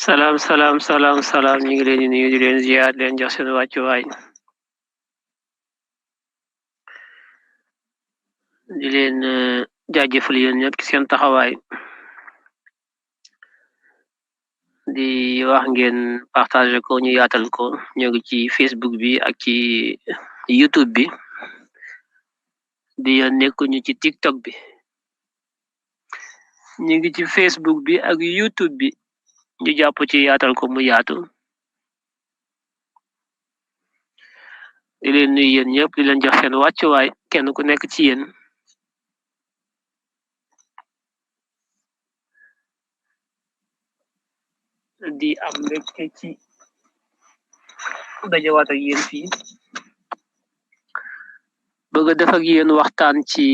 Salaam salaam salaam salaam ñu ngi leen di nuyu di leen ziar di leen jox seen wàccuwaay di leen jaajëfal yéen ñëpp ci seen taxawaay di wax ngeen partager ko ñu yaatal ko ñoo ngi ci Facebook bi ak ci YouTube bi di nekkuñu ci TikTok bi ñu ngi ci Facebook bi ak YouTube bi ñu jàpp ci yaatal ko mu yaatu di leen nuyu yéen ñëpp di leen jox seen wàccuwaay kenn ku nekk ci yéen di am mbégte ci dajawaat ak yéen fii bëgg a def ak yéen waxtaan ci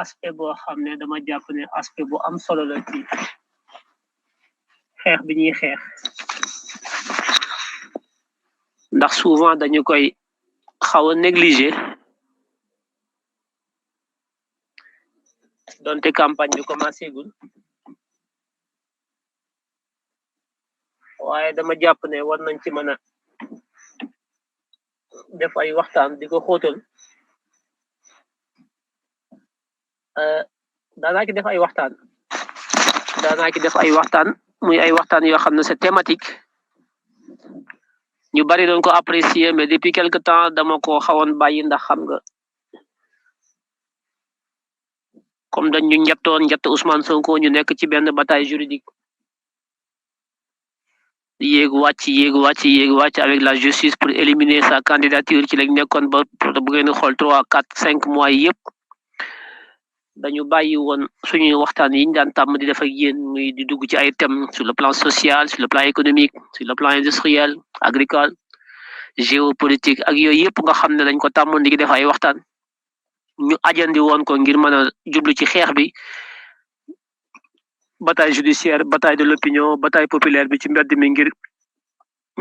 aspect boo xam ne dama jàpp ne aspect bu am solo la ci xeex bi ñuy xeex ndax souvent dañu koy xaw a négliger donte campagne bi commencé gul waaye dama jàpp ne war nañ ci mën a def ay waxtaan di ko xóotal daanaa ki def ay waxtaan muy ay waxtaan yoo xam ne c'est thématique ñu bari doon ko apprécier mais depuis quelque temps dama ko xawoon bàyyi ndax xam nga comme dañ ñu njett Ousmane Sonko ñu nekk ci benn bataille juridique yéeg wàcc avec la justice pour éliminer sa candidature ci lañ nekkoon ba bu ngeen xool 3 4 5 mois yëpp dañu bàyyi woon suñuy waxtaan yi ñu daan tàmm di def ak yéen muy di dugg ci ay thèmes sur le plan social sur le plan économique sur le plan industriel agricole géopolitique ak yooyu yëpp nga xam ne dañ ko tàmmoon di def ay waxtaan ñu ajandi woon ko ngir mën a jublu ci xeex bi bataille judiciaire bataille de l'opinion bataille populaire bi ci mbedd mi ngir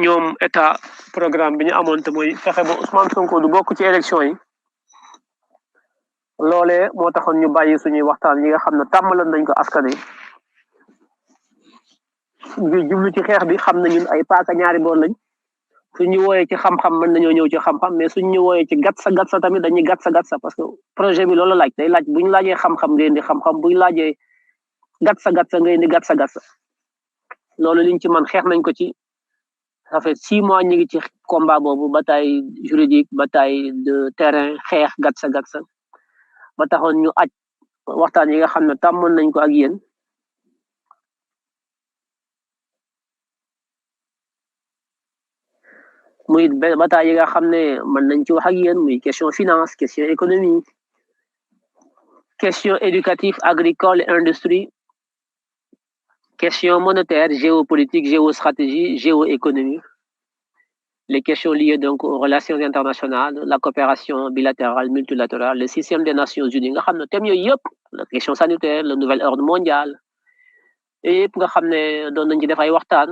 ñoom état programme bi ñu amoon te mooy fexe ba Ousmane Sonko du bokk ci élection yi loolee moo taxoon ñu bàyyi suñuy waxtaan yi nga xam ne tàmmaloon nañ ko askane ngir jublu ci xeex bi xam na ñun ay paaka ñaari boor lañ suñu wooyee ci xam-xam mën nañoo ñëw ci xam-xam mais suñu wooyee ci gatsa tamit dañuy gatsa parce que projet bi loolu laaj day laaj buñu laajee xam-xam ngay indi xam-xam buñu laajee gatsa ngay indi gatsa loolu liñ ci man xeex nañ ko ci ça fait 6 mois ñu ngi ci combat boobu bataille juridique bataille de terrain xeex gatsa ba taxoon ñu aj waxtaan yi nga xam ne tàmmoon nañ ko ak yéen muy bataille yi nga xam ne mën nañ ci wax ak yéen muy question finance question économie question éducative agricole et industrie question monétaire géopolitique géostratégie géoéconomie les questions liées donc aux relations internationales, la coopération bilatérale, multilatérale, le système des Nations Unies, nga xam ne thème yooyu yëpp la question sanitaire, le nouvel ordre mondial yëpp nga xam ne doon nañ ci def ay waxtaan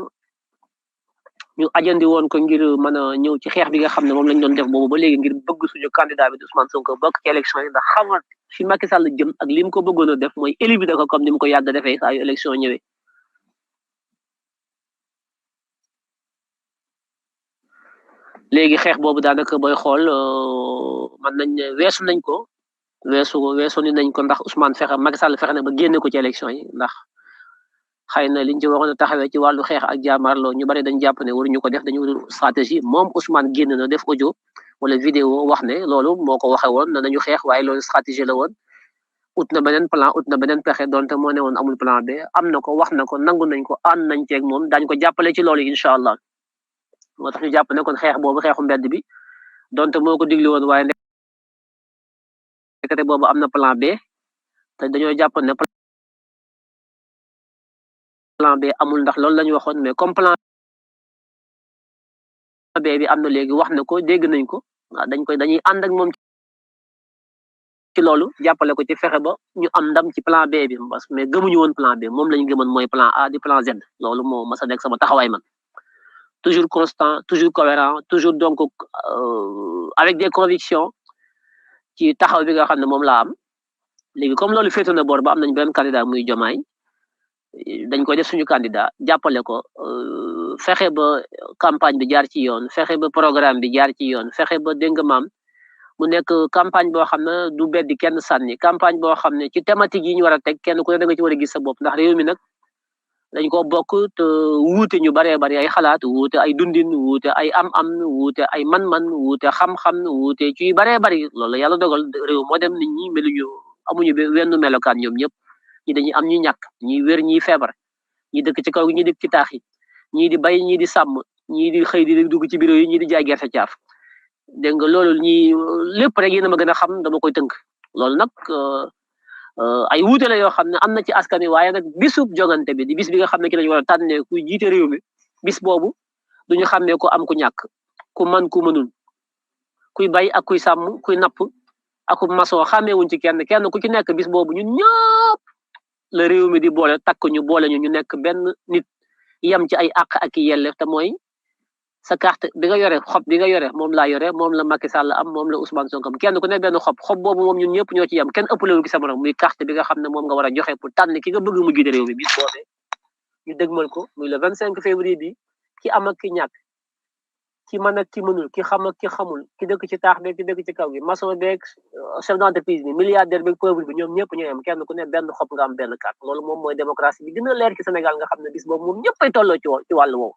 ñu ajandi woon ko ngir mën a ñëw ci xeex bi nga xam ne moom lañ doon def boobu ba léegi ngir bëgg suñu candidat bi Ousmane Sonko bokk ci élection yi ndax xamal fi Macky Sall jëm ak li mu ko bëggoon a def mooy éliminer ko comme ni mu ko yàgg defee saa yu élection ñëwee. léegi xeex boobu daanaka booy xool man nañ weesu nañ ko weesu ni nañ ko ndax Ousmane fexe Macky Sall fexe na ba génne ko ci élection yi ndax xëy na liñ ci waroon a taxawee ci wàllu xeex ak jaamarloo ñu bari dañ jàpp ne waruñu ko def dañu stratégie moom Ousmane génn na def audio wala vidéo wax ne loolu moo ko waxe woon na nañu xeex waaye loolu stratégie la woon ut na beneen plan ut na beneen pexe donte moo ne woon amul plan B am na ko wax na ko nangu nañ ko ànd nañ ceeg moom dañ ko jàppale ci loolu incha allah moo tax ñu jàpp ne kon xeex boobu xeexu mbedd bi donte moo ko digli woon waaye ndekete boobu am na plan B te dañoo jàpp ne plan B amul ndax loolu la ñu waxoon mais comme plan B bi am na léegi wax na ko dégg nañ ko waaw dañuy ànd ak moom ci loolu jàppale ko ci fexe ba ñu am ndam ci plan B bi parce que mais gëmuñu woon plan B moom lañu gëmoon mooy plan A di plan Z loolu moo mas a nekk sama taxawaay man toujours constant toujours cohérent toujours donc avec des convictions ci taxaw bi nga xam ne moom laa am léegi comme loolu féetu na boor ba am nañ benn candidat muy Diomaye dañ koy def suñu candidat jàppale ko fexe ba campagne bi jaar ci yoon fexe ba programme bi jaar ci yoon fexe ba dégg nga maam mu nekk campagne boo xam ne du beddi kenn sànni campagne boo xam ne ci thématique yi ñu war a teg kenn ku ne da nga ci war a gis sa bopp ndax réew mi nag dañ ko bokk te wuute ñu baree bari ay xalaat wuute ay dundin wuute ay am-am wuute ay man-man wuute xam-xam wuute ci baree bari loolu yàlla dogal réew moo dem nit ñi meluñu amuñu wenn melokaan ñoom ñëpp ñi dañuy am ñi ñàkk ñi wér ñi feebar ñi dëkk ci kaw gi ñi dëkk ci taax yi ñii di bay ñii di sàmm ñii di xëy di dugg ci bureau yi ñii di jaay gerte caaf dégg nga loolu ñi lépp rek yéen a ma gën a xam dama koy tënk loolu nag ay wuute la yoo xam ne am na ci askan wi waaye nag bisub jogante bi di bis bi nga xam ne ki lañu war a tànnee kuy jiite réew mi bis boobu duñu xàmmee ko am ku ñàkk ku man ku mënul kuy bay ak kuy sàmm kuy napp ak ku maçon xàmmee wuñ ci kenn kenn ku ci nekk bis boobu ñun ñëpp la réew mi di boole takk ñu boole ñu nekk benn nit yam ci ay àq ak i yelleef te mooy sa carte bi nga yore xob bi nga yore moom laa yore moom la Macky Sall am moom la Ousmane Sonko am kenn ku ne benn xob boobu moom ñun ñëpp ñoo ci yam kenn ëppale wu ci sa morom muy carte bi nga xam ne moom nga war a joxe pour tànn ki nga bëgg mu jiite réew mi bis boobee ñu dëgmal ko muy le 25 février bi ki am ak ki ñàkk ki mën ak ki mënul ki xam ak ki xamul ki dëkk ci taax beeg ki dëkk ci kaw gi maçon beeg chef d'entreprise bi milliardaire beeg pauvre bi ñoom ñëpp ñoo yam kenn ku ne benn xob nga am benn carte loolu moom mooy démocratie bi gën a leer ci Sénégal nga xam ne bis boobu moom ñëppay tolloo ci wàllu woowu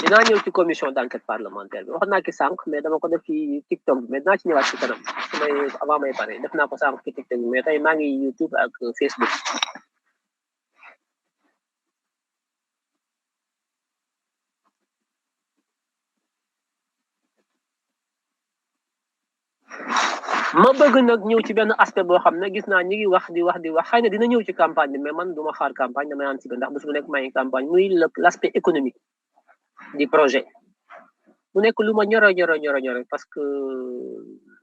dinaa ñëw ci commission d'enquête parlementaire bi wax naa ki sànq mais dama ko def ci TikTok bi mais dinaa ci ñëwaat ci kanam su may avant may pare def naa ko sànq ci TikTok bi mais tey maa ngi YouTube ak Facebook ma bëgg nag ñëw ci benn aspect boo xam ne gis naa ñi ngi wax di wax xëy na dina ñëw ci campagne bi mais man duma xaar campagne damay anticiper ndax bés bu nekk maa ngi campagne muy l'aspect économique du projet mu nekk lu ma ñoro parce que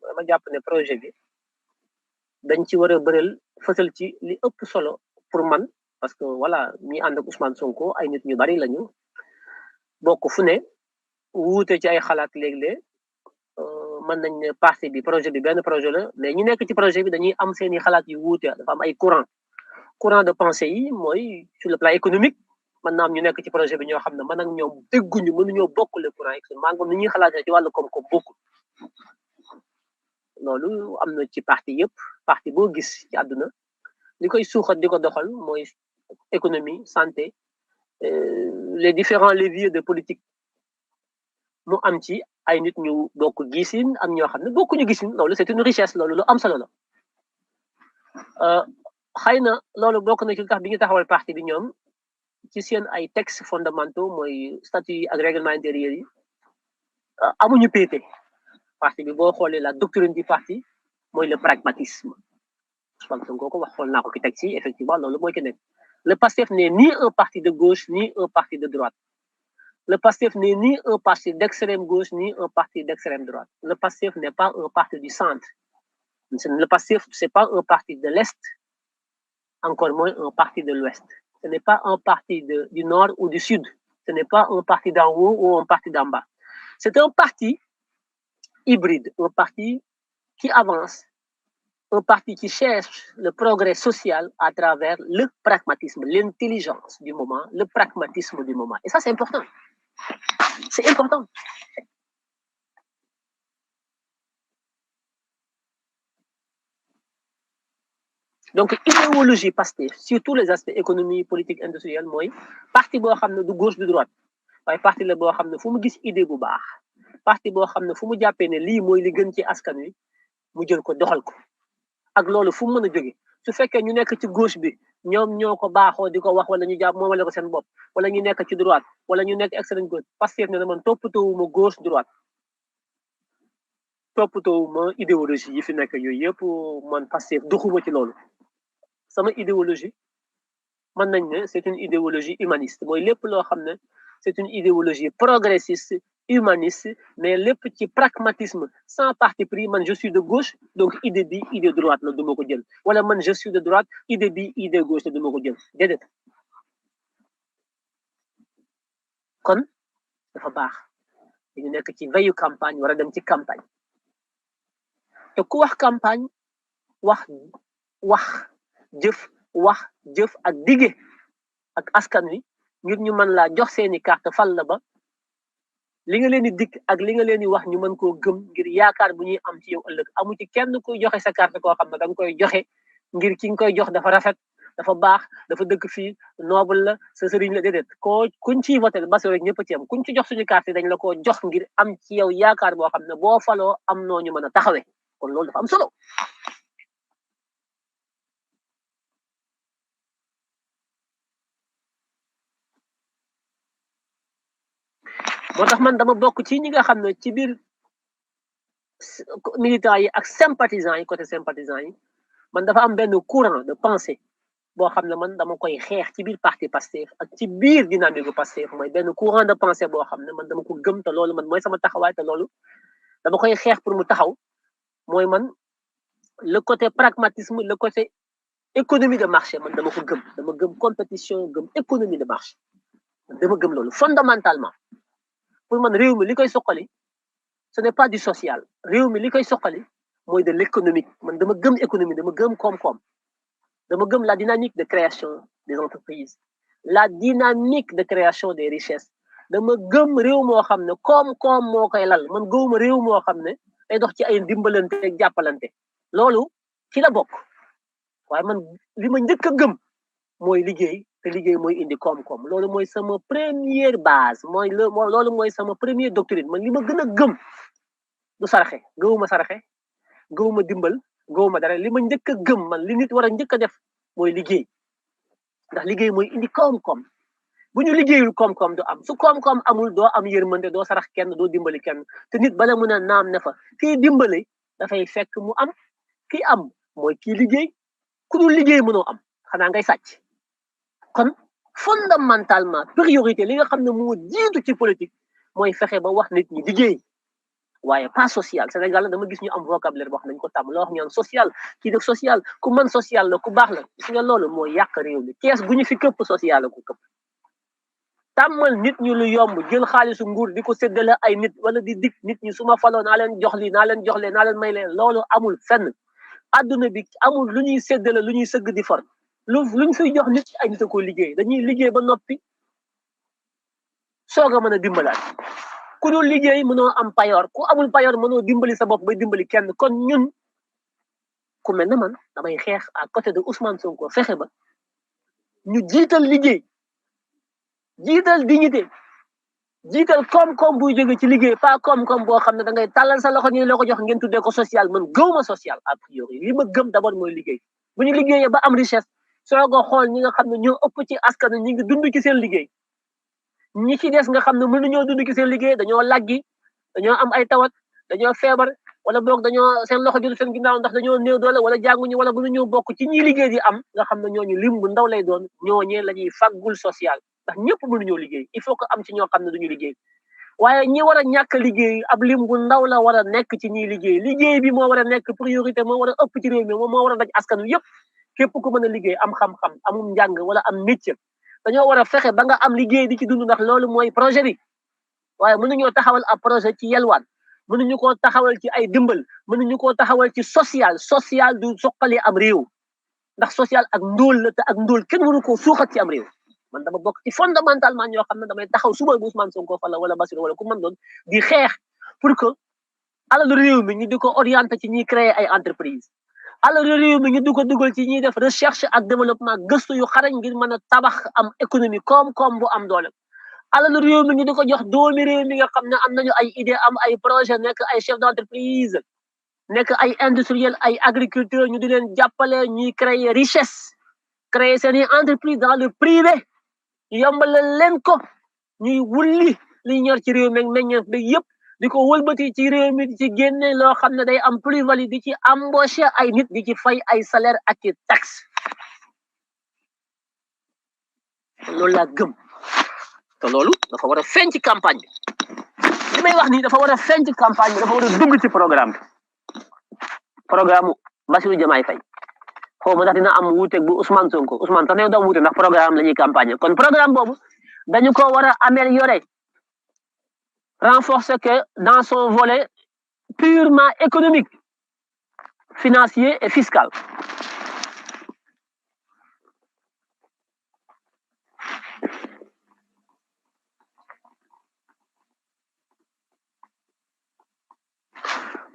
dama jàpp ne projet bi dañ ci war a bëral fësal ci li ëpp solo pour man parce que voilà ñi ànd ak Ousmane Sonko ay nit ñu bari lañu bokk fu ne wuute ci ay xalaat léeg-léeg mën nañ ne parti bi projet bi benn projet la mais ñu nekk ci projet bi dañuy am seeni xalaat yu wuute dafa am ay courant de pensée yi mooy sur le plan économique mën naa am ñu nekk ci projet bi ñoo xam ne man ak ñoom dégguñu mënuñoo bokk le courant économique maanaam ni ñuy xalaatee ci wàllu koom-koom bokkul loolu am na ci parti yëpp parti boo gis ci àdduna li koy suuxat di ko doxal mooy économie santé les différents leviers de politique mu am ci ay nit ñu bokk gisin am ñoo xam ne bokkuñu gisin loolu c'est une richesse loolu lu am solo la xëy na loolu bokk na ci tax bi ñu taxawal parti bi ñoom ci seen ay textes fondamentaux mooy statut ak règlement intérieur yi amuñu pété parti bi boo xoolee la doctrine du parti mooy le pragmatisme Ousmane Sonko ko wax xool naa ko ci texte yi effectivement loolu mooy ki nekk le PASTEF n'est ni un parti de gauche ni un parti de droite le PASTEF n'est ni un parti d'extrême gauche ni un parti d'extrême droite le PASTEF n'est pas un parti du centre le PASTEF c'est pas un parti de l'Est encore moins un parti de l'Ouest ce n'est pas un parti du Nord ou du Sud ce n'est pas un parti d'en haut ou un parti d'en bas c'est un parti hybride un parti qui avance un parti qui cherche le progrès social à travers le pragmatisme, l'intelligence du moment, le pragmatisme du moment. Et ça, c'est important. C'est important. Donc, idéologie PASTEF, sur tous les aspects économie, politique, industrielle, moi, parti bo xamne du gauche du droite. Waye parti la bo xamne fu mu gis idée bu baax. Parti bo xamne fu mu jappé né li moy li gën ci askan wi, mu jël ko doxal ko. Ak loolu fu mu mën a jóge su fekkee ñu nekk ci gauche bi ñoom ñoo ko baaxoo di ko wax wala ñu jàpp moomale ko seen bopp wala ñu nekk ci droite wala ñu nekk extrême gauche Pastef ne na man toppatoowuma gauche droite toppatoowuma idéologie yi fi nekk yooyu yëpp man Pastef doxuma ci loolu sama idéologie mën nañ ne c'est une idéologie humaniste mooy lépp loo xam ne c'est une idéologie progressiste humaniste mais le petit pragmatisme sans parti pris man je suis de gauche donc idée bi idée droite la duma ko jël wala man je suis de droite idée bi idée gauche la duma ko jël déedéet kon dafa baax dañu nekk ci veille campagne war a dem ci campagne te ku wax campagne wax jëf ak dige ak askan wi ngir ñu mën laa jox seeni carte fal la ba li nga leen di dikk ak li nga leen di wax ñu mën koo gëm ngir yaakaar bu ñuy am ci yow ëllëg amu ci kenn kuy joxe sa carte koo xam ne da nga koy joxe ngir ki nga koy jox dafa rafet dafa baax dafa dëkk fii noble la sa sëriñ la déedéet koo kuñ ciy voté Bassirou rek ñëpp a ci am kuñ ci jox suñu carte dañ la koo jox ngir am ci yow yaakaar boo xam ne boo faloo am noo ñu mën a taxawee kon loolu dafa am solo. moo tax man dama bokk ci ñi nga xam ne ci biir militants yi ak sympathisants yi côté sympathisants yi man dafa am benn courant de pensée boo xam ne man dama koy xeex ci biir parti Pastef ak ci biir dynamique Pastef mooy benn courant de pensée boo xam ne man dama ko gëm te loolu man mooy sama taxawaay te loolu dama koy xeex pour mu taxaw mooy man le côté pragmatisme le côté économie de marché man dama ko gëm dama gëm compétition gëm économie de marché dama gëm loolu fondamentalement pour man réew mi li koy soqali ce n'est pas du social réew mi li koy soqali mooy de l'économique man dama gëm économie dama gëm koom-koom dama gëm la dynamique de création des entreprises la dynamique de création des richesses dama gëm réew moo xam ne koom-koom moo koy lal man gëwuma réew moo xam ne day dox ci ay dimbalante ak jàppalante loolu ci la bokk waaye man li ma njëkk a gëm mooy liggéey te liggéey mooy indi koom-koom loolu mooy sama première base mooy loolu mooy sama première doctrine man li ma gën a gëm du saraxe gëwuma saraxe gëwuma dimbal gëwuma dara li ma njëkk a gëm man li nit war a njëkk a def mooy liggéey ndax liggéey mooy indi koom-koom bu ñu liggéeyul koom-koom du am su koom-koom amul doo am yërmande doo sarax kenn doo dimbali kenn te nit bala mun a naam ne fa kii dimbali dafay fekk mu am kii am mooy kii liggéey ku dul liggéey mënoo am xanaa ngay sàcc kon fondamentalement priorité li nga xam ne moo jiitu ci politique mooy fexe ba wax nit ñi liggéey waaye pas social Sénégal dama gis ñu am vocabulaire boo xam nañ ko tàmm loo wax ñu am social kii def social ku mën social la ku baax la gis nga loolu mooy yàq réew mi kees gu ñu fi këpp social la ku këpp tàmmal nit ñu lu yomb jël xaalisu nguur di ko séddale ay nit wala di dik nit ñi su ma faloo naa leen jox lii naa leen jox lee naa leen may leen loolu amul fenn adduna bi amul lu ñuy séddale lu ñuy sëgg di for luñ fiy jox nit ay nit a ko liggéey dañuy liggéey ba noppi soog a mën a dimbalaat ku dul liggéey mënoo am payoor ku amul payoor mënoo dimbali sa bopp bay dimbali kenn kon ñun ku mel ne man damay xeex à côté de Ousmane Sonko fexe ba ñu jiital liggéey jiital dignité jiital koom-koom buy jóge ci liggéey pas koom-koom boo xam ne da ngay tàllal sa loxo ñu la ko jox ngeen tuddee ko social man gëwma social a priori li ma gëm d'abord mooy liggéey bu ñu liggéeyee ba am richesse soo ko xool ñi nga xam ne ñoo ëpp ci askan ñi ngi dund ci seen liggéey ñi ci des nga xam ne mënuñoo dund ci seen liggéey dañoo laggi dañoo am ay tawat dañoo feebar wala boog dañoo seen loxo jël seen ginnaaw ndax dañoo néew doole wala jànguñu wala mënuñoo bokk ci ñi liggéey di am nga xam ne ñooñu lim bu ndaw lay doon ñooñee la ñuy faggul social ndax ñëpp mënuñoo liggéey il faut que am ci ñoo xam ne duñu liggéey waaye ñi war a ñàkk liggéey ab lim bu ndaw la war a nekk ci ñiy liggéey liggéey bi moo war a nekk priorité moo war a ëpp ci réew mi moo war a daj askan wi yëpp képp ku mën a liggéey am xam-xam amum njàng wala am métier dañoo war a fexe ba nga am liggéey di ci dund ndax loolu mooy projet bi waaye mënuñoo taxawal ab projet ci yelwaan mënuñu koo taxawal ci ay dimbal mënuñu koo taxawal ci social du soqali am réew ndax social ak ndóol la te ak ndóol kenn mënu koo suuxat ci am réew man dama bokk ci fondamentalement ñoo xam ne damay taxaw suba bu Ousmane Sonko fa la wala Bassirou wala ku mën doon di xeex pour que alalu réew mi ñu di ko orienté ci ñuy créer ay entreprise alalu réew mi ñu di ko dugal ci ñuy def recherche ak développement gëstu yu xarañ ngir mën a tabax am économie koom-koom bu am doole alalu réew mi ñu di ko jox doomi réew mi nga xam ne am nañu ay idée am ay projet nekk ay chef d'entreprise nekk ay industriel ay agriculteur ñu di leen jàppale ñuy créer richesse créer seeni entreprise dans le privé yombalal leen ko ñuy wulli li ñor ci réew mi meññeef bi yëpp di ko wëlbati ci réew mi di ci génne loo xam ne day am plus-value di ci embaucher ay nit di ci fay ay salaire ak i taxe loolu laa gëm te loolu dafa war a feeñ ci campagne bi li may wax nii dafa war a feeñ ci campagne bi dafa war a dugg ci programme Bassirou Diomaye Faye xaw ma ndax dina am wuuteeg bu Ousmane Sonko Ousmane sax ne da wuute ndax programme la ñuy campagne kon programme boobu dañu ko war a améliorer renforcer que dans son volet purement économique, financier et fiscal.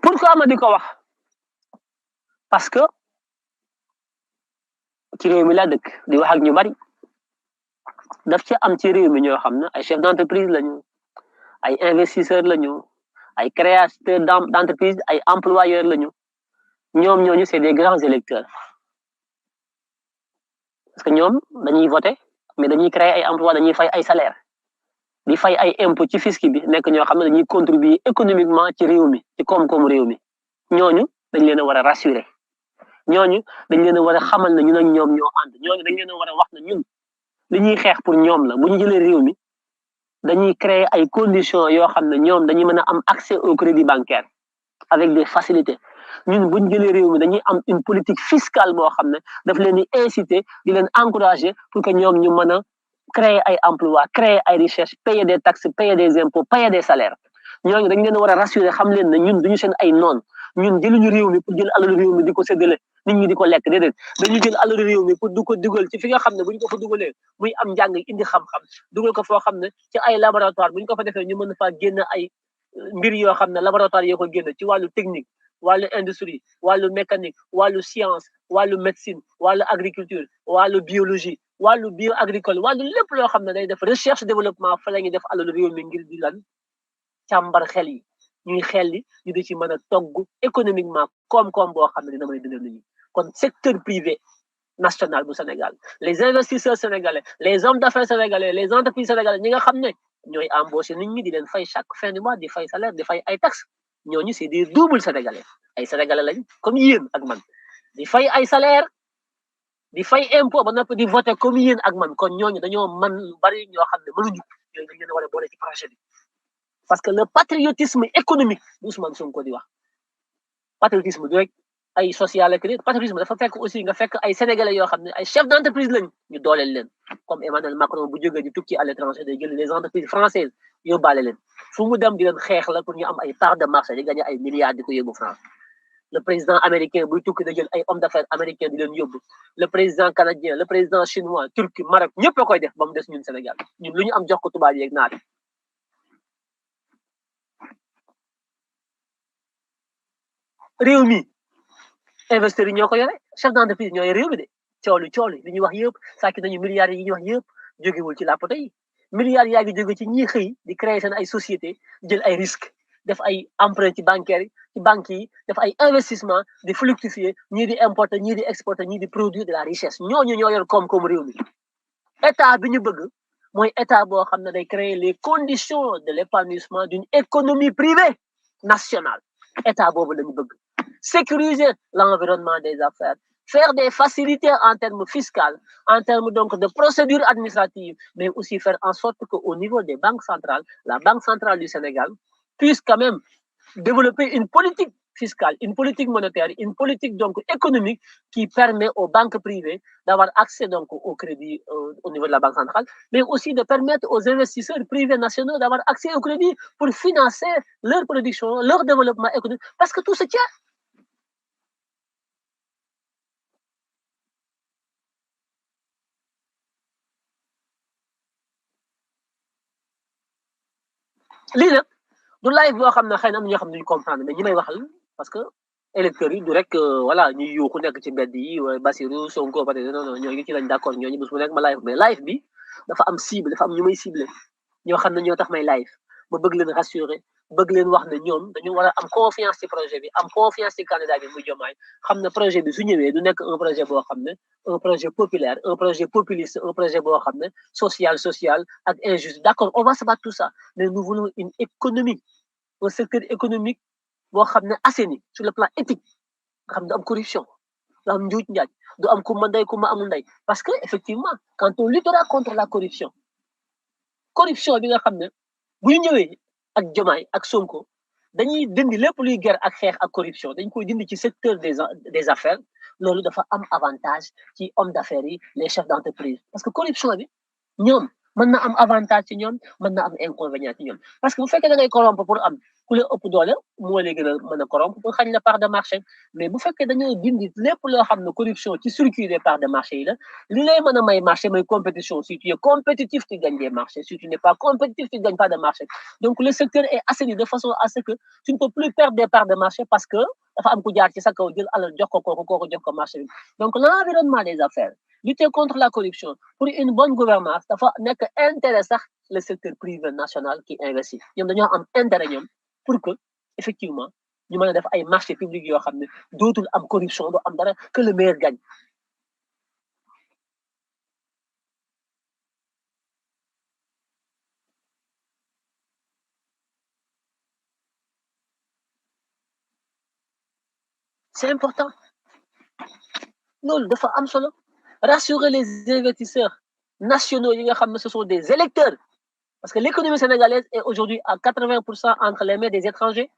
Pourquoi ma di ko wax parce que ci réew mi laa dëkk di wax ak ñu bari daf ci am ci réew mi ñoo xam ne ay chef d'entreprise lañu ay investisseurs lañu ay créateurs d'entreprise ay employeurs lañu ñoom ñooñu c'est des grands électeurs parce que ñoom dañuy voter mais dañuy créer ay emploi dañuy fay ay salaire di fay ay impôt ci fisc bi nekk ñoo xam ne dañuy contribuer économiquement ci réew mi ci koom-koomu réew mi ñooñu dañ leen a war a rassurer ñooñu dañ leen a war a xamal ne ñun ak ñoom ñoo ànd ñooñu dañ leen a war a wax ne ñun li ñuy xeex pour ñoom la bu ñu jëlee réew mi dañuy créer ay conditions yoo xam ne ñoom dañuy mën a am accès au crédit bancaire avec des facilités ñun bu ñu jëlee réew mi dañuy am une politique fiscale boo xam ne daf leen di inciter di leen encourager pour que ñoom ñu mën a créer ay emplois créer ay richesses payer des taxes payer des impôts payer des salaires ñooñu dañ leen war a rassurer xam leen ne ñun duñu seen ay noon ñun jëluñu réew mi pour jël alalu réew mi di ko séddale nit ñi di ko lekk déedéet dañu jël alalu réew mi pour du ko dugal ci fi nga xam ne bu ñu ko fa dugalee muy am njàng indi xam-xam dugal ko foo xam ne ci ay laboratoire bu ñu ko fa defee ñu mën faa génn ay mbir yoo xam ne laboratoire yoo ko génn ci wàllu technique wàllu industrie wàllu mécanique wàllu science wàllu médecine wàllu agriculture wàllu biologie wàllu bio agricole wàllu lépp loo xam ne day def recherche développement fa la ñuy def alalu réew mi ngir di lan càmbar xel yi ñuy xel li ñu di ci mën a togg économiquement koom-koom boo xam ne dina mën a dundal nit ñi kon secteur privé national du Sénégal les investisseurs sénégalais les hommes d'affaires sénégalais les entreprises sénégalais ñi nga xam ne ñooy embauché nit ñi di leen fay chaque fin du mois di fay salaire di fay ay taxes ñooñu c'est des doubles sénégalais ay sénégalais lañ comme yéen ak man di fay ay salaire di fay impôt ba noppi di voter comme yéen ak man kon ñooñu dañoo man lu bari ñoo xam ne mënuñu ñooñu dañ leen war a boole ci projet bi parce que le patriotisme économique Ousmane Sonko di wax patriotisme du rek ay social ak patriotisme dafa fekk aussi nga fekk ay sénégalais yoo xam ne ay chefs d'entreprise lañ ñu dooleel leen comme Emmanuel Macron bu jógee di tukki à l'étranger day jël les entreprises françaises yóbbaale leen fu mu dem di leen xeex la pour ñu am ay part de marché di gagner ay milliards di ko yóbbu France le président américain buy tukki da jël ay hommes d'affaires américains di leen yóbbu le président canadien le président chinois turc Maroc ñëpp a koy def ba mu des ñun Sénégal ñun lu ñu am jox ko tubaab yi ak naar yi réew mi investisseurs yi ñoo ko yore chef d'entreprise ñooy réew mi de coolu li ñuy wax yëpp sàkki nañu milliards yi ñuy wax yëpp jógewul ci làppato yi milliards yaa ngi jóge ci ñi xëy di créer seen ay société jël ay risques def ay emprunt ci bancaire yi ci banques yi def ay investissement di fructifier ñii di importer ñii di exporter ñii di produire de la richesse ñooñu ñoo yor koom-koom réew mi état bi ñu bëgg mooy état boo xam ne day créer les conditions de l'épanouissement d'une économie privée nationale état boobu la ñu bëgg sécuriser l'environnement des affaires, faire des facilités en termes fiscaux, en termes donc de procédures administratives, mais aussi faire en sorte qu'au niveau des banques centrales, la Banque centrale du Sénégal puisse quand même développer une politique fiscale, une politique monétaire, une politique donc économique qui permet aux banques privées d'avoir accès donc au crédit au niveau de la Banque centrale, mais aussi de permettre aux investisseurs privés nationaux d'avoir accès au crédit pour financer leur production, leur développement économique, parce que tout se tient. lii nag du live boo xam ne xëy na am ñoo xam ne duñu comprendre mais ñi may waxal parce que électeurs yi du rek voilà ñuy yuuxu nekk ci mbedd yi wala Bassirou Sonko peut être non non ñooñu ci lañ d'accord ñooñu bés bu nekk ma live mais live bi dafa am cible dafa am ñu may ciblé ñoo xam ne ñoo tax may live ma bëgg leen rassurer bëgg leen wax ne ñoom dañu war a am confiance ci projet bi am confiance ci candidat bi muy Diomaye xam ne projet bi su ñëwee du nekk un projet boo xam ne un projet populaire un projet populiste un projet boo xam ne social ak injuste d'accord on va se battre tout ça mais nous voulons une économie un secteur économique boo xam ne assaini sur le plan éthique nga xam ne du am corruption du am njuuj njaaj du am ku ma ndey ku ma amul ndey parce que effectivement quand on luttera contre la corruption bi nga xam ne bu ñu ñëwee ak Diomaye ak Sonko dañuy dindi lépp luy guerre ak xeex ak corruption dañ koy dindi ci secteur des affaires loolu dafa am avantage ci homme d'affaires yi les chefs d'entreprise parce que corruption bi ñoom mën na am avantage ci ñoom mën na am inconvénient ci ñoom parce que bu fekkee da ngay corrompre pour am ku la ëpp doole moo lay gën a mën a corrompre pour xañ la part de marché mais bu fekkee dañoo dindi lépp loo xam ne corruption ci circuit des parts de marché yi la li lay mën a may marché mooy compétition si tu es compétitif tu gagnes des marchés si tu n'es pas compétitif tu gagnes pas de marché donc le secteur est assaini de façon à ce que tu ne peux plus perdre des parts de marché parce que dafa am ku jaar ci sa kaw jël alal jox ko kooku jox ko marché bi donc l'environnement des affaires lutter contre la corruption pour une bonne gouvernance dafa nekk intérêt sax le secteur privé national qui investit ñoom dañoo am intérêt ñoom pour que effectivement ñu mën a def ay marché public yoo xam ne dootul am corruption du am dara que le meilleur gagne. C'est important loolu dafa am solo rassurer les investisseurs nationaux yi nga xam ne ce sont des électeurs parce que l'économie sénégalaise est aujourd'hui à 80% entre les mains des étrangers.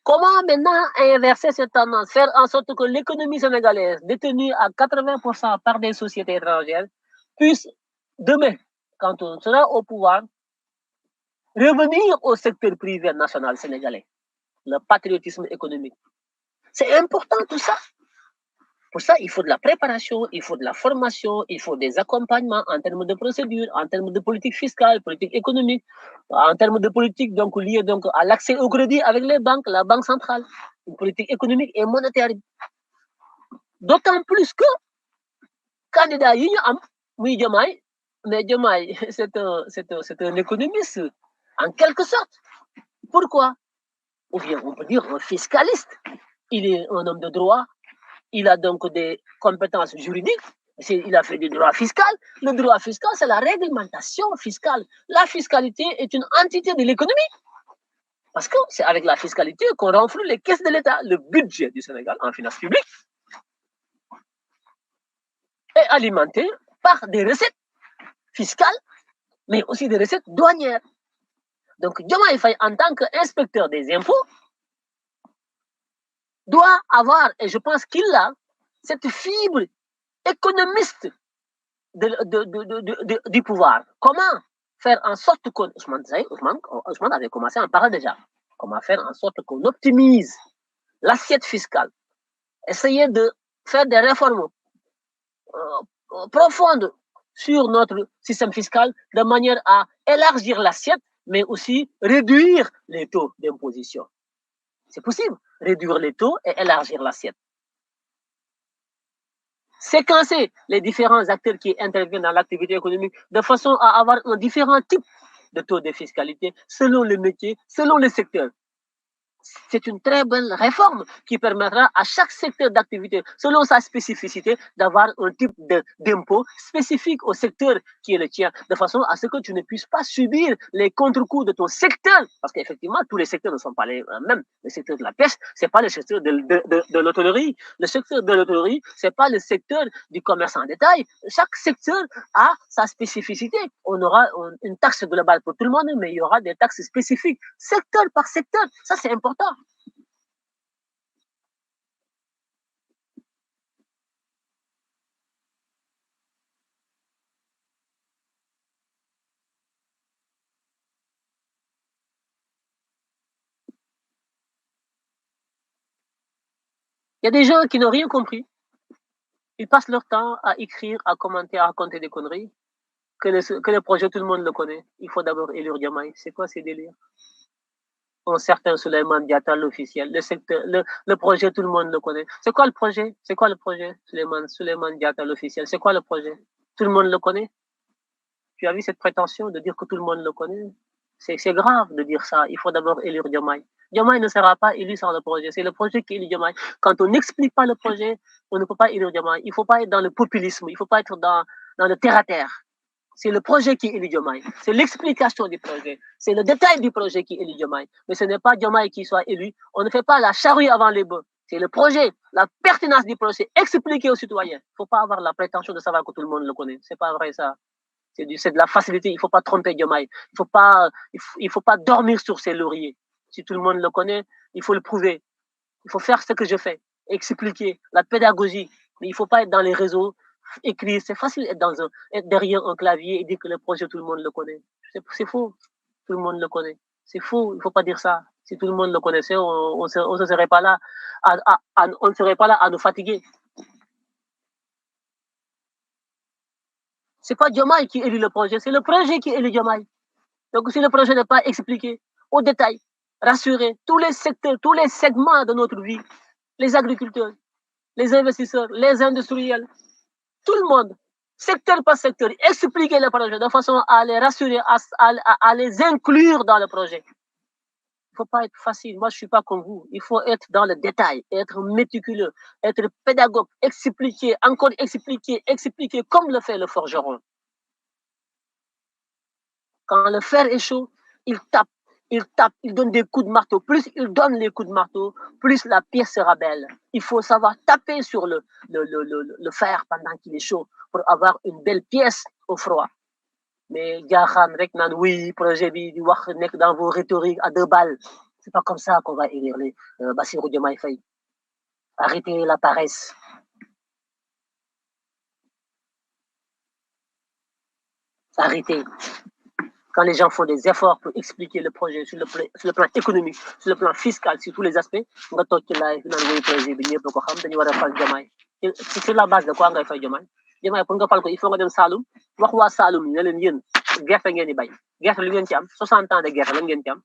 Comment maintenant inverser cette tendance, faire en sorte que l'économie sénégalaise, détenue à 80% par des sociétés étrangères, puisse demain, quand on sera au pouvoir, revenir au secteur privé national sénégalais, le patriotisme économique. C'est important tout ça. Pour ça, il faut de la préparation, il faut de la formation, il faut des accompagnements en termes de procédures, en termes de politique fiscale, politique économique, en termes de politique donc liée donc à l'accès au crédit avec les banques, la banque centrale, une politique économique et monétaire. D'autant plus que candidat yi ñu am muy Diomaye mais Diomaye c'est un économiste en quelque sorte. Pourquoi? Ou bien on peut dire un fiscaliste. Il est un homme de droit. Il a donc des compétences juridiques. Il a fait du droit fiscal. Le droit fiscal, c'est la réglementation fiscale. La fiscalité est une entité de l'économie. Parce que c'est avec la fiscalité qu'on renfloue les caisses de l'État. Le budget du Sénégal en finances publiques est alimenté par des recettes fiscales, mais aussi des recettes douanières. Donc, Diomaye Faye, en tant qu'inspecteur des impôts, doit avoir, et je pense qu'il a, cette fibre économiste du pouvoir. Comment faire en sorte qu'on... Ousmane avait commencé à en parler déjà. Comment faire en sorte qu'on optimise l'assiette fiscale. Essayer de faire des réformes profondes sur notre système fiscal de manière à élargir l'assiette, mais aussi réduire les taux d'imposition. C'est possible, réduire les taux et élargir l'assiette. Séquencer les différents acteurs qui interviennent dans l'activité économique de façon à avoir un différent type de taux de fiscalité selon le métier, selon le secteur. C'est une très bonne réforme qui permettra à chaque secteur d'activité, selon sa spécificité, d'avoir un type d'impôt spécifique au secteur qui est le tien, de façon à ce que tu ne puisses pas subir les contre-coups de ton secteur. Parce qu'effectivement, tous les secteurs ne sont pas les mêmes. Le secteur de la pêche, c'est pas le secteur de l'hôtellerie. Le secteur de l'hôtellerie, c'est pas le secteur du commerce en détail. Chaque secteur a sa spécificité. On aura une taxe globale pour tout le monde, mais il y aura des taxes spécifiques, secteur par secteur. Ça, c'est important. Il y a des gens qui n'ont rien compris. Ils passent leur temps à écrire, à commenter, à raconter des conneries. Que le projet, tout le monde le connaît. Il faut d'abord élire Diomaye. C'est quoi ces délires? Un certain Souleymane Diatta, l'officiel. Le projet, tout le monde le connaît. C'est quoi le projet? C'est quoi le projet? Souleymane Diatta, l'officiel. C'est quoi le projet? Tout le monde le connaît? Tu as vu cette prétention de dire que tout le monde le connaît? C'est grave de dire ça. Il faut d'abord élire Diomaye. Diomaye ne sera pas élu sans le projet. C'est le projet qui élit Diomaye. Quand on n'explique pas le projet, on ne peut pas élire Diomaye. Il ne faut pas être dans le populisme. Il ne faut pas être dans le terre-à-terre. C'est le projet qui élit Diomaye. C'est l'explication du projet. C'est le détail du projet qui élit Diomaye. Mais ce n'est pas Diomaye qui soit élu. On ne fait pas la charrue avant les bœufs. C'est le projet, la pertinence du projet, expliquer aux citoyens. Il ne faut pas avoir la prétention de savoir que tout le monde le connaît. C'est pas vrai ça. C'est de la facilité. Il ne faut pas tromper Diomaye. Il faut pas dormir sur ses lauriers. Si tout le monde le connaît, il faut le prouver. Il faut faire ce que je fais. Expliquer la pédagogie. Mais il ne faut pas être dans les réseaux écrire, c'est facile être derrière un clavier et dire que le projet, tout le monde le connaît. C'est faux. Tout le monde le connaît. C'est faux. Il ne faut pas dire ça. Si tout le monde le connaissait, on ne serait pas là on ne serait pas là à nous fatiguer. C'est pas Diomaye qui élit le projet, c'est le projet qui élit Diomaye. Donc si le projet n'est pas expliqué au détail, rassuré, tous les secteurs, tous les segments de notre vie, les agriculteurs, les investisseurs, les industriels, tout le monde, secteur par secteur, expliquer le projet de façon à les rassurer, à les inclure dans le projet. Il ne faut pas être facile. Moi, je ne suis pas comme vous. Il faut être dans le détail, être méticuleux, être pédagogue, expliquer, encore expliquer, comme le fait le forgeron. Quand le fer est chaud, il tape, il donne des coups de marteau. Plus il donne les coups de marteau, plus la pièce sera belle. Il faut savoir taper sur le fer pendant qu'il est chaud pour avoir une belle pièce au froid. Mais jaaxaan rek naan oui projet bi di wax nekk dans vos rhétoriques à 2 balles. C'est pas comme ça qu'on va élire les Bassirou Diomaye Faye. Arrêtez la paresse. Arrêtez. Quand les gens font des efforts pour expliquer le projet sur le plan économique, sur le plan fiscal, sur tous les aspects, nga toog ci live naan ngay projet bi ñëpp ko xam dañu war a fal Diomaye. Sur la base de quoi ngay fay Diomaye? Diomaye pour nga fal ko il faut nga dem Saloum wax waa Saloum yi ne leen yéen gerte ngeen di bay gerte li ngeen ci am 60 ans de gerte lan ngeen ci am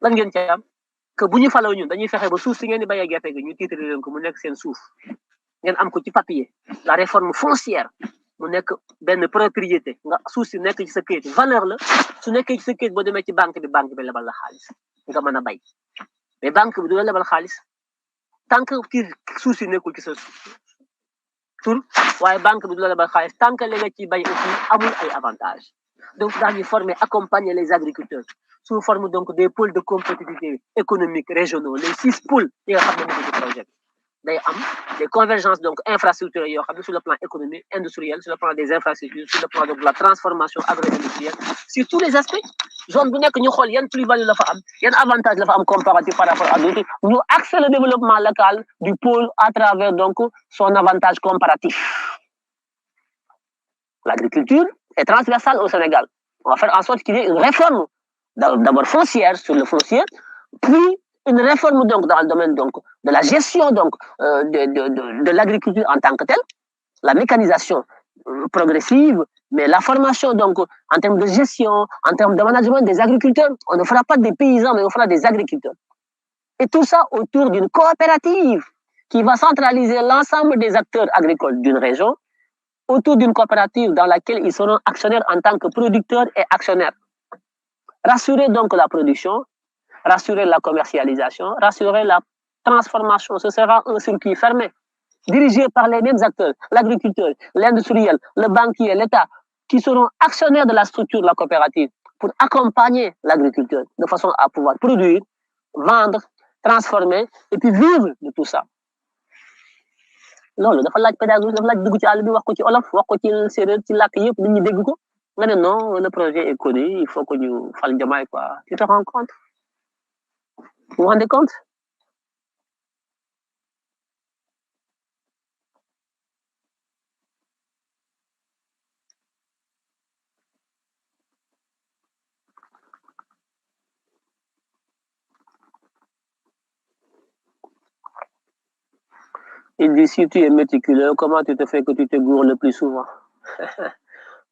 lan ngeen ci am que bu ñu faloo ñun dañuy fexe ba suuf si ngeen di bayee gerte gi ñu tiitari leen ko mu nekk seen suuf ngeen am ko ci papier la réforme foncière mu nekk benn propriété nga suuf si nekk ci sa këyit valeur la su nekkee ci sa këyit boo demee ci banque bi lebal la xaalis nga mën a bay mais banque bi du la lebal xaalis tant que ci suuf si nekkul ci sa tur waaye banque bi du la lebal xaalis tant que li nga ci bay aussi amul ay avantages donc daañu former accompagner les agriculteurs sous forme donc des pôles de compétitivité économique régionaux les 6 pôles yi nga xam ne ñu ngi ci projet day am des convergences donc infrastructurelles yoo xam ne sur le plan économique industriel sur le plan des infrastructures sur le plan donc de la transformation agro-industrielle sur tous les aspects zone bu nekk ñu xool yan plus-value la fa am yan avantage la fa am comparatif par rapport à d'autres ñu axer le développement local du pôle à travers donc son avantage comparatif. L'agriculture est transversale au Sénégal. On va faire en sorte qu'il y ait une réforme d'abord foncière sur le foncier, puis une réforme donc dans le domaine donc de la gestion donc de l'agriculture en tant que telle, la mécanisation progressive, mais la formation donc en termes de gestion, en termes de management des agriculteurs. On ne fera pas des paysans, mais on fera des agriculteurs. Et tout ça autour d'une coopérative qui va centraliser l'ensemble des acteurs agricoles d'une région autour d'une coopérative dans laquelle ils seront actionnaires en tant que producteurs et actionnaires. Rassurer donc la production, rassurer la commercialisation, rassurer la transformation. Ce sera un circuit fermé, dirigé par les mêmes acteurs, l'agriculteur, l'industriel, le banquier, l'État, qui seront actionnaires de la structure de la coopérative pour accompagner l'agriculteur de façon à pouvoir produire, vendre, transformer et puis vivre de tout ça. loolu dafa laaj pédagogie dafa laaj dugg ci àll bi wax ko ci olof wax ko ci séeréer ci làkk yëpp nit ñi dégg ko nga ne non le projet est connu il faut que ñu fal Diomaye quoi tu te rends compte vous vous rendez compte. Il dit si tu es méticuleux, comment tu te fais que tu te gourres le plus souvent?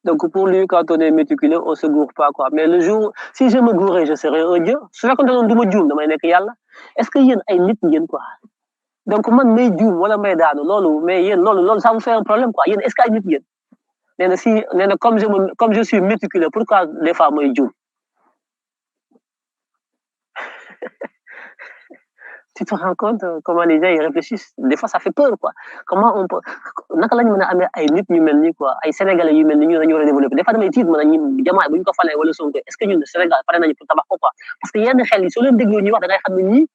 Donc pour lui, quand on est méticuleux, on se gourre pas quoi. Mais le jour, si je me gourais, je serais un dieu. Su fekkoon ne duma juum damay nekk yàlla. Est-ce que yéen ay nit ngeen quoi? Donc man may juum wala may daanu loolu mais yéen loolu ça vous fait un problème quoi. Yéen est-ce que ay nit ngeen? Nee na si nee na comme je suis méticuleux, pourquoi des fois may juum? Tu te rends compte comment les gens y réfléchissent? Des fois ça fait peur quoi. Comment on peut naka lañu mën a amee ay nit ñu mel ni quoi ay sénégalais yu mel ni ñu dañu war a développer des fois damay tiit mën a ñi Diomaye bu ñu ko falee wala Sonko est-ce que ñun Sénégal pare nañu pour tabax ko quoi parce que yenn xel yi soo leen dégloo ñuy wax da ngay xam ne ñii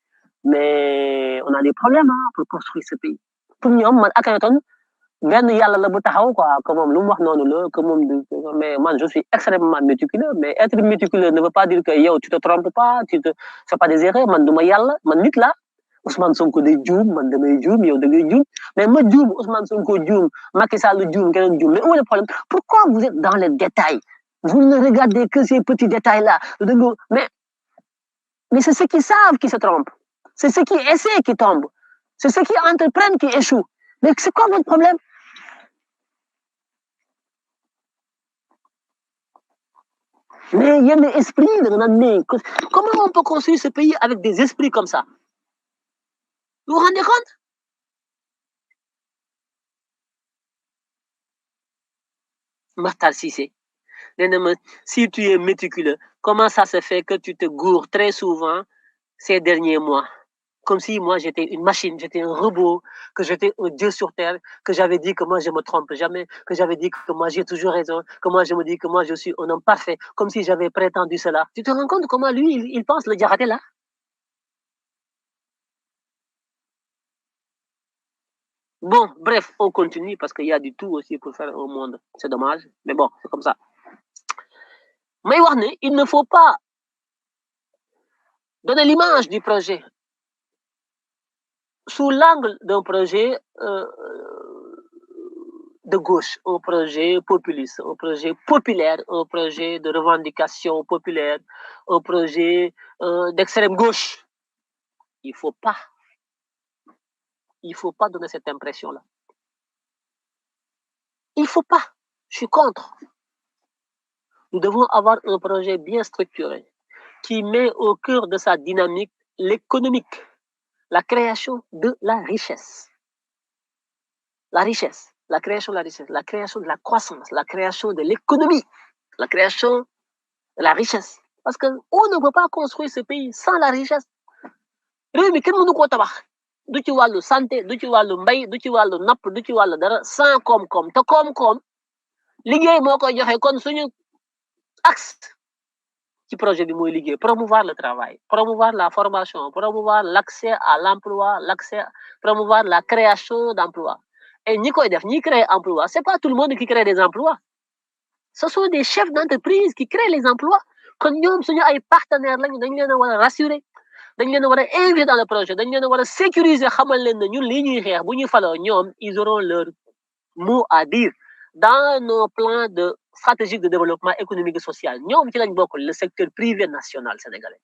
mais on a des problèmes hein, pour construire ce pays pour ñoom man Akhenaton benn yàlla la bu taxaw quoi que moom lu mu wax noonu la que moom du mais man je suis extrêmement méticuleux mais être méticuleux ne veut pas dire que yow tu te trompes pas tu te fais pas des erreurs man du ma yàlla man nit la Ousmane Sonko day juum man damay juum yow da ngay juum mais ma juum Ousmane Sonko juum Macky Sall juum keneen juum mais où est le problème? Pourquoi vous êtes dans les détails? Vous ne regardez que ces petits détails là mais c'est ceux qui savent qui se trompent, c'est ceux qui essaient qui tombent, c'est ceux qui entreprennent qui échouent. Mais c'est quoi votre problème? Mais il y a des esprits, comment on peut construire ce pays avec des esprits comme ça? Vous vous rendez compte? Makhtar Cissé, si tu es méticuleux, comment ça se fait que tu te gourres très souvent ces derniers mois? Comme si moi j'étais une machine, j'étais un robot, que j'étais un dieu sur terre, que j'avais dit que moi je me trompe jamais, que j'avais dit que moi j'ai toujours raison, que moi je me dis que moi je suis un homme parfait, comme si j'avais prétendu cela. Tu te rends compte comment lui il pense le Diaraté là? Bon, bref, on continue parce qu'il y a du tout aussi pour faire au monde. C'est dommage, mais bon, c'est comme ça. Mais il ne faut pas donner l'image du projet sous l'angle d'un projet de gauche, un projet populiste, un projet populaire, un projet de revendication populaire, un projet d'extrême gauche. Il faut pas donner cette impression-là. Il faut pas. Je suis contre. Nous devons avoir un projet bien structuré qui met au cœur de sa dynamique l'économique, la création de la richesse. La richesse, la création de la richesse, la création de la croissance, la création de l'économie, la création de la richesse. Parce qu'on ne peut pas construire ce pays sans la richesse. réew mi kenn mënu koo tabax du ci wàllu santé du ci wàllu mbay du ci wàllu napp du ci wàllu dara sans koom-koom te koom-koom liggéey moo koy joxe kon suñu axe ci projet bi mooy liggéey promouvoir le travail promouvoir la formation promouvoir l'accès à l'emploi promouvoir la création d'emplois et ñi koy def ñi créer emploi c'est pas tout le monde qui crée des emplois ce sont des chefs d'entreprise qui créent les emplois kon ñoom suñu ay partenaires lañu dañ leen a war a rassurer dañ leen a war a inviter dans le projet dañ leen a war a sécuriser xamal leen ne ñun lii ñuy xeex bu ñuy faloo ñoom ils auront leur mot à dire dans nos plans de stratégique de développement économique et social ñoom ci lañ bokk le secteur privé national sénégalais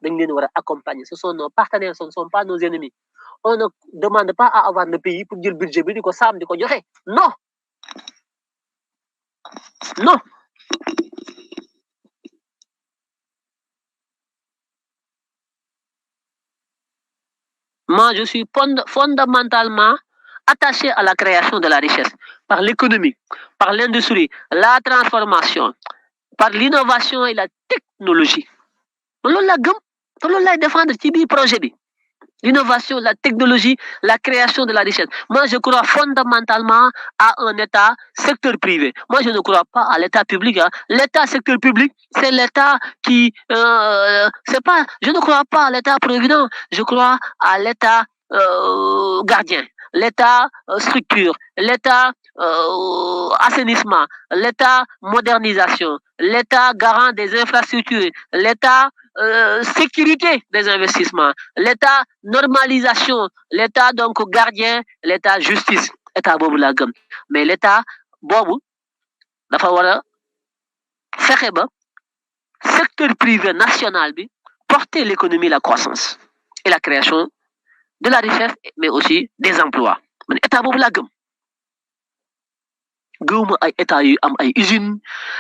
dañ leen war a accompagner ce sont nos partenaires ce ne sont pas nos ennemis on ne demande pas à avoir le pays pour jël budget bi di ko saam di ko joxe non non moi je suis fondamentalement attaché à la création de la richesse par l'économie, par l'industrie, la transformation, par l'innovation et la technologie. loolu la gëm te loolu lay défendre ci biir projet bi l'innovation, la technologie, la création de la richesse. Moi, je crois fondamentalement à un État secteur privé. Moi, je ne crois pas à l'État public. Hein. L'État secteur public, c'est l'État qui... c'est pas... Je ne crois pas à l'État provident. Je crois à l'État gardien, l'État structure, l'État assainissement, l'État modernisation, l'État garant des infrastructures, l'État sécurité des investissements, l'État normalisation, l'État donc gardien, l'État justice, État boobu laa gëm mais l'État boobu dafa war a fexe ba secteur privé national bi porter l'économie, la croissance et la création de la richesse mais aussi des emplois man État boobu laa gëm gëwuma ay état yu am ay usines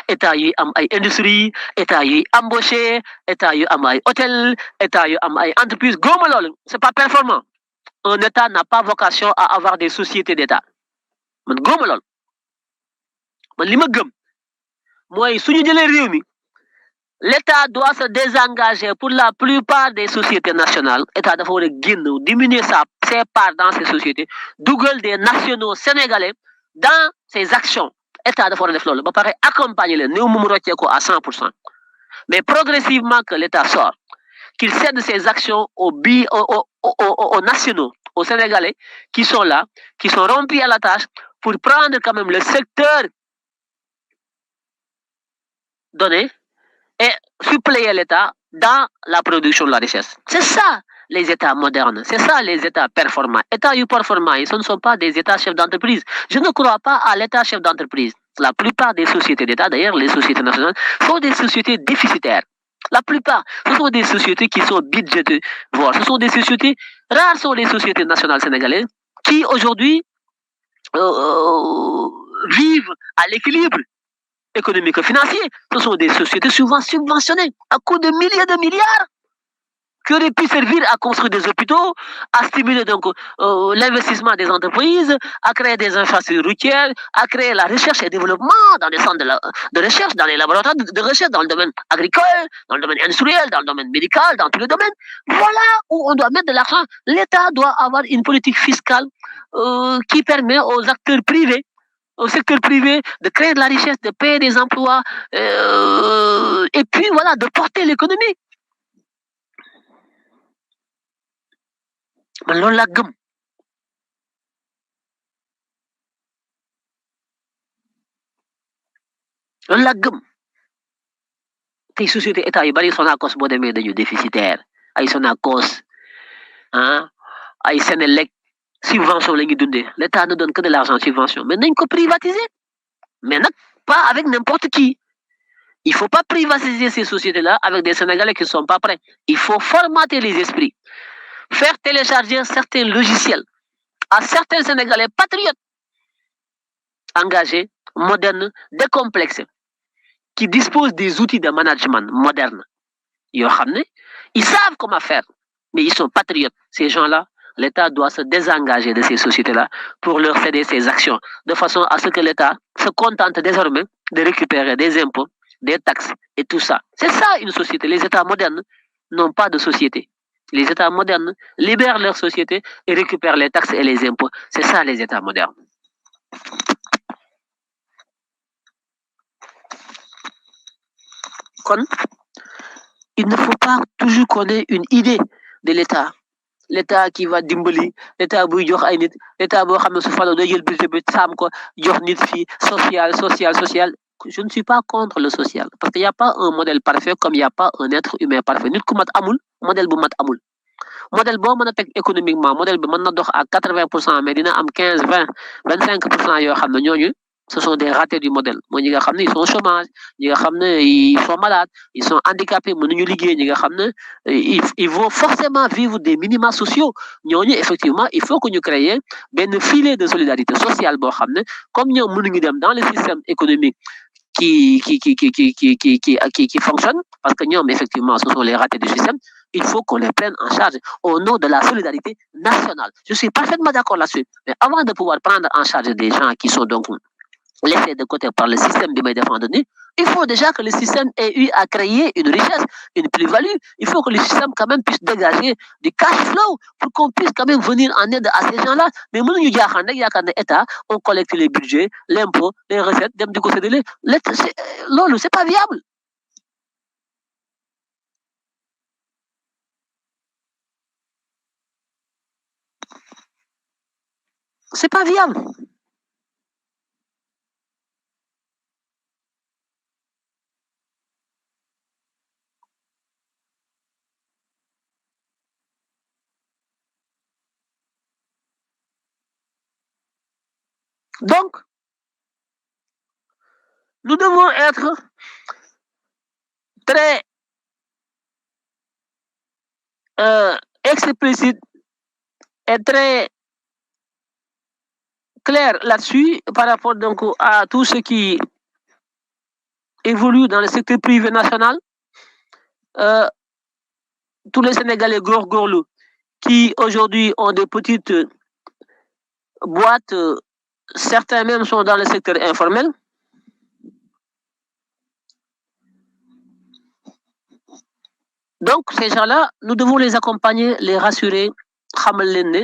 état yu am ay industrie état yu embauché état yu am ay hôtel état yu am ay entreprise gëwuma loolu c'est pas performant un état n'a pas vocation à avoir des sociétés d'état man gëwuma loolu man li ma gëm mooy suñu jëlee réew mi l'État doit se désengager pour la plupart des sociétés nationales état dafa war a génn diminuer ses parts dans ces sociétés dugal des nationaux sénégalais dans ses actions état dafa war a def loolu ba pare accompagner leen néew mu roccee ko à 100%. Mais progressivement que l'État sort qu'il cède ses actions aux nationaux, aux Sénégalais qui sont là, qui sont rompus à la tâche pour prendre quand même le secteur donné et suppléer l'État dans la production de la richesse. C'est ça les États modernes. C'est ça les États performants. États performants, ce ne sont pas des États chefs d'entreprise. Je ne crois pas à l'État chef d'entreprise. La plupart des sociétés d'État, d'ailleurs les sociétés nationales, sont des sociétés déficitaires. La plupart, ce sont des sociétés qui sont budgétivores. Ce sont des sociétés, rares sont les sociétés nationales sénégalaises qui aujourd'hui vivent à l'équilibre économique et financier. Ce sont des sociétés souvent subventionnées à coût de milliers de milliards qui auraient pu servir à construire des hôpitaux, à stimuler donc l'investissement des entreprises, à créer des infrastructures routières, à créer la recherche et développement dans les centres de recherche, dans les laboratoires de recherche, dans le domaine agricole, dans le domaine industriel, dans le domaine médical, dans tous les domaines. Voilà où on doit mettre de l'argent. L'État doit avoir une politique fiscale qui permet aux acteurs privés, au secteur privé, de créer de la richesse, de payer des emplois, et puis voilà, de porter l'économie. man loolu laa gëm loolu laa gëm tey société état yu bari Sonacos boo demee dañu déficitaire ay Sonacos ay Senelec subvention la ñuy dundee l'état ne donne que de l'argent subvention mais nañ ko privatiser mais nag pas avec n'importe qui. Il faut pas privatiser ces sociétés-là avec des Sénégalais qui ne sont pas prêts. Il faut formater les esprits, faire télécharger certains logiciels à certains Sénégalais patriotes, engagés, modernes, décomplexés, qui disposent des outils de management modernes. Ils savent comment faire, mais ils sont patriotes. Ces gens-là, l'État doit se désengager de ces sociétés-là pour leur céder ses actions, de façon à ce que l'État se contente désormais de récupérer des impôts, des taxes et tout ça. C'est ça une société. Les États modernes n'ont pas de société. Les États modernes libèrent leur société et récupèrent les taxes et les impôts. C'est ça les États modernes. Il ne faut pas toujours connaître une idée de l'État. L'État qui va dimbali, l'État buy jox ay nit, l'État boo xam ne su faloo day jël budget bi saam ko jox nit fii social. Je ne suis pas contre le social parce qu'il n'y a pas un modèle parfait comme il n'y a pas un être humain parfait. Nit ku mat amul, modèle bu mat amul. Modèle boo mën a teg économiquement modèle bi mën na dox à 80% mais dina am 15, 20, 25% yoo xam ne ñooñu ce sont des ratés du modèle. Mooy ñi nga xam ne ils sont au chômage, ñi nga xam ne ils sont malades, ils sont handicapés, mënuñu liggéey, ñi nga xam ne ils vont forcément vivre des minima sociaux. Ñooñu effectivement il faut que ñu créer benn filet de solidarité sociale boo xam ne comme ñoom mënuñu dem dans le système économique qui fonctionne, parce que ñoom effectivement ce sont les ratés du système, il faut qu'on les prenne en charge au nom de la solidarité nationale. Je suis parfaitement d'accord là-dessus. Mais avant de pouvoir prendre en charge des gens qui sont donc laissés de côté par le système de mes défendus, il faut déjà que le système ait eu à créer une richesse, une plus-value. Il faut que le système quand même puisse dégager du cash flow pour qu'on puisse quand même venir en aide à ces gens-là. Mais nous, l'État, on collecte les budgets, l'impôt, les recettes, c'est pas viable. C'est pas viable. Donc, nous devons être très explicites et très clair là-dessus par rapport donc à tout ce qui évolue dans le secteur privé national. Tous les Sénégalais gorgorlou qui aujourd'hui ont des petites boîtes, certains même sont dans le secteur informel. Donc ces gens-là, nous devons les accompagner, les rassurer, xamal leen ne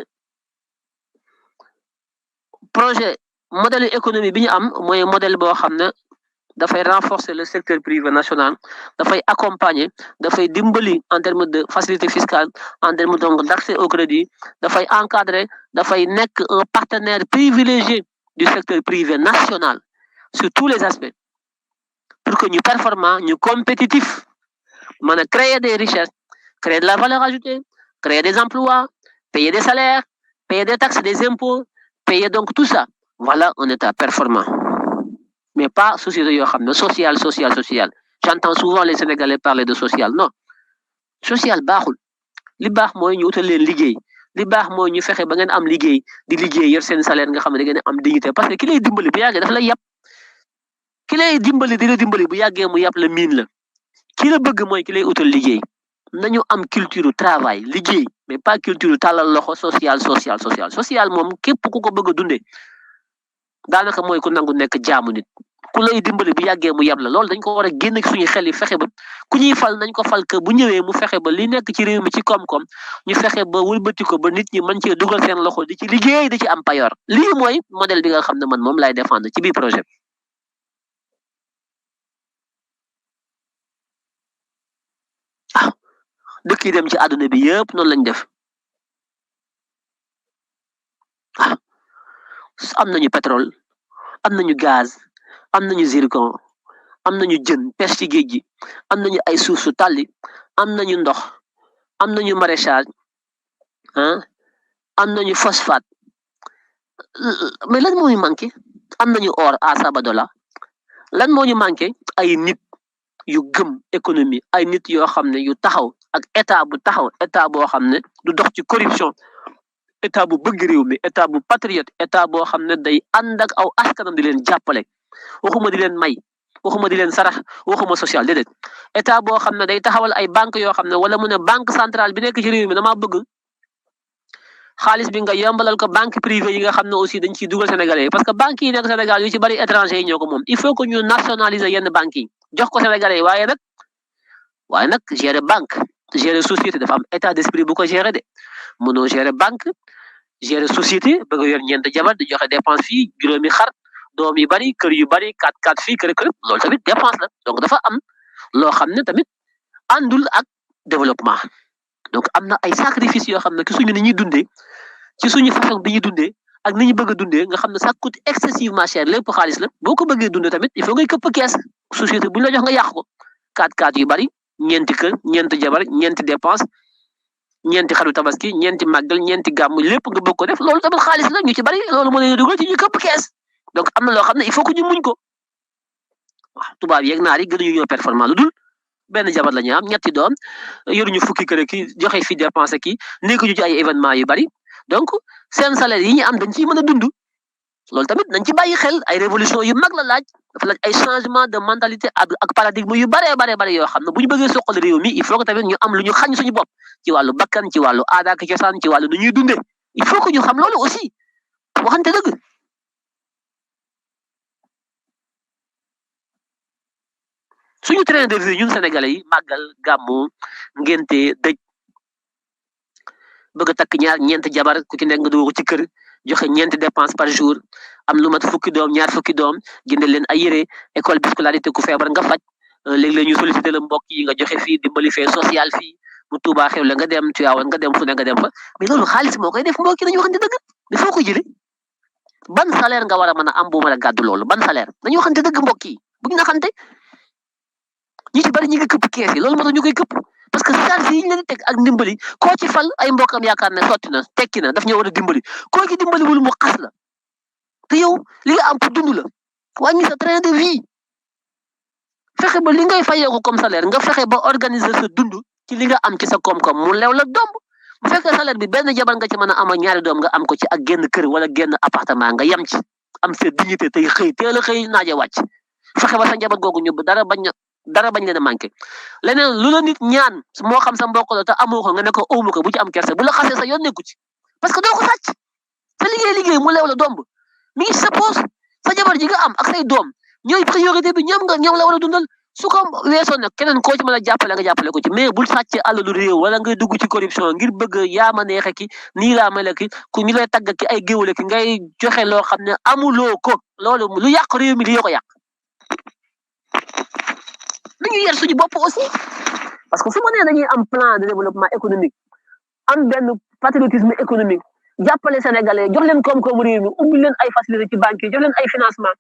projet modèle économique bi ñu am mooy modèle boo xam ne dafay renforcer le secteur privé national, dafay accompagner, dafay dimbali en termes de facilité fiscale, en termes donc d'accès au crédit, dafay encadrer, dafay nekk un partenaire privilégié du secteur privé national sur tous les aspects pour que ñu performant, ñu compétitif, mën a créer des richesses, créer de la valeur ajoutée, créer des emplois, payer des salaires, payer des taxes, des impôts, payer donc tout ça. Voilà un État performant. Mais pas société social, social, social. J'entends souvent les Sénégalais parler de social. Non. Social, baaxul. Li baax mooy ñu utal leen liggéey. Li baax mooy ñu fexe ba ngeen am liggéey di liggéey yor seen salaire nga xam ne da ngeen am dignité parce que ki lay dimbali bu yàggee dafa lay yàpp ki lay dimbali di la dimbali bu yàggee mu yàpp la miin la ki la bëgg mooy ki lay utal liggéey nañu am culture travail liggéey mais pas culture tàllal loxo social social social social moom képp ku ko bëgg a dundee daanaka mooy ku nangu nekk jaamu nit ku lay dimbali bu yàggee mu yab la loolu dañ ko war a génn ci suñu xel yi fexe ba ku ñuy fal nañ ko fal que bu ñëwee mu fexe ba li nekk ci réew mi ci koom-koom ñu fexe ba wëlbati ko ba nit ñi mën cee dugal seen loxo di ci liggéey di ci am payoor lii mooy modèle bi nga xam ne man moom laay défendre ci biir projet bi. dëkk yi dem ci àdduna bi yëpp noonu lañ def am nañu pétrole am nañu gaz am nañu zircon am nañu jën pêche ci géej gi am nañu ay suuf su tàlli am nañu ndox am nañu maraîchage am nañu phosphate mais lan moo ñu manqué am nañu or à Sabadola lan moo ñu manqué ay nit yu gëm économie ay nit yoo xam ne yu taxaw ak état bu taxaw état boo xam ne du dox ci corruption état bu bëgg réew mi état bu patriote état boo xam ne day ànd ak aw askanam di leen jàppale waxuma di leen may waxuma di leen sarax waxuma social déedéet état boo xam ne day taxawal ay banque yoo xam ne wala mu ne banque centrale bi nekk ci réew mi damaa bëgg xaalis bi nga yombalal ko banque privée yi nga xam ne aussi dañ ciy dugal sénégalais yi parce que banques yi nekk Sénégal yu ci bari étranger yi ñoo ko moom il faut que ñu nationaliser yenn banques yi jox ko sénégalais yi waaye nag gérer banque gérer société dafa am état d'esprit bu ko gérer de mënoo gérer banque gérer société bëgg a yor ñeent jabar di joxe dépense fii juróomi xar doom yu bari kër yu bari 4-4 fii kër loolu tamit dépense la donc dafa am loo xam ne tamit àndul ak développement donc am na ay sacrifice yoo xam ne ci suñu ni ñuy dundee ci suñu façon bi ñuy dundee ak ni ñu bëgg a dundee nga xam ne ça coûte excessivement cher lépp xaalis la boo ko bëggee dundee tamit il faut ngay këpp kees société bu ñu la jox nga yàq ko 4-4 yu bari ñeenti kër ñeenti jabar ñeenti dépense ñeenti xaru tabaski ñeenti màggal ñeenti gàmmu lépp nga bëgg ko def loolu tamit xaalis la ñu ci bari loolu moo leen dugal ci ñu këpp kees donc am na loo xam ne il faut que ñu muñ ko waaw tubaab yeeg naar yi gënuñu ñoo performant lu dul benn jabar la ñu am ñetti doom yoruñu fukki kër ki joxe fi dépense ki nekkuñu ci ay événement yu bari donc seen salaire yi ñu am dañ ciy mën a dund loolu tamit nañ ci bàyyi xel ay révolution yu mag la laaj dafa laaj ay changement de mentalité ak paradigme yu bare yoo xam ne bu ñu bëggee soqal réew mi il faut que tamit ñu am lu ñu xañ suñu bopp ci wàllu bakkan ci wàllu aada ak cosaan ci wàllu nu ñuy dundee il faut que ñu xam loolu aussi waxante dëgg suñu train de vie ñun sénégalais yi màggal gàmmu ngénte dëj bëgg a takk ñeent jabar ku ci nekk nga dugg ci kër joxe ñeenti dépense par jour am lu mat fukki doom ñaar fukki doom jëndal leen ay yére école bi scolarité ku feebar nga faj léeg-léeg ñu sollicité la mbokk yi nga joxe fii dimbali fee social fii bu Tuubaa xew la nga dem Tiwaawan nga dem fu ne nga dem fa mais loolu xaalis moo koy def mbokk yi nañu waxante dëgg mais foo ko jëlee ban salaire nga war a mën a am bu mën a gàddu loolu ban salaire nañu waxante dëgg mbokk yi bu ñu naxante ñi ci bari ñi ngi këpp kees yi loolu moo tax ñu koy këpp parce que charge yi ñu leen teg ak ndimbali koo ci fal ay mbokkam yaakaar ne sotti na tekki na daf ñoo war a dimbali koo ci dimbali wul mu xas la te yow li nga am pour dund la wàññi sa train de vie fexe ba li ngay fayeeku comme salaire nga fexe ba organiser sa dund ci li nga am ci sa koom-koom mu lew la domb bu fekkee salaire bi benn jabar nga ci mën a am ak ñaari doom nga am ko ci ak génn kër wala génn appartement nga yem ci am sa dignité tey xëy teel a xëy naaje wàcc fexe ba sa njaboot googu ñu dara bañ leen a manqué leneen lu la nit ñaan moo xam sa mbokk la te amoo ko nga ne ko ëwmu ko bu ci am kersa bu la xasee sa yoon nekku ci parce que doo ko sàcc sa liggéey mu lew la domb mi ngi sa poos sa jabar ji nga am ak say doom ñooy priorité bi ñoom la war a dundal su ko weesoo nag keneen koo ci mën a jàppale nga jàppale ko ci mais bul sàcce àlalu réew wala ngay dugg ci corruption ngir bëgg yaa ma neexe ki nii laa mel ki ku ñu lay tagg ki ay géwale ki ngay joxe loo xam ne amuloo ko loolu lu yàq réew mi li yoo ko yàq nañu yer suñu bopp aussi parce que su ma nee dañuy am plan de développement économique am benn patriotisme économique jàppale sénégalais jox leen koom-koomu réew mi ubbi leen ay facilité ci banque yi jox leen ay financement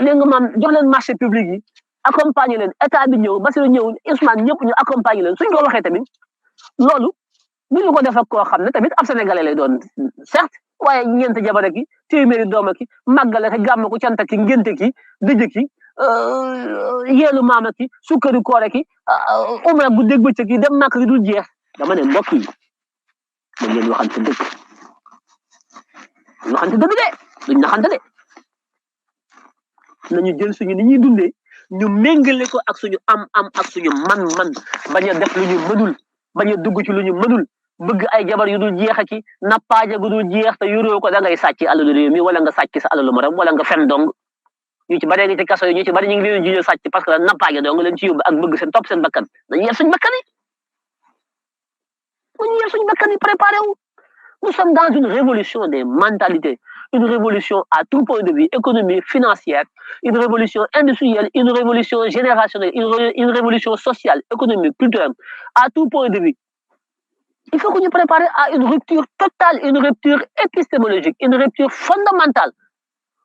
léegi nga maam jox leen marché public yi accompagner leen état bi ñëw Bassirou ñëw Ousmane ñëpp ñu accompagner leen suñ ko waxee tamit loolu bu ñu ko def ak koo xam ne tamit ab sénégalais lay doon certes waaye ñeent jabar ki téeméeri doom ki màggale ki gàmm ko cant ki ngénte ki dëj ki yeelu maama ki sukkari koore ki umra guddeeg bëccëg ki dem màkk ki dul jeex dama ne mbokk yi dañ leen waxante dëgg waxante dëgg de duñ naxante de nañu jël suñu ni ñuy dundee ñu méngale ko ak suñu am ak suñu man bañ a def lu ñu mënul bañ a dugg ci lu ñu mënul bëgg ay jabar yu dul jeex aki nappaaja gu dul jeex te yoroo ko da ngay sàcc alalu réew mi wala nga sàcc sa alalu morom wala nga fen dong ñu ci bari nga ci kaso yi ñu ci bari ñu ngi leen jiñu sàcc parce que nappaaja dong leen ci yóbbu ak bëgg seen topp seen bakkan dañu yar suñu bakkan yi dañu yar suñu bakkan yi préparé wu nous sommes dans une révolution des mentalités une révolution à tout point de vue économique financière une révolution industrielle une révolution générationnelle une révolution sociale économique culturelle à tout point de vue il faut que nous préparions à une rupture totale, une rupture épistémologique, une rupture fondamentale,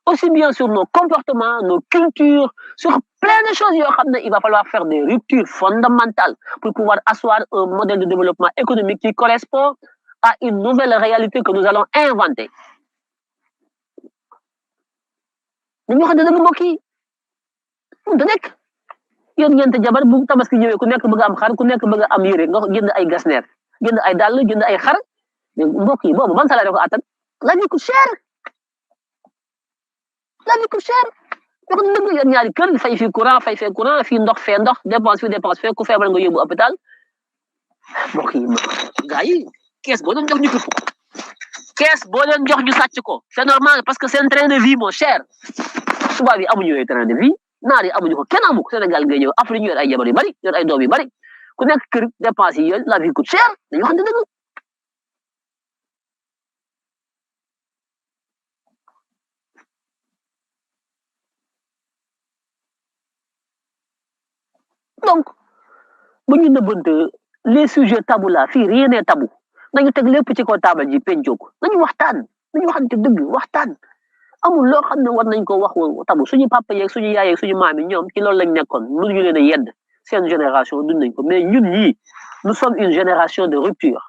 aussi bien sur nos comportements, nos cultures, sur plein de choses. Il va falloir faire des ruptures fondamentales pour pouvoir asseoir un modèle de développement économique qui correspond à une nouvelle réalité que nous allons inventer. Nous avons des mbokki du nek yeen ñent jabar bu tabaski ñëwé ku nekk bëgg am xar ku nekk bëgg am yéré nga jënd ay gasner jënd ay dàll jënd ay xar mbokk yi boobu ban salaire ko attan la vie coûte cher la vie coûte cher donc dëgg yéen ñaari kër fay fi courant fii ndox fee ndox dépense fee ku feebar nga yóbbu hôpital mbokk yi gars yi kees boo doon jox ñu këpp kees boo leen jox ñu sàcc ko c'est normal parce que c'est un train de vie moo cher tubaab yi amuñu yooyu train de vie naar yi amuñu ko kenn amu ko Sénégal ngay ñëw Afrique ñu yor ay jabar yu bari yor ay doom yu bari ku nekk kër dépense yi la vie coûte cher dañu waxante dëgg donc bu ñu nëbbante les sujets tabous là fii rien n'est tabou nañu teg lépp ci kaw taabal ji pencoo ko nañu waxtaan nañu waxante dëgg waxtaan amul loo xam ne war nañ ko wax tabou suñu papa yeeg suñu yaay yeeg suñu maam yi ñoom ci loolu lañ nekkoon mënuñu leen a yedd seen génération dund nañ ko mais ñun ñii nous sommes une génération de rupture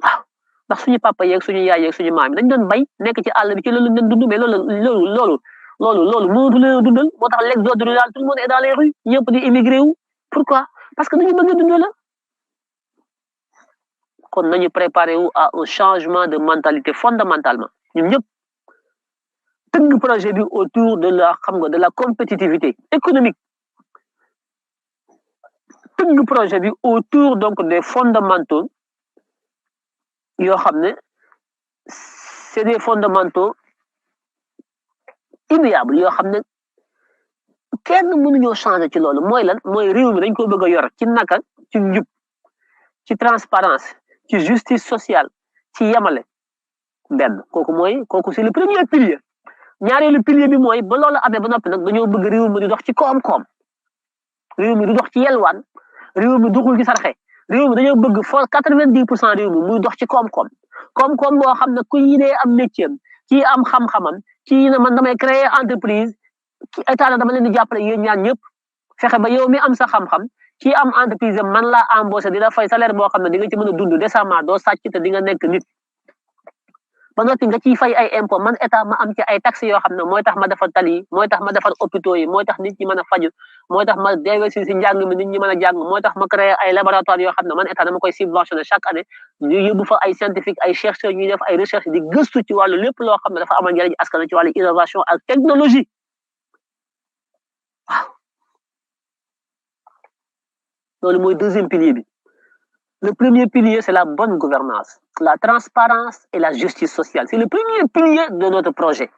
waaw ndax suñu papa yeeg suñu yaay yeeg suñu maam yi dañ doon bay nekk ci àll bi ci loolu lañ dund mais loolu mënatu leen a dundal moo tax l'exode rural tout le monde est dans les rues ñëpp di immigré wu pourquoi parce que dañu bëgg a dund la kon nañu préparé wu à un changement de mentalité fondamentalement ñun ñëpp tëgg projet bi autour de la xam nga de la compétitivité économique tëgg projet bi autour donc des fondamentaux yoo xam ne c'est des fondamentaux immuables yoo xam ne kenn mënuñoo changer ci loolu mooy lan mooy réew mi dañ ko bëgg a yor ci naka ci njub ci transparence ci justice sociale ci yemale benn kooku c'est le premier pilier ñaareelu pilier bi mooy ba loolu amee ba noppi nag dañoo bëgg réew mi di dox ci koom-koom réew mi di dox ci yelwaan réew mi doxul ci sarxe réew mi dañoo bëgg fo 90% réew mi muy dox ci koom-koom boo xam ne ku yi dee am métier kii am xam-xamam kii ne man damay créer entreprise ki état na dama leen di jàppale yéen ñaan ñëpp fexe ba yow mi am sa xam-xam kii am entreprise man laa embauché di la fay salaire boo xam ne di nga ci mën a dund décemment doo sàcc te di nga nekk nit ba noppi nga ciy fay ay impôt man état ma am ci ay taxes yoo xam ne mooy tax ma defar tali yi mooy tax ma defar hôpitaux yi mooy tax nit ñi mën a faju mooy tax ma investir si njàng mi nit ñi mën a jàng mooy tax ma créer ay laboratoire yoo xam ne man état dama koy subventionné chaque année ñu yóbbu fa ay scientifique ay chercheurs ñuy def ay recherche di gëstu ci wàllu lépp loo xam ne dafa amal njëriñ askan ci wàllu innovation ak technologie waaw loolu mooy deuxième pilier bi le premier pilier c'est la bonne gouvernance la transparence et la justice sociale c'est le premier pilier de notre projet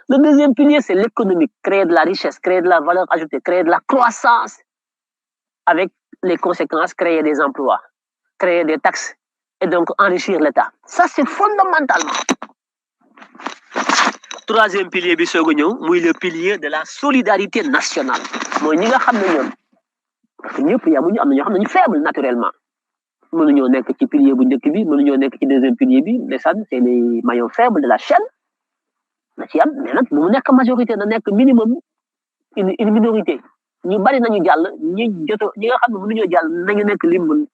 le deuxième pilier c'est l'économique créer de la richesse créer de la valeur ajoutée créer de la croissance avec les conséquences créer des emplois créer des taxes et donc enrichir l'État ça c'est fondamentalement troisième pilier bi soog a ñëw muy le pilier de la solidarité nationale mooy ñi nga xam ne ñoom parce que ñëpp yamuñu am na ñoo xam ne ñu faible naturellement mënuñoo nekk ci pilier bu njëkk bi mënuñoo nekk ci deuxième pilier bi ndeysaan c'est les maillons faibles de la chaîne na ci am mais nag bu mu nekk majorité na nekk minimum une minorité ñu bari nañu jàll ñi nga xam ne mënuñoo jàll nañu nekk lim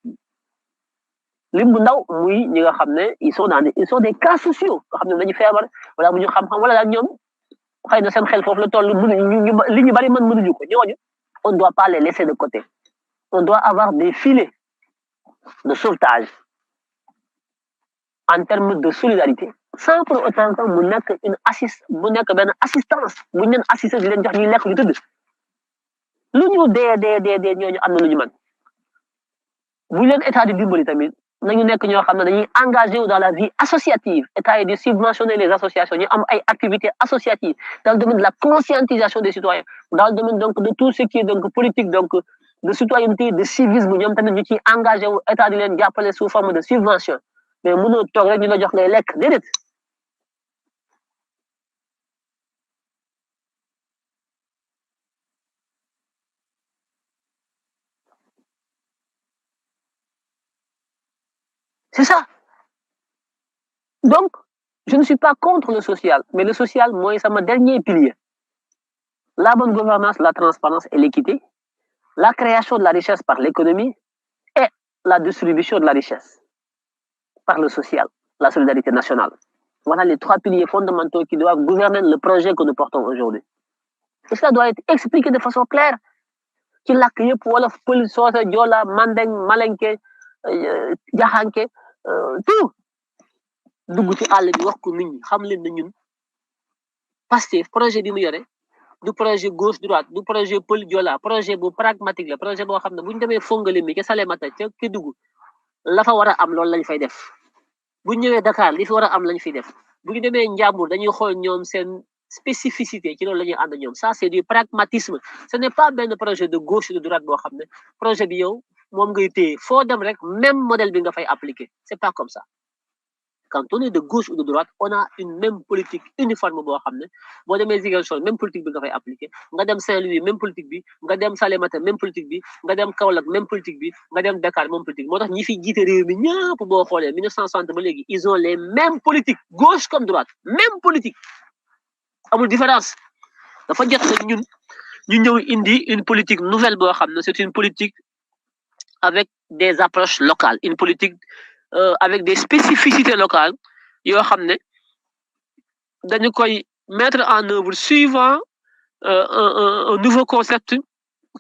lim bu ndaw muy ñi nga xam ne ils sont des cas sociaux nga xam ne dañu feebar wala bu ñu xam-xam wala daal ñoom xëy na seen xel foofu la toll li ñu bari mën mënuñu ko ñooñu on doit pas les laisser de côté on doit avoir des filets de sauvetage en termes de solidarité sans pour autant que mu nekk benn assistance bu ñu leen assister di leen jox ñuy lekk ñu tëdd lu ñu dee ñooñu am na lu ñu mën bu leen état di dimbali tamit nañu nekk ñoo xam ne dañuy engagé wu dans la vie associative état yi di subventionner les associations ñu am ay activités associatives dans le domaine de la conscientisation des citoyens dans le domaine donc de tout ce qui est donc politique donc de citoyenneté de civisme ñoom tamit ñu ciy engagé wu état di leen jàppale sous forme de subvention mais mënoo toog rek ñu la jox ngay lekk déedéet. C'est ça. Donc, je ne suis pas contre le social, mais le social, moi, c'est mon dernier pilier. La bonne gouvernance, la transparence et l'équité, la création de la richesse par l'économie et la distribution de la richesse par le social, la solidarité nationale. Voilà les trois piliers fondamentaux qui doivent gouverner le projet que nous portons aujourd'hui. Et cela doit être expliqué de façon claire. Ci làkk yëpp wolof pël soose joola mandeng malenke jaxanke tout dugg ci àll bi wax ko nit ñi xam leen na ñun Pastef projet bi mu yore du projet gauche droite du projet pël joola projet bu pragmatique la projet boo xam ne bu ñu demee Fongolemi mi ca Salémata ca Kédougou la fa war a am loolu lañ fay def bu ñu ñëwee Dakar li fi war a am lañ fiy def bu ñu demee Njàmbur dañuy xool ñoom seen spécificité ci loolu la ñuy ànd ñoom ça c'est du pragmatisme ce n'est pas benn projet de gauche ou de droite boo xam ne projet bi yow moom ngay téye foo dem rek même modèle bi nga fay appliquer c'est pas comme ça quand on est de gauche ou de droite on a une même politique uniforme boo xam ne boo demee Ziguinchor même politique bi nga fay appliquer nga dem Saint-Louis même politique bi nga dem Salémata même politique bi nga dem Kaolack même politique bi nga dem Dakar même politique moo tax ñi fi jiite réew mi ñëpp boo xoolee 1960 ba léegi ils ont les mêmes politiques gauche comme droite même politique amul différence dafa jot nag ñun ñu ñëw indi une politique nouvelle boo xam ne c'est une politique avec des approches locales une politique avec des spécificités locales yoo xam ne dañu koy mettre en œuvre suivant un nouveau concept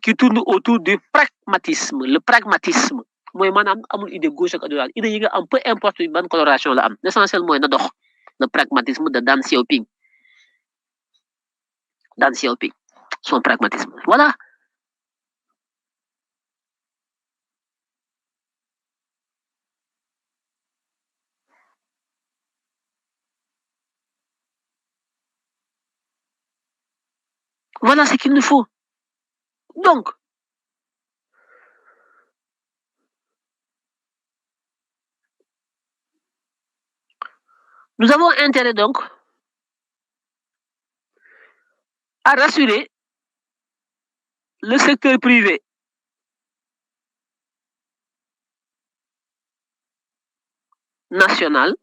qui tourne autour du pragmatisme le pragmatisme mooy maanaam amul idée gauche ak droite idée yi nga am peu importe ban coloration la am l'essentiel mooy na dox le pragmatisme de Deng Xiaoping Deng Xiaoping son pragmatisme voilà. Voilà ce qu'il nous faut. Donc, nous avons intérêt donc à rassurer le secteur privé national,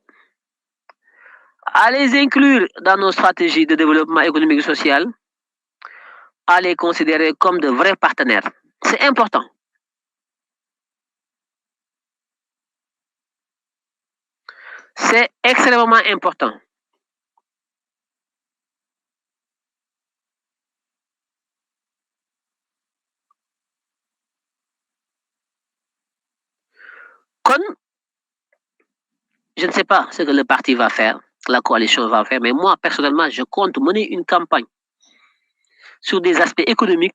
à les inclure dans nos stratégies de développement économique et social, à les considérer comme de vrais partenaires. C'est important. C'est extrêmement important. Comme je ne sais pas ce que le parti va faire, la coalition va faire, mais moi, personnellement, je compte mener une campagne sur des aspects économiques,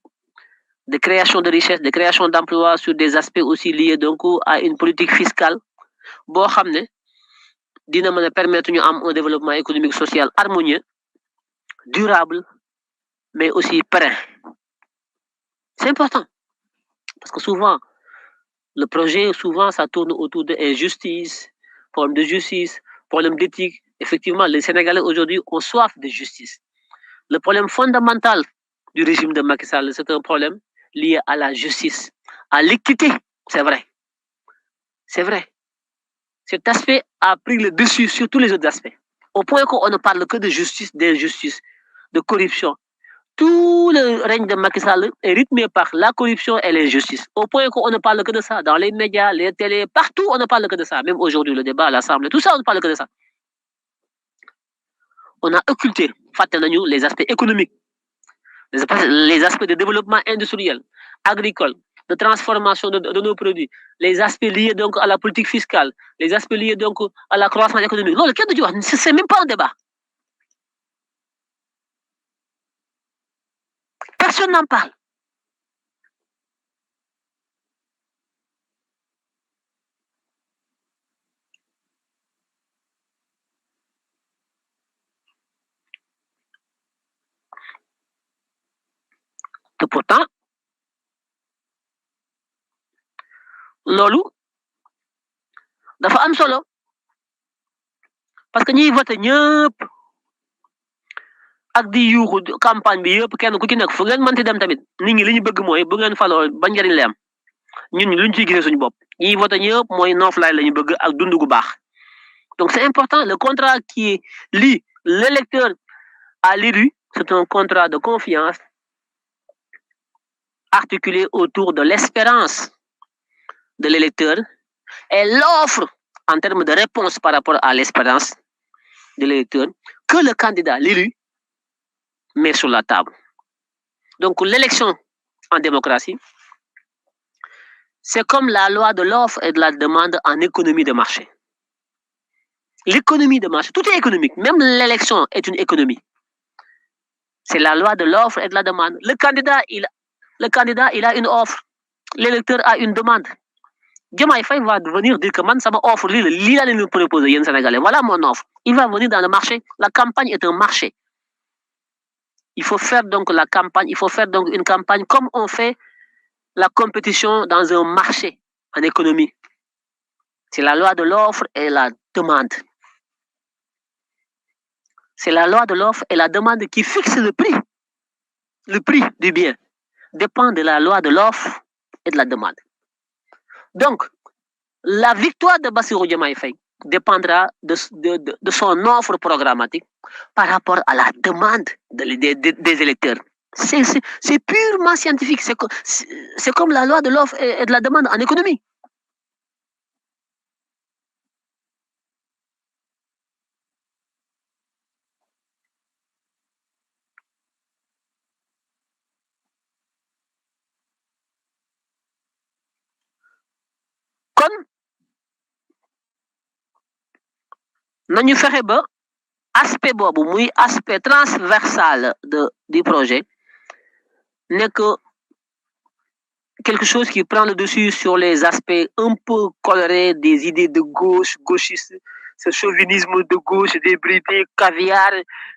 de création de richesses, de création d'emplois, sur des aspects aussi liés donc à une politique fiscale. Boo xam ne dina mën a permettre ñu am un développement économique social harmonieux, durable, mais aussi pérenne. C'est important parce que souvent le projet ça tourne autour de injustice, problème de justice, problème d'éthique. Effectivement, les Sénégalais aujourd'hui ont soif de justice. Le problème fondamental du régime de Macky Sall, c'est un problème lié à la justice, à l'équité. C'est vrai. C'est vrai. Cet aspect a pris le dessus sur tous les autres aspects. Au point qu'on ne parle que de justice, d'injustice, de corruption, Tout le règne de Macky Sall est rythmé par la corruption et l'injustice. Au point qu'on ne parle que de ça. Dans les médias, les télés, partout, on ne parle que de ça. Même aujourd'hui, le débat à l'Assemblée, tout ça, on ne parle que de ça. On a occulté, les aspects économiques, les aspects de développement industriel, agricole, de transformation de nos produits, les aspects liés donc à la politique fiscale, les aspects liés donc à la croissance économique. Non, c'est même pas un débat. Personne n'en parle. Et pourtant, loolu dafa am solo parce que ñiy voté ñëpp ak di yuuxu campagne bi yëpp kenn ku ci nekk fu ngeen mënti dem tamit nit ñi li ñu bëgg mooy bu ngeen faloo ba njëriñ la am ñun luñ ciy gisee suñu bopp ñiy voté ñëpp mooy nooflaay la ñu bëgg ak dund gu baax donc c'est important le contrat qui lie l'électeur à l'élu c'est un contrat de confiance articulé autour de l'espérance de l'électeur et l'offre en termes de réponse par rapport à l'espérance de l'électeur que le candidat, l'élu, met sur la table. Donc l'élection en démocratie, c'est comme la loi de l'offre et de la demande en économie de marché. L'économie de marché, tout est économique, même l'élection est une économie. C'est la loi de l'offre et de la demande. Le candidat, il a une offre. L'électeur a une demande. Diomaye Faye va venir dire que man, ça m'offre lii la leen proposer yéen Sénégalais. Voilà mon offre. Il va venir dans le marché. La campagne est un marché. Il faut faire donc la campagne, il faut faire donc une campagne comme on fait la compétition dans un marché en économie. C'est la loi de l'offre et la demande. C'est la loi de l'offre et la demande qui fixe le prix. Le prix du bien dépend de la loi de l'offre et de la demande. Donc, la victoire de Bassirou Diomaye Faye dépendra de son offre programmatique par rapport à la demande des électeurs. C'est purement scientifique. C'est comme la loi de l'offre et de la demande en économie. Comme nañu fexe ba aspect boobu muy aspect transversal du projet n'est que quelque chose qui prend le dessus sur les aspects un peu colorés des idées de gauche, gauchistes, ce chauvinisme de gauche débridé, caviar,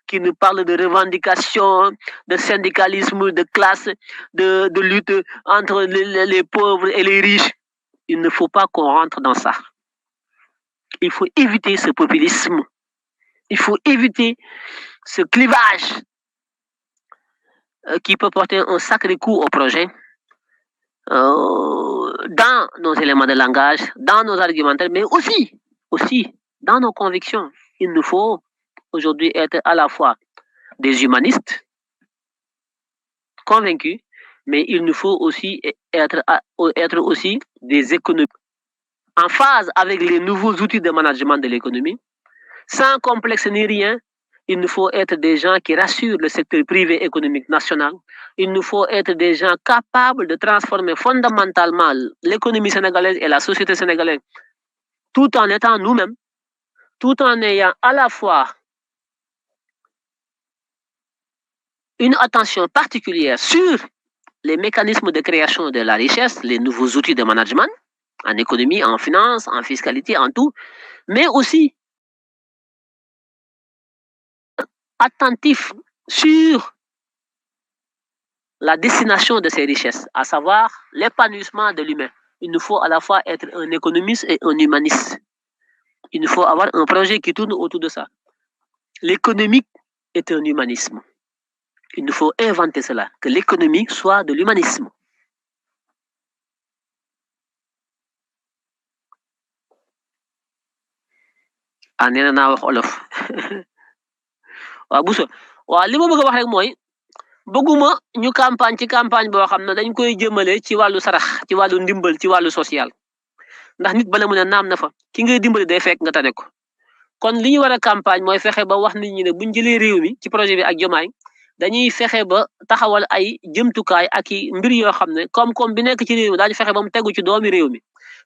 qui nous parle de revendication, de syndicalisme, de classe, de lutte entre les pauvres et les riches. Il ne faut pas qu'on rentre dans ça. Il faut éviter ce populisme. Il faut éviter ce clivage qui peut porter un sacré coup au projet. Dans nos éléments de langage, dans nos argumentaires, mais aussi dans nos convictions. Il nous faut aujourd'hui être à la fois des humanistes convaincus, mais il nous faut aussi être aussi des économistes en phase avec les nouveaux outils de management de l'économie, sans complexe ni rien. Il nous faut être des gens qui rassurent le secteur privé économique national. Il nous faut être des gens capables de transformer fondamentalement l'économie sénégalaise et la société sénégalaise, tout en étant nous-mêmes, tout en ayant à la fois une attention particulière sur les mécanismes de création de la richesse, les nouveaux outils de management, en économie, en finance, en fiscalité, en tout, mais aussi attentif sur la destination de ces richesses, à savoir l'épanouissement de l'humain. Il nous faut à la fois être un économiste et un humaniste. Il nous faut avoir un projet qui tourne autour de ça. L'économique est un humanisme. Il nous faut inventer cela, que l'économie soit de l'humanisme. ah nee na naa wax olof waaw Bousso waaw li ma bëgg a wax rek mooy bëgguma ñu campagne ci campagne boo xam ne dañ koy jëmale ci wàllu sarax ci wàllu ndimbal ci wàllu social ndax nit bala mu ne naam na fa ki ngay dimbali day fekk nga tane ko kon li ñu war a campagne mooy fexe ba wax nit ñi ne buñ jëlee réew mi ci projet bi ak jomaay dañuy fexe ba taxawal ay jëmtukaay ak i mbir yoo xam ne koom-koom bi nekk ci réew mi daañu fexe ba mu tegu ci doomi réew mi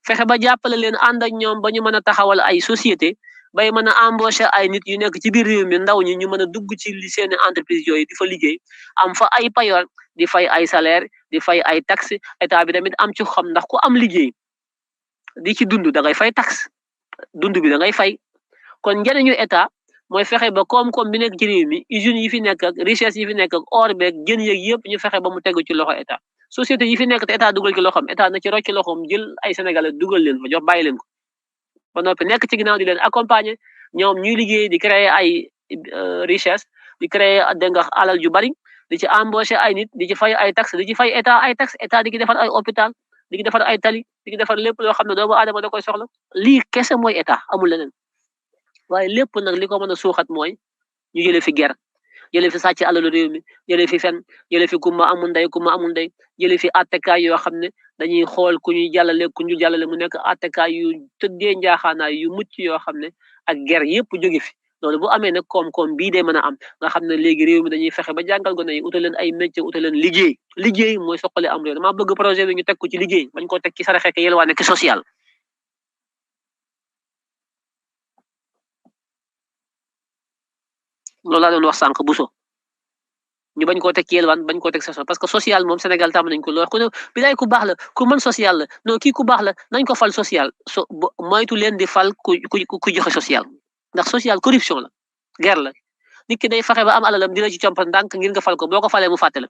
fexe ba jàppale leen ànd ak ñoom ba ñu mën a taxawal ay société bay mën a embaucher ay nit yu nekk ci biir réew mi ndaw ñi ñu mën a dugg ci li seeni entreprise yooyu di fa liggéey am fa ay payoor di fay ay salaire di fay ay taxe état bi tamit am ci xam ndax ku am liggéey di ci dund da ngay fay taxe dund bi da ngay fay kon njëriñu état mooy fexe ba koom-koom bi nekk ci réew mi usines yi fi nekk ak richesse yi fi nekk ak or beeg jën yeeg yëpp ñu fexe ba mu tegu ci loxo état société yi fi nekk te état dugal ci loxoom état na ci rocc loxoom jël ay sénégalais dugal leen fa jox bàyyi leen ko ba noppi nekk ci ginnaaw di leen accompagner ñoom ñuy liggéey di créer ay richesse di créer dégg nga alal ju bari di ci embaucher ay nit di ci fay ay taxe di ci fay état ay taxe état di ki defar ay hôpital di ki defar ay tali di ki defar lépp loo xam ne doomu aadama da koy soxla lii kese mooy état amul leneen waaye lépp nag li ko mën a suuxat mooy ñu jëlee fi guerre jëlee fi sàcc alalu réew mi jëlee fi fen jëlee fi kumba amul ndey kumba amul ndey jëlee fi attekaay yoo xam ne dañuy xool ku ñuy jàllale ku ñu jàllale mu nekk attekaay yu tëddee njaaxaanaay yu mucc yoo xam ne ak guerre yëpp jóge fi loolu bu amee nag koom-koom bii day mën a am nga xam ne léegi réew mi dañuy fexe ba jàngal gone yi utal leen ay métier utal leen liggéey mooy soqali am réew dama bëgg projet bi ñu teg ko ci liggéey bañ koo teg ci saraxe ke yelwaa nekk social loolu laa doon wax sànq buso ñu bañ koo teg ci yelwaan bañ koo teg social parce que social moom Sénégal tàmm nañ ko lool ku ne bilaay ku baax la ku mën social la non kii ku baax la nañ ko fal social moytu leen di fal ku joxe social ndax social corruption la guerre la nit ki day fexe ba am alalam dina ci compa ndànk ngir nga fal ko boo ko falee mu fàtte la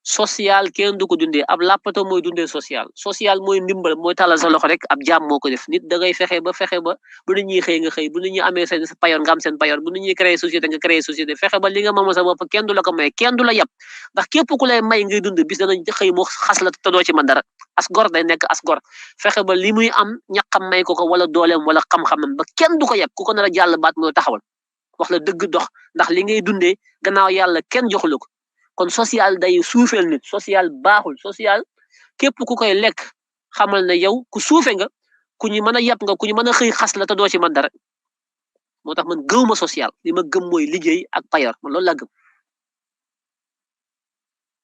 social kenn du ko dundee ab làppato mooy dundee social mooy ndimbal mooy talal sa loxo rek ab jaam moo ko def nit da ngay fexe ba bu nit ñi xëy nga xëy bu nit ñi amee seen payoor nga am seen payoor bu nit ñi créé société nga créé société fexe ba li nga moom sa bopp kenn du la ko may kenn du la yab ndax képp ku lay may ngay dund bis danañ xëy mu xas la te doo ci man dara as gor day nekk as gor fexe ba li muy am ñaqam may ko wala dooleem wala xam-xamam ba kenn du ko yab ku ko nar a jàll baat moo taxawal wax la dëgg dox ndax li ngay dundee gannaaw yàlla kenn joxu la ko kon social day suufeel nit social baaxul social képp ku koy lekk xamal ne yow ku suufe nga ku ñu mën a yab nga ku ñu mën a xëy xas la te doo ci man dara moo tax man gëwuma social li ma gëm mooy liggéey ak payoor man loolu laa gëm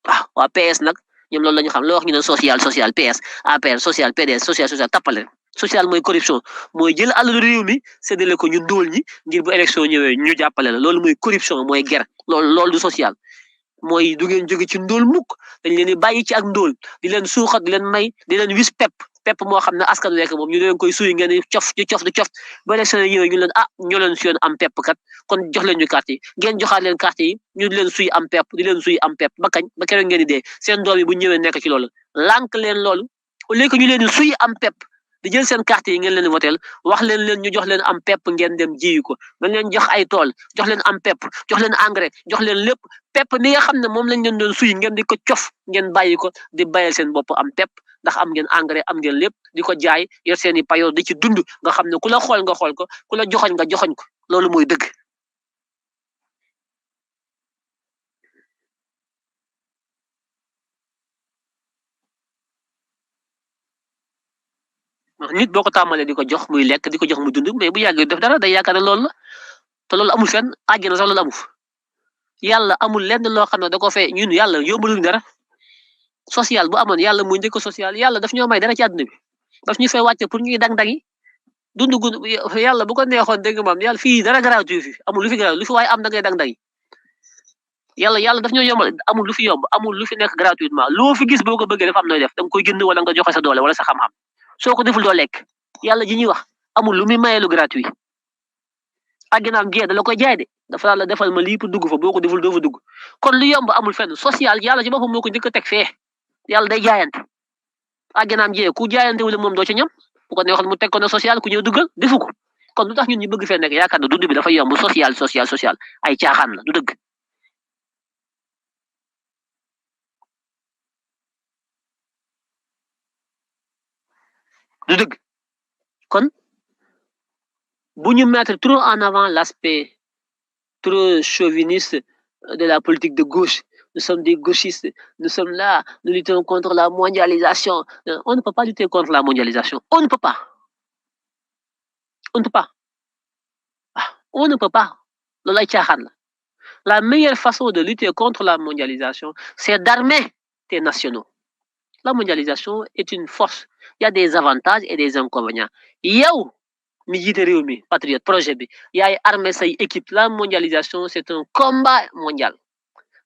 waaw waa PS nag ñoom loolu la ñu xam loo wax ñu ne social PS APR social PDS social tappale social mooy corruption mooy jël alalu réew mi séddale ko ñu ndóol ñi ngir bu élection ñëwee ñu jàppale la loolu mooy corruption mooy guerre loolu du social mooy du ngeen jóge ci ndóol mukk dañ leen di bàyyi ci ak ndóol di leen suuxat di leen may di leen wis pepp moo xam ne askan lekk moom ñu leen koy suy ngeen di cof di cof ba élection ñëwee ñu leen ñoo leen suyoon am pepp kat kon jox leen ñu carte yi ngeen joxaat leen carte yi ñu di leen suy am pepp di leen suy am pepp ba kañ ba keroog ngeen di dee seen doom yi bu ñëwee nekk ci loolu lànk leen loolu au lieu que ñu leen di suy am pepp di jël seen carte yi ngeen leen votel wax leen ñu jox leen am pepp ngeen dem jiyi ko dañ leen jox ay tool jox leen am pepp jox leen engrais jox leen lépp pepp mi nga xam ne moom lañ leen doon suy ngeen di ko cof ngeen bàyyi ko di bayal seen bopp am pepp ndax am ngeen engrais am ngeen lépp di ko jaay yor seen i payoor di ci dund nga xam ne ku la xool nga xool ko ku la joxoñ nga joxoñ ko loolu mooy dëgg nit boo ko tàmmalee di ko jox muy lekk di ko jox muy dund mais bu yàggee def dara day yaakaar ne loolu la te loolu amul fenn àjjana sax loolu amul yàlla amul lenn loo xam ne da ko fee ñun yàlla yóbbaluñ dara social bu amoon yàlla muy njëkk social yàlla daf ñoo may dara ci àdduna bi daf ñu fay wàcce pour ñuy dang-dangi dund gu yàlla bu ko neexoon dégg nga maam yàlla fii dara gratuit fi amul lu fi gratuit lu fi waaye am da ngay dang-dangi yàlla daf ñoo yombal amul lu fi yomb amul lu fi nekk gratuitement loo fi gis boo ko bëggee dafa am nooy def da nga koy jënd wala nga joxe sa doole wala sa xam-xam soo ko deful doo lekk yàlla ji ñuy wax amul lu muy mayee lu gratuit àgginaam gee da la koy jaay de dafa la defal ma lii pour dugg fa boo ko deful doo fa dugg kon lu yomb amul fenn social yàlla ci boppam moo ko njëkk a teg fee yàlla day jaayante àgginaam jee ku jaayante wala moom doo ci ñam bu ko neexoon mu teg ko ne social ku ñëw duggal defu ko kon lu tax ñun ñu bëgg fee nekk yaakaar na dund bi dafa yomb social ay caaxaan la du dëgg du dëgg kon bu ñu mettre trop en avant l'aspect trop chauviniste de la politique de gauche nous sommes des gauchistes, nous sommes là, nous luttons contre la mondialisation. On ne peut pas lutter contre la mondialisation. On ne peut pas. On ne peut pas. On ne peut pas. La meilleure façon de lutter contre la mondialisation, c'est d'armer tes nationaux. La mondialisation est une force. Il y a des avantages et des inconvénients. Yo, patriote, projet B. Il y a armé sa équipe. La mondialisation, c'est un combat mondial.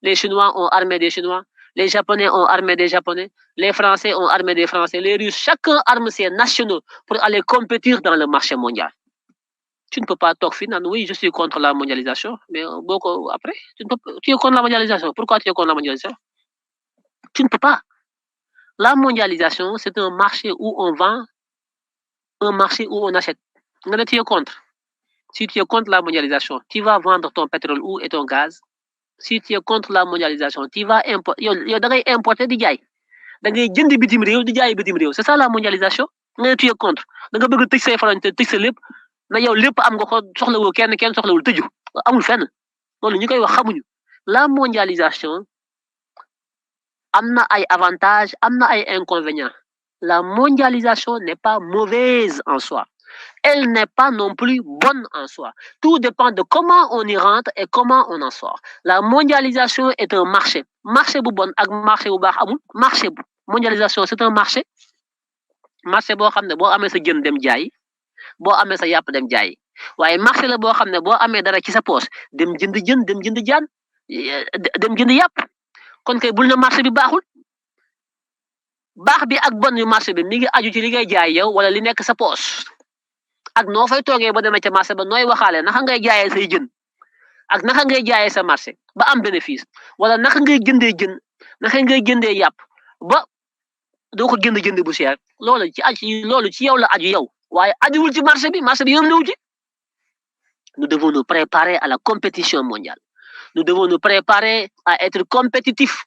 Les Chinois ont armé des Chinois. Les Japonais ont armé des Japonais. Les Français ont armé des Français. Les Russes, chacun arme ses nationaux pour aller compétir dans le marché mondial. Tu ne peux pas talk oui, je suis contre la mondialisation, mais beaucoup après, tu es contre la mondialisation. Pourquoi tu es contre la mondialisation? Tu ne peux pas. La mondialisation, c'est un marché où on vend, un marché où on achète. Tu es contre. Si tu es contre la mondialisation, tu vas vendre ton pétrole où et ton gaz. Si tu es contre la mondialisation, tu vas importer des jaay. C'est ça la mondialisation. Mais tu es contre. Tu veux tëj say frontières, tëj sa lépp. Na yow lépp am nga ko soxlawul kenn soxlawul tëju amul fenn loolu ñu koy wax xamuñu la mondialisation amna ay avantages amna ay inconvénients la mondialisation n'est pas mauvaise en soi elle n'est pas non plus bonne en soi tout dépend de comment on y rentre et comment on en sort la mondialisation est un marché bu bon ak marché bu baax amul marché mondialisation c'est un marché boo xam ne boo amee sa jën dem jaay boo amee sa yàpp dem jaay waaye marché la boo xam ne boo amee dara ci sa poos dem jënd jën dem jënd jaan dem jënd yàpp kon kay bul na marché bi baaxul baax bi ak bon yu marché bi mi ngi aju ci li ngay jaay yow wala li nekk sa poos ak noo fay toogee ba demee ca marché ba nooy waxaale naka ngay jaayee say jën ak naka ngay jaayee sa marché ba am bénéfice wala naka ngay jëndee jën naka ngay jëndee yàpp ba doo ko jënd bu cher loolu ci yow la aju yow. Nous devons nous préparer à la compétition mondiale. Nous devons nous préparer à être compétitifs,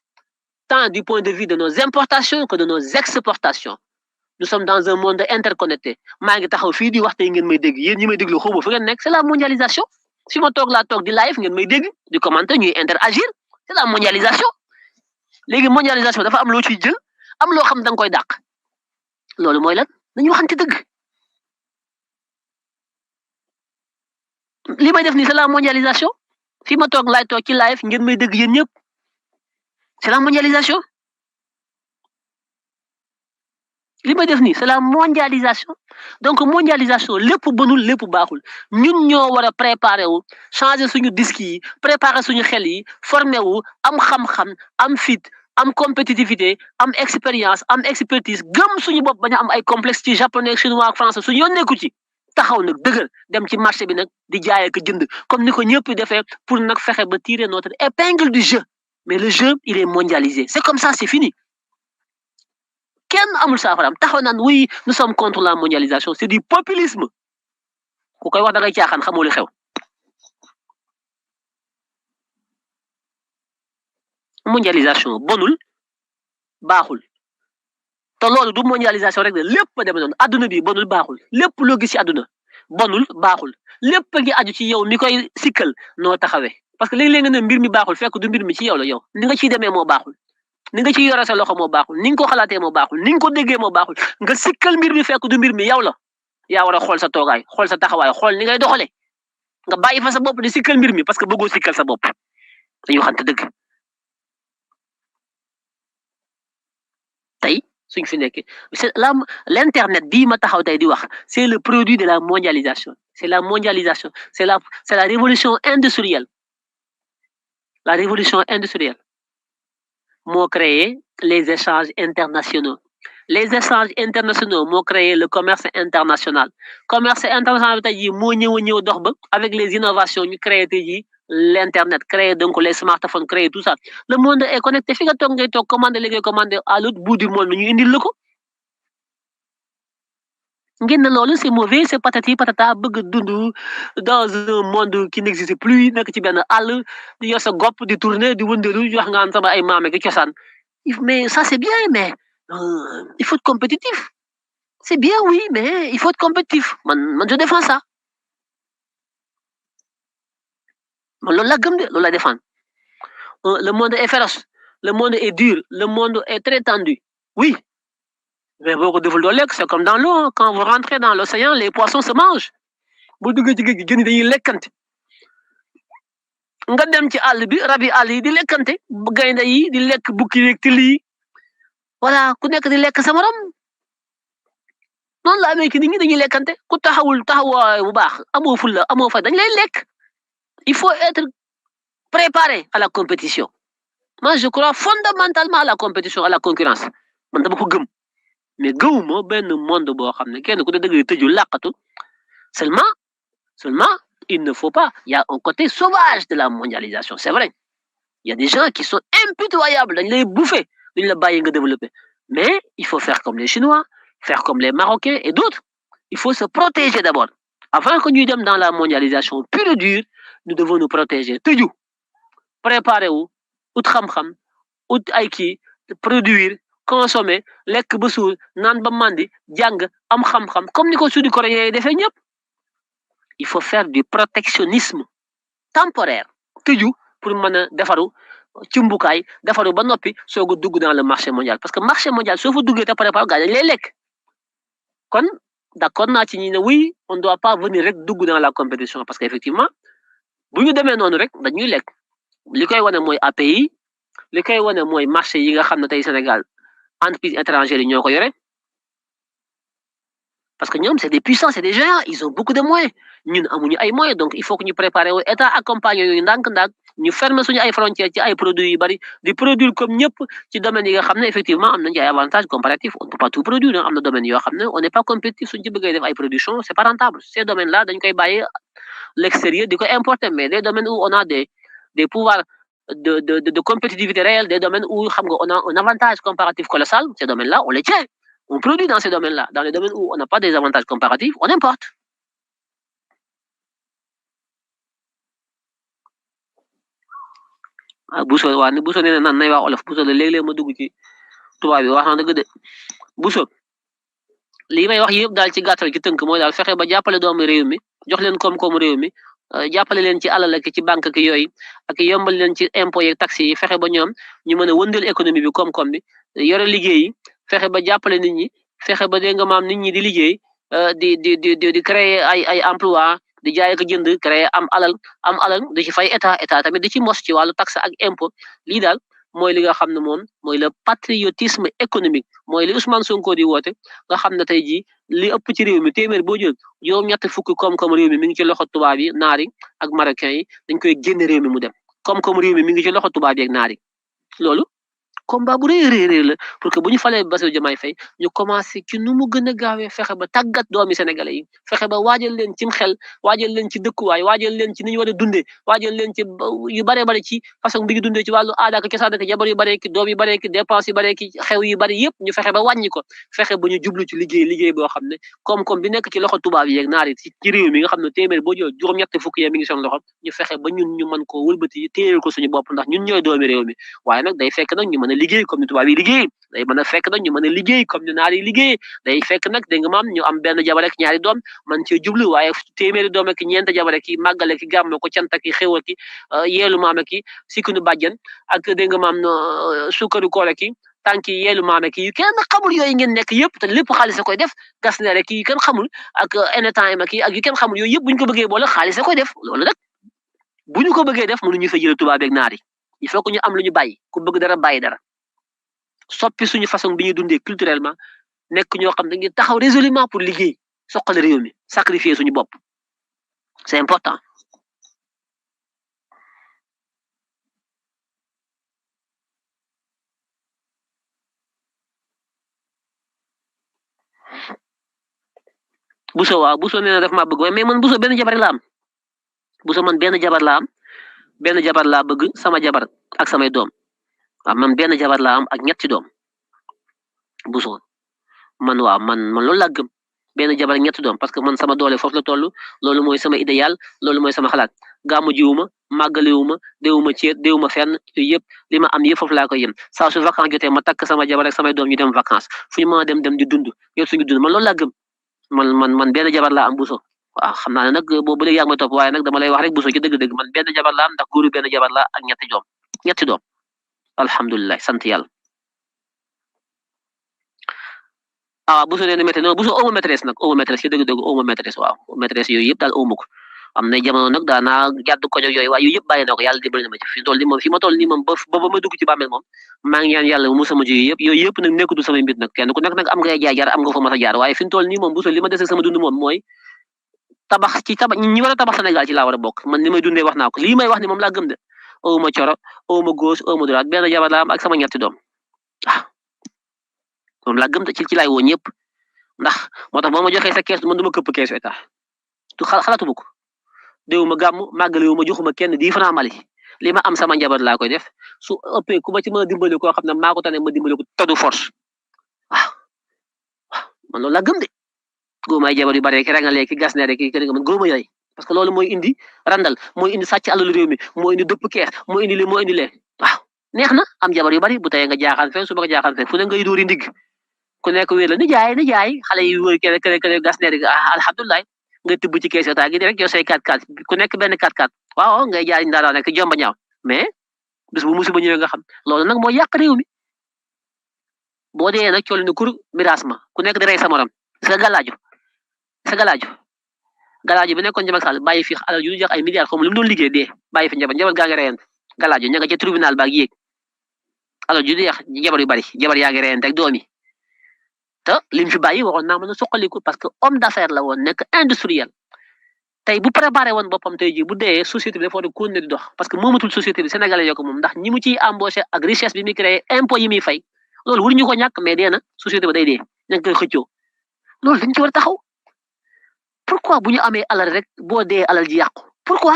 tant du point de vue de nos importations que de nos exportations. Nous sommes dans un monde interconnecté. C'est la mondialisation. Si je talk di live, di commenter, ñuy interagir, c'est la mondialisation. La mondialisation dafa am lo ci jël, am lo xam dang koy dak. Lolu moy lan? Dañu waxante deug. Li may def ni c'est la mondialisation fi ma toog laay toog ci live ngeen may dégg yéen ñëpp c'est la mondialisation li may def ni c'est la mondialisation donc mondialisation lépp bonul lépp baaxul ñun ñoo war a préparer wu changer suñu disque yi préparer suñu xel yi former wu am xam-xam am fit am compétitivité am expérience am expertise gëm suñu bopp bañ a am ay complexe ci japonais chinois ak français suñu yoon nekku ci taxaw nak deugal dem ci marché bi nak di jaay ak jënd comme niko ñëpp défé pour nak fexé ba tirer notre épingle du jeu mais le jeu il est mondialisé c'est comme ça c'est fini ken amul safaram taxaw nan oui nous sommes contre la mondialisation c'est du populisme ku koy wax da ngay tiaxan xamul li xew mondialisation bonul baaxul te loolu du mondialisation rek de lépp dem non aduna bi bonul baaxul lépp lo gis ci aduna bonul baaxul lépp ngi aju ci yow mi koy sikkal no taxawé parce que léeg-léeg nga ne mbir mi baaxul fekk du mbir mi ci yow la yow ni nga ciy demee moo baaxul ni nga ciy yore sa loxo moo baaxul ni nga ko xalaatee moo baaxul ni nga ko déggee moo baaxul nga sikkal mbir mi fekk du mbir mi yow la yaa war a xool sa toogaay xool sa taxawaay xool ni ngay doxalee nga bàyyi fa sa bopp di sikkal mbir mi parce que bëggoo sikkal sa bopp dañu waxante dëgg tey suñ fi nekk l'internet bii ma taxaw tey di wax c'est le produit de la mondialisation c'est la mondialisation c'est la révolution industrielle moo créé les échanges internationaux moo créé le commerce international bi tey jii moo ñëw dox ba avec les innovations ñu créé tey jii l'internet créé donc les smartphones créé tout ça le monde est connecté fi nga toog ngay toog commander li ngay commander à l'autre bout du monde ñu indil la ko ngeen ne loolu c'est mauvais c'est patati patata bëgg dund dans un monde qui n'existe plus nekk ci benn àll di yor sa gopp di tourner di wëndeelu wax nga sama ay maame gi cosaan mais ça c'est bien mais il faut être compétitif c'est bien oui mais il faut être compétitif man je défends ça man loolu la gëm de loolu la défendre le monde est féroce le monde est dur, le monde est très tendu. Oui, mais beaucoup de lekk, c'est comme dans l'eau. Hein. Quand vous rentrez dans l'océan, les poissons se mangent. Bu duggee ci géej gi jën dañuy lekkante. Nga dem ci àll bi rabi àll yi di lekkante gaynde yi di lekk bukki yeeg till yi voilà ku nekk di lekk sa morom noonu la amee ki nit ñi dañuy lekkante ku taxawul taxawaay bu baax amoo fulla amoo fa dañ lay lekk il faut être préparé à la compétition moi je crois fondamentalement à la compétition à la concurrence man dama ko gëm mais gëwuma benn monde boo xam ne kenn ku ne dëgg tëju làqatu seulement il ne faut pas il y a un côté sauvage de la mondialisation c'est vrai il y a des gens qui sont impitoyables dañ lay bouffer duñ la bàyyi nga développer mais il faut faire comme les Chinois faire comme les Marocains et d'autres il faut se protéger d'abord avant que ñuy dem dans la mondialisation pure et dure nous devons nous protéger tëju préparer wu ut xam-xam ut ay kii produire consommer lekk ba suur naan ba mandi jàng am xam-xam comme ni ko Sud-Coréens yi defee ñëpp il faut faire du protectionnisme temporaire tëju pour mën a defaru cumbukaay defaru ba noppi soog a dugg dans le marché mondial parce que marché mondial soo fa duggee te préparé gaa dañ lay lekk kon d'accord naa ci ñi ne oui on doit pas venir rek dugg dans la compétition parce que effectivement bu ñu demee noonu rek dañuy lekk li koy wane mooy API li koy wane mooy marché yi nga xam ne tey Sénégal entreprise étrangère yi ñoo ko yore parce que ñoom c'est des puissants c'est des géants ils ont beaucoup de moyens ñun amuñu ay moyens donc il faut que ñu préparer wu état accompagner yooyu ndànk-ndànk ñu fermer suñu ay frontières ci ay produits yu bari di produire comme ñëpp ci domaines yi nga xam ne effectivement am nañu ay avantages comparatifs on ne peut pas tout produire am na domaines yoo xam ne on n'est pas compétitif suñu ci bëggee def ay production c'est pas rentable ces domaines là dañ koy bàyyi l'extérieur di ko importer mais les domaines où on a des pouvoirs de compétitivité réelle des domaines où xam nga on a un avantage comparatif colossal ces domaines là on les tient on produit dans ces domaines-là. Dans les domaines où on n'a pas des avantages comparatifs, on importe. Bousso waa ni Bousso nee na naan nay wax olof Bousso la léeg-léeg ma dugg ci tubaab bi wax na dëgg de Bousso li may wax yëpp daal ci gàttal ci tënk mooy daal fexe ba jàppale doomu réew mi jox leen koom-koomu réew mi jàppale leen ci alal ak ci banque ak yooyu ak yombal leen ci impôt yeeg taxes yi fexe ba ñoom ñu mën a wëndeel économie bi koom-koom bi yore liggéey yi fexe ba jàppale nit ñi fexe ba dégg nga maam nit ñi di liggéey di créer ay emploi di jaay ak jënd créer am alal di ci fay état tamit di ci mos ci wàllu taxe ak impôt lii daal mooy li nga xam ne moom mooy le patriotisme économique mooy li Ousmane Sonko di woote nga xam ne tey jii li ëpp ci réew mi téeméer boo jël juróom-ñett fukki koom-koom réew mi ngi ci loxo tubaab yi naar yi ak marocain yi dañ koy génne réew mi mu dem koom-koom réew mi ngi ci loxo tubaab yi ak naar yi loolu combat bu rëy la pour que bu ñu falee Bassirou Diomaye Faye ñu commencé ci nu mu gën a gaawee fexe ba tàggat doomi sénégalais yi fexe ba waajal leen cim xel waajal leen ci dëkkuwaay waajal leen ci ni ñu war a dundee waajal leen ci yu bare bare ci façon bi ñu dundee ci wàllu aada ak cosaan ak jabar yu bare ki doom yu bare ki dépense yu bare ki xew yu bari yëpp ñu fexe ba wàññi ko fexe ba ñu jublu ci liggéey boo xam ne koom-koom bi nekk ci loxo tubaab yi ak naar yi ci réew mi nga xam ne téeméer boo jël juróom-ñett fukki mi ngi seen loxo ñu fexe ba ñun ñu mën ko wëlbati téyeel ko suñu bopp ndax ñun ñooy doomi réew mi waaye nag day fekk nag ñu mën a liggéey comme ni tubaab yi liggéey day mën a fekk nag ñu mën a liggéey comme ni naar yi liggéey day fekk nag dégg nga maam ñu am benn jabar ak ñaari doom man cee jublu waaye téeméeri doom ak ñeent jabar ki màggale ki gàmm ko cant ki xéwal ki yeelu maam ki sikkunu bàjjen ak dégg nga maam sukkaru koole ki tànki yeelu maam ki yu kenn xamul yooyu ngeen nekk yëpp te lépp xaalis a koy def gas ne rek yu kenn xamul ak NTM ki ak yu kenn xamul yooyu yëpp bu ñu ko bëggee boole xaalis a koy def loolu nag bu ñu ko bëggee def mënuñu fa jël tubaab ak naar yi il faut que ñu am lu ñu bàyyi ku bëgg dara bàyyi dara soppi suñu façon bi ñuy dundee culturellement nekk ñoo xam dañuy taxaw résolument pour liggéey soqali réew mi sacrifier suñu bopp c'est important. Bousso waaw Bousso nee na daf maa bëgg mais man Bousso benn jabar la am Bousso man benn jabar la am benn jabar laa bëgg sama jabar ak samay doom waaw man benn jabar laa am ak ñetti doom Bousso man waaw man loolu laa gëm benn jabar ak ñetti doom parce que man sama doole foofu la toll loolu mooy sama idéal loolu mooy sama xalaat gàmmu jiwuma màggaliwuma déwuma ceet déwuma fenn yooyu yëpp li ma am yëpp foofu laa koy yem saa su vacances jotee ma takk sama jabar ak samay doom ñu dem vacances fu ñu mën a dem di dund yor suñu dund man loolu laa gëm man benn jabar laa am Bousso waaw xam naa ne nag boobu léegi yaa ngi may topp waaye nag dama lay wax rek Bousso ci dëgg-dëgg man benn jabar laa am ndax góoru benn jabar laa ak ñetti doom alhamdulilah sant yàlla. ah bu su nee maîtresse non bu su aw ma maîtresse nag aw ma maîtresse ci dëgg-dëgg aw ma maîtresse waaw maîtresse yooyu yëpp daal aw ma ko am na jamono nag daanaa jàdd ko yooyu waaye yooyu yëpp bàyyi na ko yàlla dimbali na ma ci fi toll nii moom fi ma toll nii moom ba ma dugg ci bàmmeel moom maa ngi ñaan yàlla mu sama ji yooyu yëpp nag nekkatu samay mbir nag kenn ku nekk nag am nga jaar am nga fa mas a jaar waaye fi toll nii moom bu li ma des ak sama dund moom mooy tabax ñi war a tabax Sénégal ci laa war a bokk man li may dundee wax naa ko lii may wax ni moom laa gëm de aw ma coro aw ma gauche aw ma droite benn jabar laa am ak sama ñetti doom ah moom laa gëm de ci laay woo ñëpp ndax moo tax boo ma joxee sa kees man du ma këpp keesu état tu xalaatu ma ko déw ma gàmm màggalewu ma joxuma kenn 10 francs Mali li ma am sama njaboot laa koy def su ëppee ku ma ci mën a dimbali koo xam ne maa ko tane ma dimbali ko tadu force waaw man loolu laa gëm de góoma ay jabar yu bare ki rangale ki gas ne rek ki nga man góoma yooyu parce que loolu mooy indi randal mooy indi sàcc alalu réew mi mooy indi dëpp kees mooy indi li mooy indi lee waaw neex na am jabar yu bari bu tey nga jaaxaan fe su ba nga jaaxaan fe fu ne ngay dóori ndig ku nekk wéer la ni jaay xale yi wër kene gas ne rek alhamdulilah nga tibb ci kees état gi rek yow say 4-4 ku nekk benn 4-4 waaw ngay jaay ndaara nekk jomba ñaaw mais bis bu musiba ñëwee nga xam loolu nag mooy yàq réew mi boo dee nag cool ni kur miraas ma ku nekk di rey sa morom sa galaaju bi nekkoon Jamak Sall bàyyi fi alal yu jox ay milliards xaw ma lu mu doon liggéey dee bàyyi fi njabar gaa ngi reyante galaaju ña nga ca tribunal baag yéeg alal ju jeex jabar yu bari jabar yaa ngi reyante ak doom yi te lim fi bàyyi waxoon naa mën a suqaliku parce que homme d'affaires la woon nekk industriel tey bu préparé woon boppam tey jii bu dee société bi dafa war a continuer di dox parce que moomatul société bi sénégalais yoo ko moom ndax ñi mu ciy embauché ak richesse bi muy créé impôt yi muy fay loolu waruñu ko ñàkk mais dee na société ba day dee ña ngi koy xëccoo loolu dañ ci war a taxaw pourquoi bu ñu amee alal rek boo dee alal ji yàqu pourquoi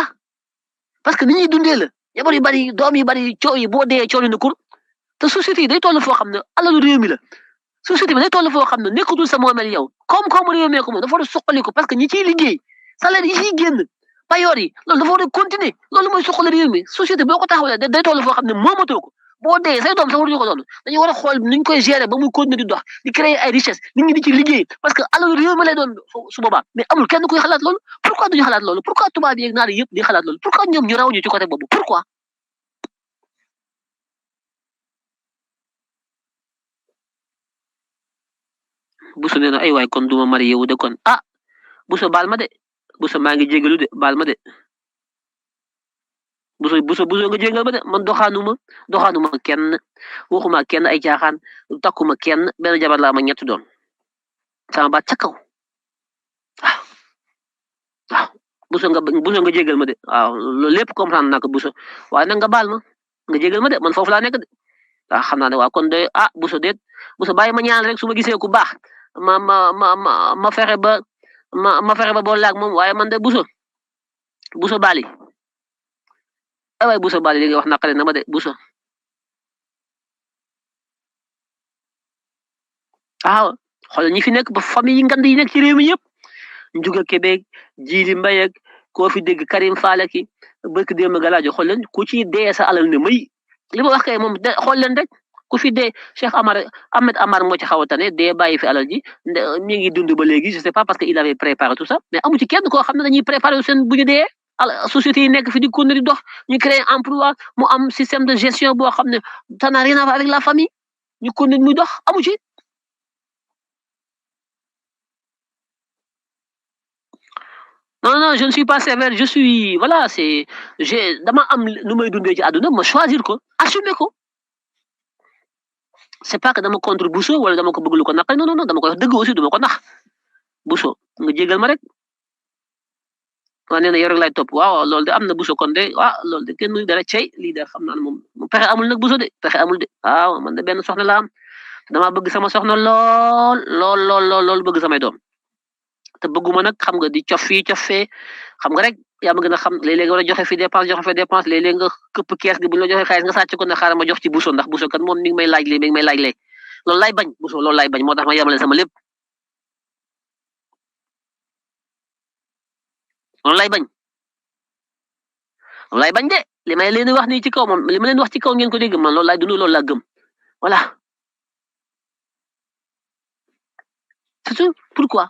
parce que ni ñuy dundee la jabar yu bari doom yu bari coow yi boo dee coow na kur te société yi day toll foo xam ne alalu réew mi la société bi day toll foo xam ne nekkatul sa moomeel yow koom-koomu réew mi ko moom dafa war a suqaliku parce que ñi ciy liggéey salaire yi ciy génn payoor yi loolu dafa war a continuer loolu mooy suqali réew mi société boo ko taxawalee day toll foo xam ne moomatoo ko boo dee say doom sax waruñu ko doon dañu war a xool nuñ koy gérer ba muy continuer di dox di créer ay richesse nit ñi di ci liggéey parce que alalu réew mi lay doon su boobaa mais amul kenn kuy xalaat loolu pourquoi duñu xalaat loolu pourquoi tubaab yi ak naar yëpp di xalaat loolu pourquoi ñoom ñu raw ñu ci côté boobu pourquoi Bousso nee na ay waay kon duma marié wu de kon ah Bousso baal ma de Bousso maa ngi jégalu de baal ma de Bousso nga jégal ma de man doxaanuma kenn waxuma kenn ay caaxaan takkuma kenn benn jabar laa ma ñett doon sama baat ca kaw waaw waaw Bousso nga jégal ma de waaw loolu lépp comprendre naa ko Bousso waaye nag nga baal ma nga jégal ma de man foofu laa nekk de waaw xam naa ne waaw kon de Bousso déet Bousso bàyyi ma ñaan rek su ma gisee ku baax ma fexe ba ma fexe ba boole ak moom waaye man de Bousso Bali waaye Bousso Bali li nga wax naqare na ma de Bousso waaw xool ñi fi nekk ba famille yi ngand yi nekk ci réew mi yëpp Njuga Kebe Jili Mbaye ak koo fi dégg Karim Fall ki bëkk démb galaajo xool leen ku ci dee sa alal ne may li ma wax kay moom xool leen rek ku fi dee Cheikh Ahmed Amar moo ci xaw a tane dee bàyyi fi alal ji mi ngi dund ba léegi je sais pas parce que il avait préparé tout ça mais amu ci kenn koo xam ne dañuy préparé seen bu ñu dee société yi nekk fi di continuer di dox ñu créer emploi mu am système de gestion boo xam ne ça n'a rien à voir avec la famille ñu continuer muy dox amu ci. Non, je ne suis pas sévère, je suis voilà, dama am nu may dundee ci àdduna ma choisir ko assumer ko c'est pas que dama contre Bousso wala dama ko bëgg lu ko naqari non dama ko wax dëgg aussi duma ko nax Bousso nga jégal ma rek waa nee na yow rek lay topp waaw loolu de am na Bousso kon de loolu de kenn dara cey lii de xam naa ne moom pexe amul nag Bousso de pexe amul de waaw man de benn soxna la am dama bëgg sama soxna lool bëgg samay doom te bëgguma nag xam nga di cof fii cof fee xam nga rek yaa ma gën a xam léeg-léeg nga war a joxe fi dépense léeg-léeg nga këpp kees gi bu ñu la joxe xaalis nga sàcc ko ne xaaral ma jox ci Bousso ndax Bousso kan moom mi ngi may laaj lee mi ngi may laaj lee loolu lay bañ Bousso loolu lay bañ moo tax ma yemale sama lépp loolu lay bañ de li may leen wax nii ci kaw moom li ma leen wax ci kaw ngeen ko dégg man loolu laay dund loolu laa gëm voilà c'est tout pourquoi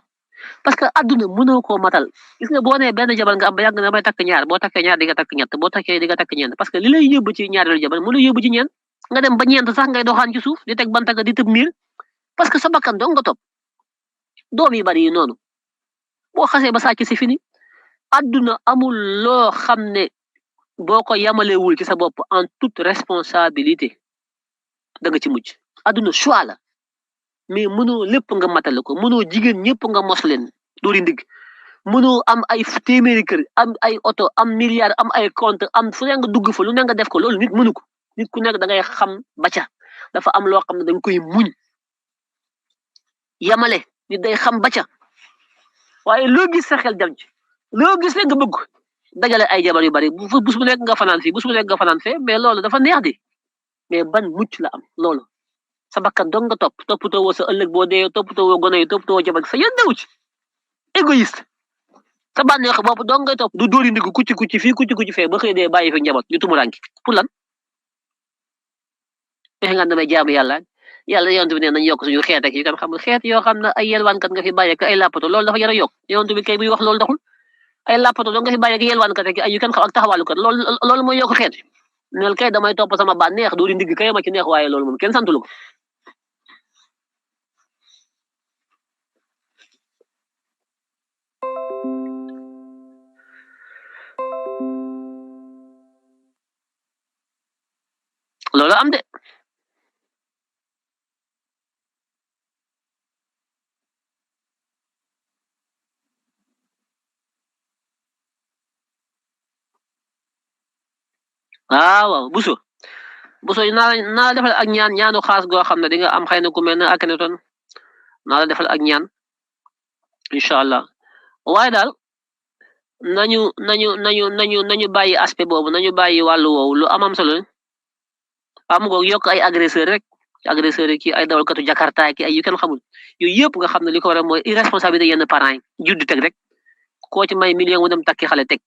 parce que adduna mënoo koo matal gis nga boo nee benn jabar nga am ba yàgg na may takk ñaar boo takkee ñaar di nga takk ñett boo takkee di nga takk ñeent parce que li lay yóbbu ci ñaareelu jabar mu lay yóbbu ci ñeent nga dem ba ñeent sax ngay doxaan ci suuf di teg bantaga di tëb miir parce que sa bakkan dong nga topp doom yi bari yi noonu boo xasee ba sàcc si fini àdduna amul loo xam ne boo ko yamalewul ci sa bopp en toute responsabilité da nga ci mujj àdduna choix la mais mënoo lépp nga matale ko mënoo jigéen ñëpp nga mos leen doori ndig mënoo am ay téeméeri kër am ay oto am milliard am ay compte am fu ne nga dugg fa lu ne nga def ko loolu nit mënu ko nit ku nekk da ngay xam ba ca dafa am loo xam ne dañ koy muñ yamale nit day xam ba ca waaye loo gis sa xel dem ci loo gis rek nga bëgg dajale ay jabar yu bari bus bu nekk nga fanaan fii bus bu nekk nga fanaan fee mais loolu dafa neex di mais ban mucc la am loolu sa bakkan dong nga toppatoo woo sa ëllëg boo dee toppatoo woo gone yi toppatoo woo jabar sa yéen newu ci égoïste sa bànneex bopp dong ngay topp du dóori ndig kucci fii kucci fee ba xëy dee bàyyi fi njaboot ñu tumuranki pour lan fexe nga damay jaamu yàlla yonent bi ne nañ yokk suñu xeet ak yi kan xam xeet yoo xam ne ay yelwaankat nga fi bàyyi ak ay làppato loolu dafa jar a yokk yonent bi kay buy wax loolu daxul ay làppato doo nga fi bàyyi ak yelwaankat ak ay yu kan xam ak taxawaalukat loolu mooy yokk xeet neel kay damay topp sama bànneex dóori ndig kay ma ci neex waaye loolu moom kenn santulu ko loolu am de waaw buso naa la defal ak ñaanu xaas goo xam ne di nga am xëy na ku mel ne Akhenaton naa la defal ak ñaan incha allah waaye daal nañu bàyyi aspect boobu nañu bàyyi wàllu woowu lu amam solo am nga yokk ay agresseur rek agresseur yi ay dawalkatu Jakarta ki ay yu kenn xamul yooyu yëpp nga xam ne li ko war a mooy irresponsabilité yenn parents yi juddu teg rek koo ci may million mu dem takki xale teg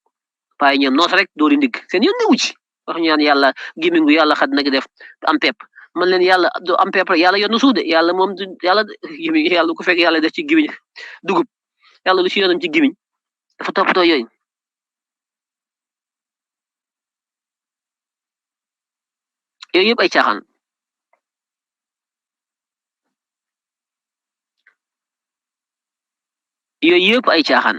waaye ñoom noos rek doori ndig seen yoon newu ci wax ñu naan yàlla gémmingu yàlla xad nag def am pepp man leen yàlla du am pepp yàlla yoon na suude yàlla moom yàlla gémmiñ yàlla ku fekk yàlla def ci gémmiñ dugub yàlla lu ci yoonam ci gémmiñ dafa toppatoo yooyu yooyu yëpp ay caaxaan yooyu yëpp ay caaxaan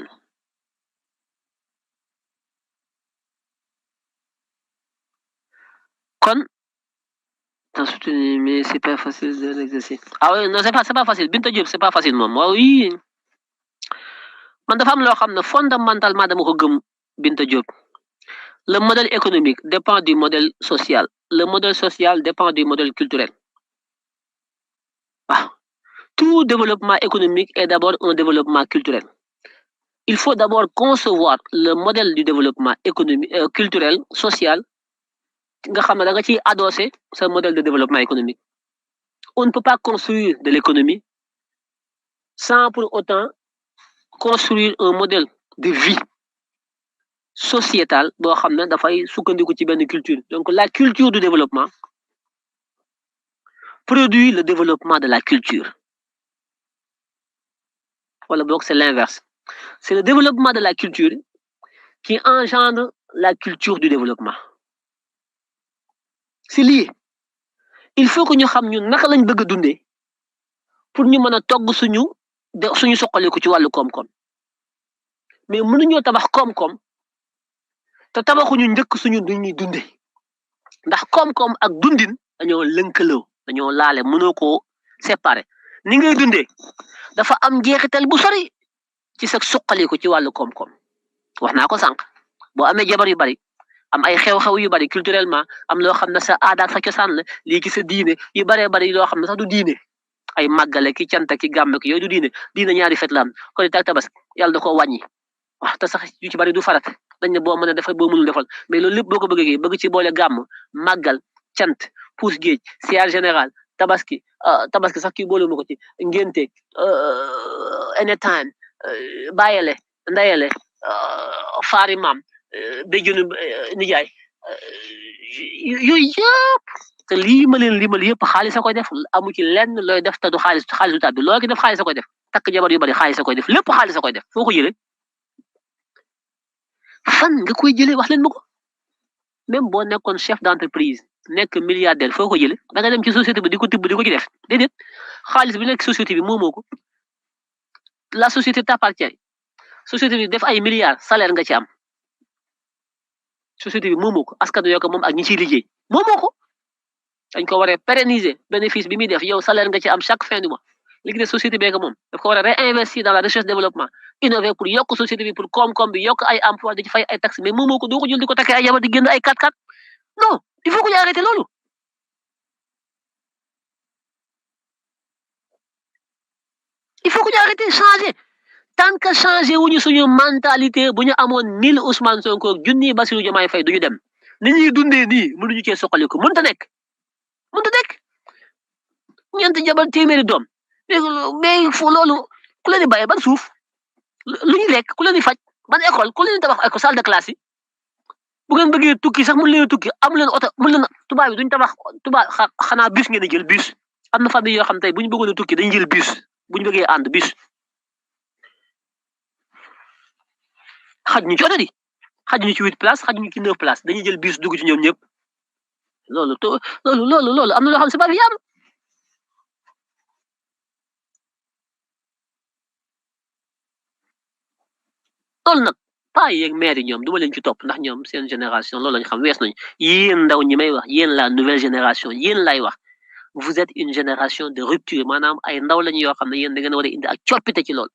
kon mais c'est pas facile de l'exercer ah oui non c'est pas facile Binta Diop c'est pas facile moom waaw oui man dafa am loo xam ne fondamentalement dama ko gëm Binta Diop le modèle économique dépend du modèle social le modèle social dépend du modèle culturel waaw tout développement économique est d'abord un développement culturel il faut d'abord concevoir le modèle du développement économique culturel social nga xam ne da nga ciy adossé ce modèle de développement économique on ne peut pas construire de l'économie sans pour autant construire un modèle de vie sociétale boo xam ne dafay sukkandiku ci benn culture donc la culture du développement produit le développement de la culture wala boog c'est l'inverse c'est le développement de la culture qui engendre la culture du développement c'est lié il faut que ñu xam ñun naka lañ bëgg a dundee pour ñu mën a togg suñu soqaliku ci wàllu koom-koom mais mënuñoo tabax koom-koom te tabaxuñu njëkk suñu duñuy dundee ndax koom-koom ak dundin dañoo lënkaloo dañoo laale mënoo koo séparer ni ngay dundee dafa am jeexital bu sori ci sa suqaliku ci wàllu koom-koom wax naa ko sànq boo amee jabar yu bari am ay xew-xew yu bari culturellement am loo xam ne sa aada ak sa cosaan la lii ci sa diine yu baree bari loo xam ne sax du diine ay màggale ki cant ki gàmm ki yooyu du diine ñaari fet la am kon it ak tabaski yàlla da koo wàññi wax te sax yu ci bari du farat dañ ne boo mën a defal boo mënul defal mais loolu lépp boo ko bëgg ci boole gàmm màggal cant puus géej siyaar général tabaski sax kii boole ma ko ci ngénte anytime bàyyele ndayele faari maam béjjunu nijaay yooyu yëpp te lii ma leen limal yëpp xaalis a koy def amu ci lenn looy def te du xaalis du tàbbi loo ki def xaalis a koy def takk jabar yu bari xaalis a koy def lépp xaalis a koy def foo ko jëlee fan nga koy jëlee wax leen ma ko même boo nekkoon chef d'entreprise nekk milliardaire foo ko jële da nga dem ci société bi di ko tibb di ko ci def déedéet xaalis bi nekk société bi moomoo ko la société t'appartient société bi def ay milliards salaire nga ci am société bi moomoo ko askan yoo ko moom ak ñi ciy liggéey moomoo ko dañ ko war a pérenniser bénéfice bi muy def yow salaire nga ci am chaque fin du mois léegi de société bee ko moom daf ko war a réinvestir dans la recherche développement innover pour yokk société bi pour koom-koom bi yokk ay emploi di ci fay ay taxes mais moomoo ko doo ko jël di ko takkee ay yabar di génn ay 4x4 non il faut que ñu arrêté loolu il faut que ñu arrêté changer tant que changé wuñu suñu mentalité bu ñu amoon 1000 Ousmane Sonko junni Bassirou Diomaye Faye duñu dem ni ñuy dundee nii mënuñu cee soqaliku mënta nekk ñeent jabar téeméeri doom mais fu loolu ku leen di bàyyee ban suuf lu ñu lekk ku leen di faj ban école ku leen di tabax école salle de classe yi bu ngeen bëggee tukki sax mën leen tukki am leen oto mën leen tubaab yi duñ tabax tubaab xanaa bus ngeen di jël bus am na famille yoo xam tey bu ñu bëggoon a tukki dañuy jël bus bu ñu bëggee ànd bus xaj ñu ci oto di xaj ñu ci 8 places xaj ñu ci 9 places dañuy jël bus dugg ci ñoom ñëpp loolu am na loo xam c'est pas viable loolu nag paa yeeg maire yi ñoom du ma leen ci topp ndax ñoom seen génération loolu lañ xam wees nañu yéen ndaw ñi may wax yéen la nouvelle génération yéen lay wax vous êtes une génération de rupture maanaam ay ndaw lañu yoo xam ne yéen da ngeen war a indi ak coppite ci loolu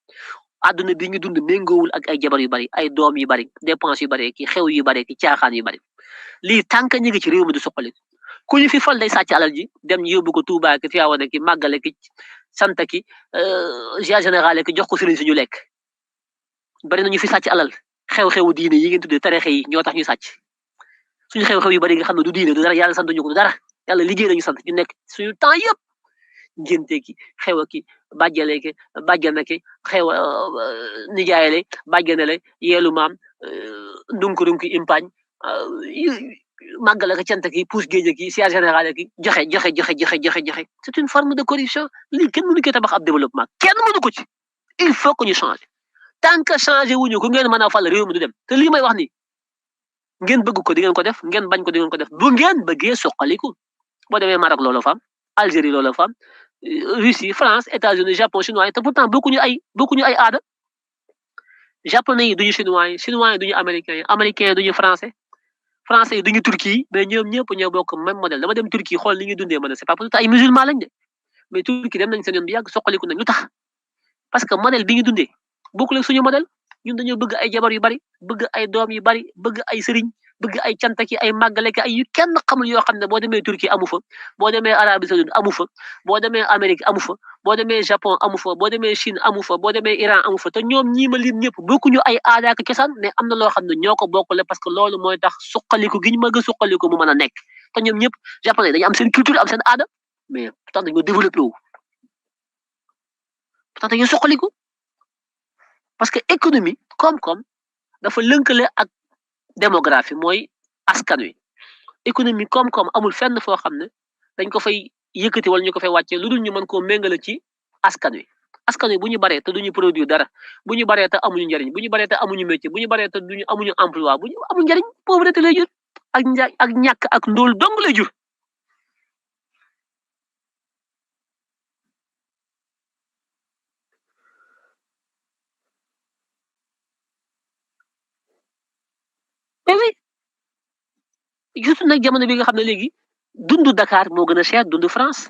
àdduna bi ñu dund méngoowul ak ay jabar yu bari ay doom yu bari dépense yu bari ki xew yu bari ki caaxaan yu bari lii tànk ñi ngi ci réew mi du soqali ku ñu fi fal day sàcc alal ji dem ñu yóbbu ko Touba ki Tivaouane ki màggale ki sant ki général ki jox ko sëriñ si ñu lekk bari na ñu fi sàcc alal xew-xewu diine yi ngeen tuddee tarixe yi ñoo tax ñu sàcc suñu xew-xew yu bari nga xam ne du diine du dara yàlla sant ñu ko du dara yàlla liggéey nañu sant ñu nekk suñu temps yëpp ngénte ki xew ki bàjjale ki bàjjana ki xew nijaayale bàjjanale yeelu maam ndunkurunki impañ màggala ka cant ki pousse géej ki siyaar général ki joxe c'est une forme de corruption lii kenn mënu ko tabax ab développement kenn mënu ko ci il faut que ñu changer tant que changé wuñu ko ngeen mën a fal réew mi du dem te lii may wax ni ngeen bëgg ko di ngeen ko def ngeen bañ ko di ngeen ko def bu ngeen bëggee soqaliku boo demee Maroc loolu fa am Algérie loolu fa am Russie France États-Unis Japon chinois te pourtant bokkuñu ay aada japonais yi duñu chinois yi duñu américains yi duñu français yi duñu turquie mais ñoom ñëpp ñoo bokk même modèle dama dem turquie xool ni ñuy dundee ma ne c'est pas parce que ay musulman lañ de mais turquie dem nañ seen yoon bi yàgg soqaliku nañ lu tax parce que modèle bi ñu dundee bokkul ak suñu modèle ñun dañoo bëgg ay jabar yu bari bëgg ay doom yu bari bëgg ay sëriñ bëgg ay cantaki ay màggaleki ay yu kenn xamul yoo xam ne boo demee Turquie amu fa boo demee Arabie Saoudite amu fa boo demee Amérique amu fa boo demee Japon amu fa boo demee Chine amu fa boo demee Iran amu fa te ñoom ñii ma lim ñëpp bokkuñu ay aada ak cosaan mais am na loo xam ne ñoo ko bokkule parce que loolu mooy tax suqaliku gi ñu mëgg a suqaliku mu mën a nekk te ñoom ñëpp japonais dañu am seen culture am seen aada mais pourtant dañoo développé wu pourtant dañoo suqaliku parce que économie koom-koom dafa lënkale ak démographie mooy askan wi économie koom-koom amul fenn foo xam ne dañ ko fay yëkkati wala ñu ko fay wàccee lu dul ñu mën koo méngale ci askan wi bu ñu baree te duñu produire dara bu ñu baree te amuñu njariñ bu ñu baree te amuñu métier bu ñu baree te amuñu emploi bu ñu amul njariñ pauvreté lay jur ak ñàkk ak ndóol dong lay jur surtout nag jamono bi nga xam ne léegi dundu Dakar moo gën a cher dundu France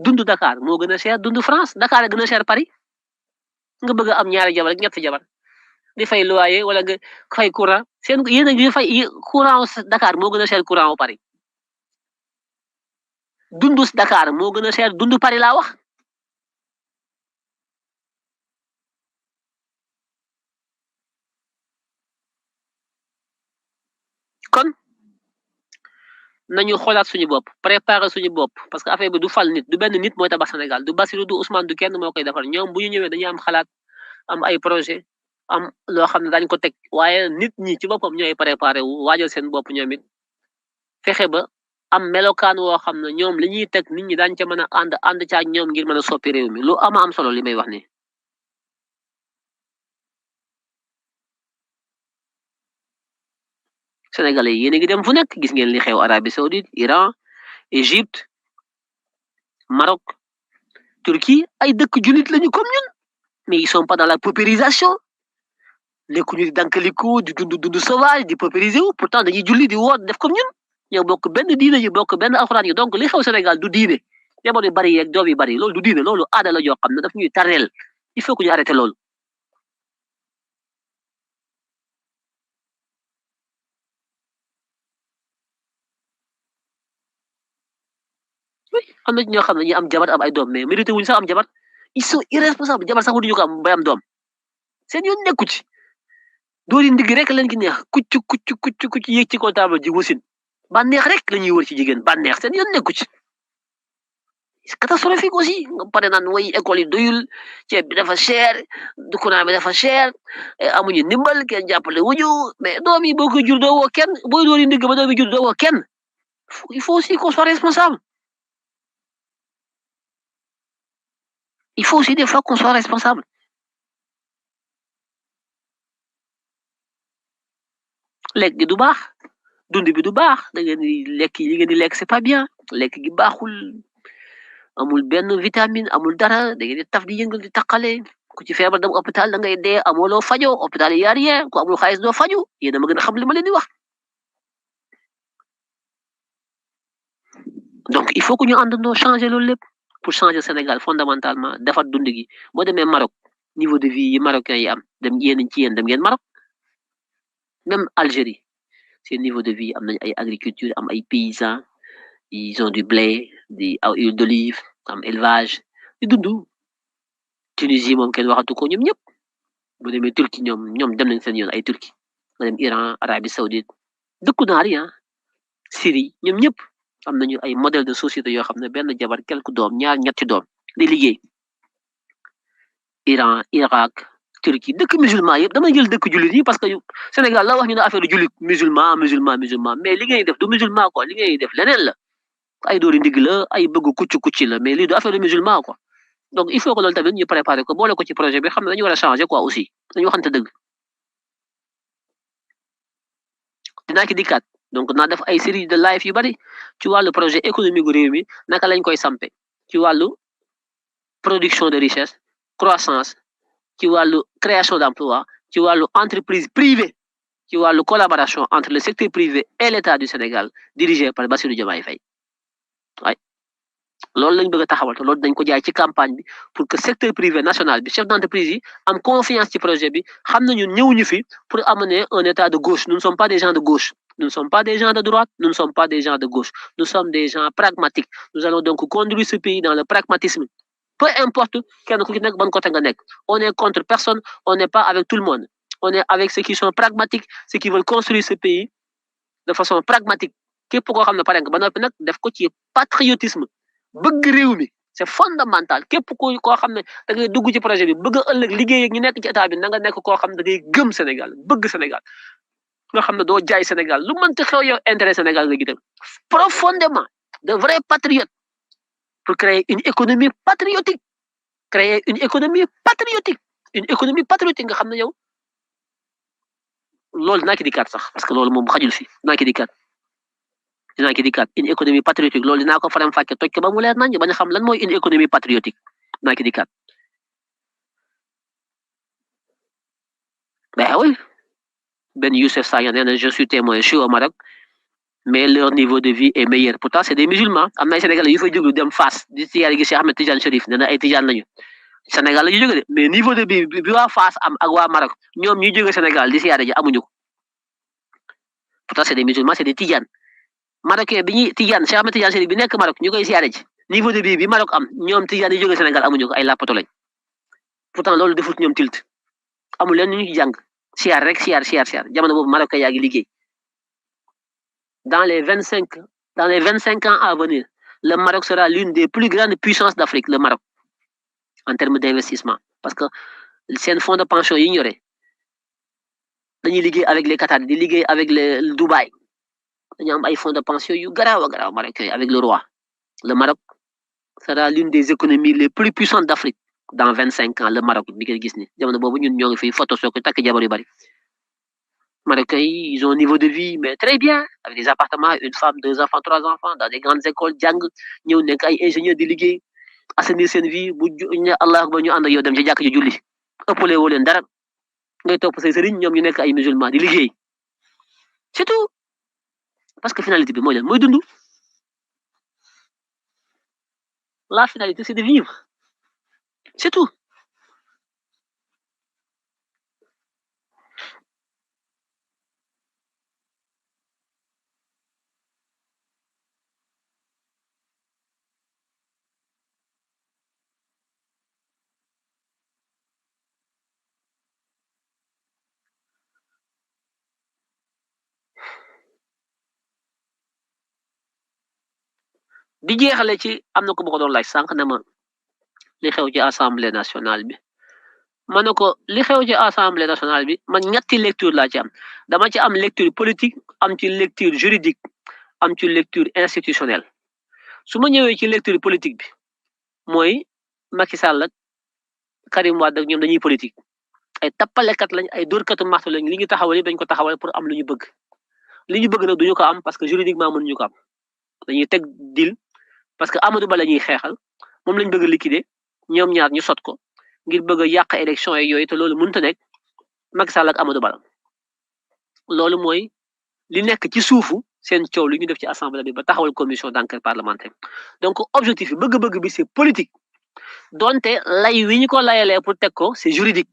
dundu Dakar moo gën a cher dundu France Dakar a gën a cher Paris nga bëgg a am ñaari jabar ak ñetti jabar di fay loyer wala nga fay courant seen yéen a ngi fay courant Dakar moo gën a cher courant au Paris dundu Dakar moo gën a cher dundu Paris laa wax. kon nañu xoolaat suñu bopp préparer suñu bopp parce que affaire bi du fal nit du benn nit mooy tabax Sénégal du Bassirou du Ousmane du kenn moo koy defar ñoom bu ñu ñëwee dañuy am xalaat am ay projet am loo xam ne dañ ko teg waaye nit ñi ci boppam ñooy préparer wu waajal seen bopp ñoom it fexe ba am melokaan woo xam ne ñoom li ñuy teg nit ñi daañu ca mën a ànd ca ak ñoom ngir mën a soppi réew mi lu am solo li may wax nii. sénégalais yi yéen a ngi dem fu nekk gis ngeen li xew Arabie Saoudite Iran Égypte Maroc Turquie ay dëkk jullit lañu comme ñun mais ils sont pas dans la paupérisation nekkuñu di dankaliku di dund sauvage di paupériser wu pourtant dañuy julli di woot def comme ñun ñoo bokk benn diine yi bokk benn alxuraan yi donc li xew Sénégal du diine jabar yu bari yeeg doom yu bari loolu du diine loolu aada la joo xam ne daf ñuy tarnel il faut que ñu arrêté loolu oui am na ñoo xam ne ñi am jabar am ay doom mais mérité wuñ sax am jabar ils sont irresponsables jabar sax wuñu ko am bay am doom seen yoon nekku ci doori ndig rek lañ ki neex kucc yéeg ci comptable ji wasin bànneex rek la ñuy wër ci jigéen bànneex seen yoon nekku ci c'est catastrophique aussi nga pare naan way école yi doyul ceeb bi dafa cher courant bi dafa cher amuñu ndimbal kenn jàppale wuñu mais doom yi boo koy jur doo woo kenn booy doori ndig ba doom yi jur doo woo kenn il faut aussi qu'on soit responsable il faut aussi des fois qu'on soit responsable lekk gi du baax dund bi du baax da ngeen di lekk yi ngeen di lekk c'est pas bien lekk gi baaxul amul benn vitamine amul dara da ngeen di taf di yëngal di taqale ku ci feebar dem hôpital da ngay dee amoo loo fajo hôpital yi y a rien ku amul xaalis doo faju yéen a ma gën a xam li ma leen di wax donc il faut que ñu àndandoo changer loolu lépp pour changer Sénégal fondamentalement defar dund gi boo demee Maroc niveau de vie yi marocain yi am dem yéen ci yéen dem ngeen Maroc même Algérie seen niveau de vie am nañ ay agriculture am ay paysans ils ont du blé di huile d'olive am élevage di dund Tunisie moom kenn waxatu ko ñoom ñëpp bu demee Turquie ñoom dem nañ seen yoon ay Turquie nga dem Iran Arabie Saoudite dëkku naar yi Syrie ñoom ñëpp am nañu ay modèle de société yoo xam ne benn jabar quelque doom ñaar ñetti doom di liggéey Iran Irak Turquie dëkk musulman yëpp dama jël dëkk jullit yi parce que Sénégal la wax ñu ne affaire jullit musulman mais li ngay def du musulman quoi li ngay def leneen la ay doori ndig la ay bëgg kucci la mais lii du affaire musulman quoi donc il faut que loolu tamit ñu préparer ko boole ko ci projet bi xam ne dañu war a changer quoi aussi dañu waxante dëgg dinaa ci dikkaat donc naa def ay série de live yu bari ci wàllu projet économique gu réew mi naka lañ koy sampe ci wàllu production de richesse croissance ci wàllu création d'emploi ci wàllu entreprise privée ci wàllu collaboration entre le secteur privé et l'État du Sénégal dirigé par Bassirou Diomaye Faye waaye loolu lañ bëgg a taxawal te loolu dañ ko jaay ci campagne bi pour que secteur privé national bi chef d'entreprise yi am confiance ci projet bi xam na ñun ñëwuñu fi pour amener un état de gauche nous ne sommes pas des gens de gauche nous ne sommes pas des gens de droite nous ne sommes pas des gens de gauche nous sommes des gens pragmatiques nous allons donc conduire ce pays dans le pragmatisme peu importe kenn ku ci nekk ban côté nga nekk on est contre personne on n'est pas avec tout le monde on est avec ceux qui sont pragmatiques ceux qui veulent construire ce pays de façon pragmatique képp koo xam ne pare nga ba noppi nag def ko ci patriotisme bëgg réew mi c'est fondamental képp koo xam ne da ngay dugg ci projet bi bëgg a ëllëg liggéey ak ñi nekk ci état bi na nga nekk koo xam ne da ngay gëm Sénégal bëgg Sénégal nga xam ne doo jaay Sénégal lu mënti xew yow intérêt Sénégal nga gitam profondément de vrais patriotes pour créer une économie patriotique nga xam ne yow loolu dinaa ki dikkaat sax parce que loolu moom xajul fi dinaa ki dikkaat une économie patriotique loolu dinaa ko faram fàcce toj ko ba mu leer nañ bañ a xam lan mooy une économie patriotique dinaa ki dikkaat ben oui Ben Youssef Sagna nee na je suis témoin je suis au Maroc mais leur niveau de vie est meilleur pourtant c'est des musulmans am na ay sénégalais yu fay jóg dem Fass di siyaare gi Cheikh Ahmed Tidiane Chérif nee na ay Tidiane lañu Sénégal la ñu jóge de mais niveau de vie bi waa Fass am ak waa Maroc ñoom ñuy jóge Sénégal di siyaare ji amuñu ko pourtant c'est des musulmans c'est des Tidiane Marocain bi ñuy Tidiane Cheikh Ahmed Tidiane Chérif bi nekk Maroc ñu koy siyaare ji niveau de vie bi Maroc am ñoom Tidiane yi jóge Sénégal amuñu ko ay lapato lañ pourtant loolu defut ñoom tilt amul leen ñu ci jàng siyaar rek siyaar jamono boobu Marocain yaa ngi liggéey dans les 25 ans à venir le Maroc sera l'une des plus grandes puissances d'Afrique le Maroc en termes d'investissement parce que seen fonds de pension yi ñu yore dañuy liggéey avec les Qatar di liggéey avec le Dubaï dañu am ay fonds de pension yu garaaw a garaaw marocain avec le roi le Maroc sera l'une des économies les plus puissantes d'Afrique dans 25 ans le Maroc bi ngay gis ni jamono boobu ñun ñoo ngi fi photo soo ko takk jabar yu bari Ils ont un niveau de vie mais très bien avec des appartements, une femme, 2 enfants, 3 enfants dans des grandes écoles jàng ñëw nekk ay ingénieurs di liggéey assainir seen vie bu ñu Allah akbar ñu ànd yow dem ci jàkk ji julli ëppale woo leen dara ngay topp say sëriñ ñoom ñu nekk ay musulmans di liggéey c'est tout parce que finalité bi mooy leen mooy dund la finalité c'est de vivre c'est tout. di jeexale ci am na ko ma ko doon laaj sànq ne ma li xew ci assemblée nationale bi ma ne ko li xew ci assemblée nationale bi man ñetti lecture laa ci am dama ci am lecture politique am ci lecture juridique am ci lecture institutionnelle su ma ñëwee ci lecture politique bi mooy Macky Sall ak Karim Wade ak ñoom dañuy politique ay tappalekat lañ ay dóorkatu marto lañ li ñu taxawal dañ ko taxawal pour am lu ñu bëgg li ñu bëgg nag duñu ko am parce que juridiquement mënuñu ko am dañuy teg deal parce que Amadou Ba la ñuy xeexal moom lañ bëgg a liquider ñoom ñaar ñu sot ko ngir bëgg a yàq élection yi yooyu te loolu mënut a nekk Macky Sall ak Amadou Ba la loolu mooy li nekk ci suufu seen coow li ñu def ci assemblée bi ba taxawal commission d'enquête parlementaire donc objectif bi bëgg-bëgg bi c'est politique donte lay wi ñu ko layalee pour teg ko c'est juridique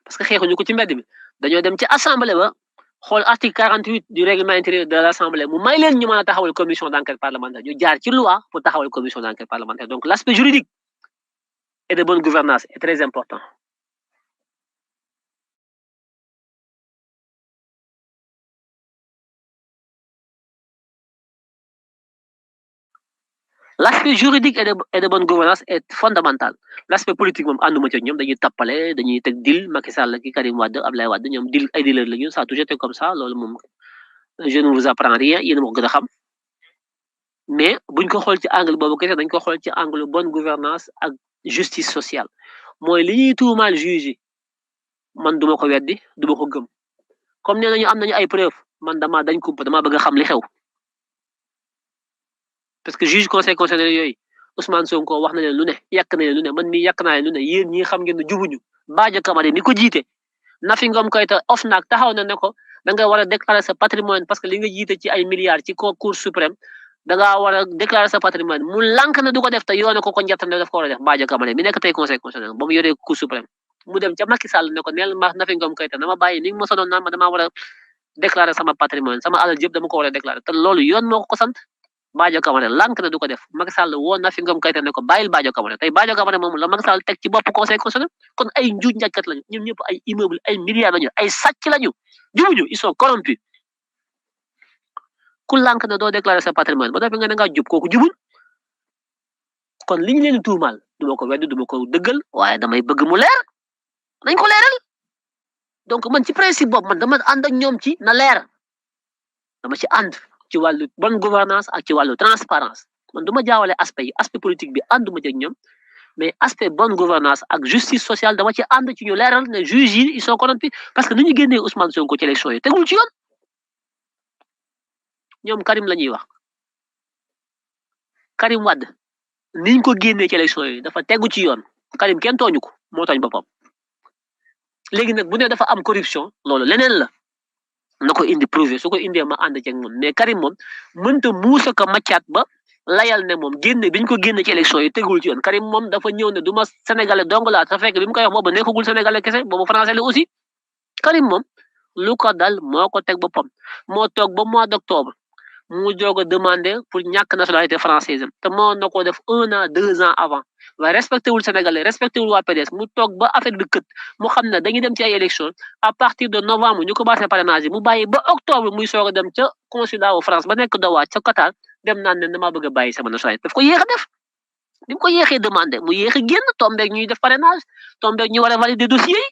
parce que xeexuñu ko ci mbedd bi dañoo dem ci assemblée ba xool article 48 du règlement intérieur de l'assemblée mu may leen ñu mën a taxawal commission d'enquête parlementaire ñu jaar ci loi pour taxawal commission d'enquête parlementaire donc l'aspect juridique et de bonne gouvernance est très important. L'aspect juridique et de bonne gouvernance est fondamental. L'aspect politique moom ànduma ci ñoom dañuy tappale dañuy teg deal Macky Sall ki Karim Wade Abdoulaye Wade ñoom deal ay dealer lañu ça a toujours été comme ça loolu moom je ne vous apprends rien yéen a ma ko gën a xam mais buñ ko xool ci angle boobu kese dañ ko xool ci angle bonne gouvernance ak justice sociale mooy li ñuy tuumaal juge yi man duma ko weddi duma ko gëm comme nee nañu am nañu ay preuve man dama dañ kumpa dama bëgg a xam li xew parce que juge conseil constitutionnel yooyu Ousmane Sonko wax na leen lu ne yàq na leen lu ne man mii yàq naa leen lu ne yéen ñii xam ngeen ne jubuñu Badio Camara mi ko jiite Nafi Ngom Keïta OFNAC taxaw na ne ko da nga war a déclarer sa patrimoine parce que li nga jiite ci ay milliards ci cour suprême da ngaa war a déclarer sa patrimoine mu lànk na du ko def te yoone ko njattam ne daf ko war a def Badio Camara mi nekk tey conseil constitutionnel ba mu yoree cour suprême mu dem ca Macky Sall ne ko neel ma Nafi Ngom Keïta dama bàyyi ni nga ma sonoon naan ma damaa war a déclarer sama patrimoine sama alal jëpp dama ko war a déclarer te loolu yoon moo ko sant Badio Camara lànk na du ko def Macky Sall woo Nafi Ngom Keïta ne ko bàyyil Badio Camara tey Badio Camara moom la Macky Sall teg ci bopp conseil constitutionnel kon ay njuuj njàkkat lañu ñoom ñëpp ay immeuble ay milliards lañu ay sàcc lañu jubuñu ils sont corrompus ku lànk na doo déclarer sa patrimoine ba nga ne ngaa jub kooku jubul kon liñ leen tuumaal duma ko wedd duma ko dëggal waaye damay bëgg mu leer nañ ko leeral donc man ci principe boobu man dama ànd ak ñoom ci na leer dama ci ànd ci wàllu bonne gouvernance ak ci wàllu transparence man du ma jaawale aspect yi aspect politique bi ànduma ci ak ñoom mais aspect bonne gouvernance ak justice sociale dama ci ànd ci ñu leeral ne juges yi ils sont corrompus parce que nu ñu génnee Ousmane Sonko ci élection yi tegul ci yoon ñoom Karim la ñuy wax Karim Wade niñ ko génnee ci élection yi dafa tegu ci yoon Karim kenn tooñu ko moo tooñ boppam léegi nag bu ne dafa am corruption loolu leneen la na ko indi prouvé su ko indee ma ànd ci ak moom mais Karim moom mënta muusa ko maccaat ba layal ne moom génne biñ ko génne ci élection yi tegul ci yoon Karim moom dafa ñëw ne du ma sénégalais dong laa te fekk bi mu koy wax boobu nekkagul sénégalais kese boobu français la aussi Karim moom lu ko dal moo ko teg boppam moo toog ba mois d'octobre mu joog a demandé pour ñàkk nationalité française te moo na ko def 1 an 2 ans avant waaye respecté wul sénégalais respecté wul waa PDS mu toog ba affaire bi kët mu xam ne dañuy dem ci ay élection à partir de novembre ñu commencé parrainage yi mu bàyyi ba octobre muy soog a dem ca consulat wu France ba nekk Doha ca Qatar dem naan ne damaa bëgg a bàyyi sama nationalité daf ko yéex a def bi mu ko yéexee demandé mu yéex a génn tombeeg ñuy def parrainage tombeeg ñu war a valider dossier yi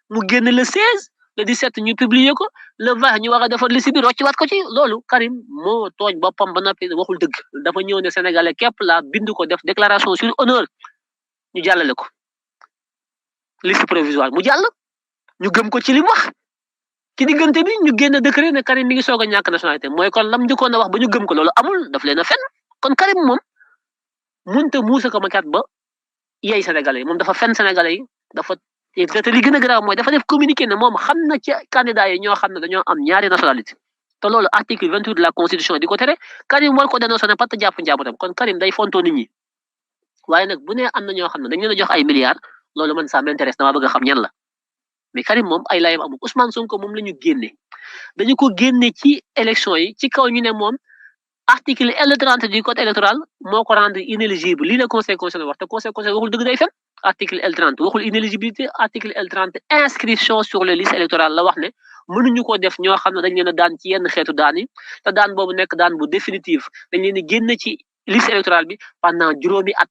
mu génn le 16 le 17 ñu publier ko le 20 ñu war a defar liste bi rocciwaat ko ci loolu Karim moo tooñ boppam ba noppi waxul dëgg dafa ñëw ne sénégalais képp la bind ko def déclaration sur honneur ñu jàllale ko liste provisoire mu jàll ñu gëm ko ci li wax ci diggante bi ñu génn décret ne Karim mi ngi soog a ñàkk nationalité mooy kon lam njëkkoon a wax ba ñu gëm ko loolu amul daf leen a fen kon Karim moom munta muusa ko makat ba yey sénégalais yi moom dafa fen sénégalais yi dafa te li gën a grave mooy dafa def communiqué ne moom xam na ci candidat yi ñoo xam ne dañoo am ñaari nationalité te loolu article 28 de la constitution di ko tere Karim war ko dénoncé ne pat jàpp njàppatam kon Karim day fontoo nit ñi waaye nag bu nee am na ñoo xam ne dañ leen a jox ay milliards loolu man ça m'intéresse dama bëgg a xam ñan la mais Karim moom ay layam amul Ousmane Sonko moom la ñu génne dañu ko génne ci élection yi ci kaw ñu ne moom article L30 du code électoral moo ko rendre inéligible lii la conseil constitutionnel wax te conseil constitutionnel waxul dëgg day fen article L30 waxul inéligibilité article L30 inscription sur les listes électorales la wax ne mënuñu ko def ñoo xam ne dañ leen a daan ci yenn xeetu daan yi te daan boobu nekk daan bu définitive dañ leen di génne ci liste électorale bi pendant juróomi at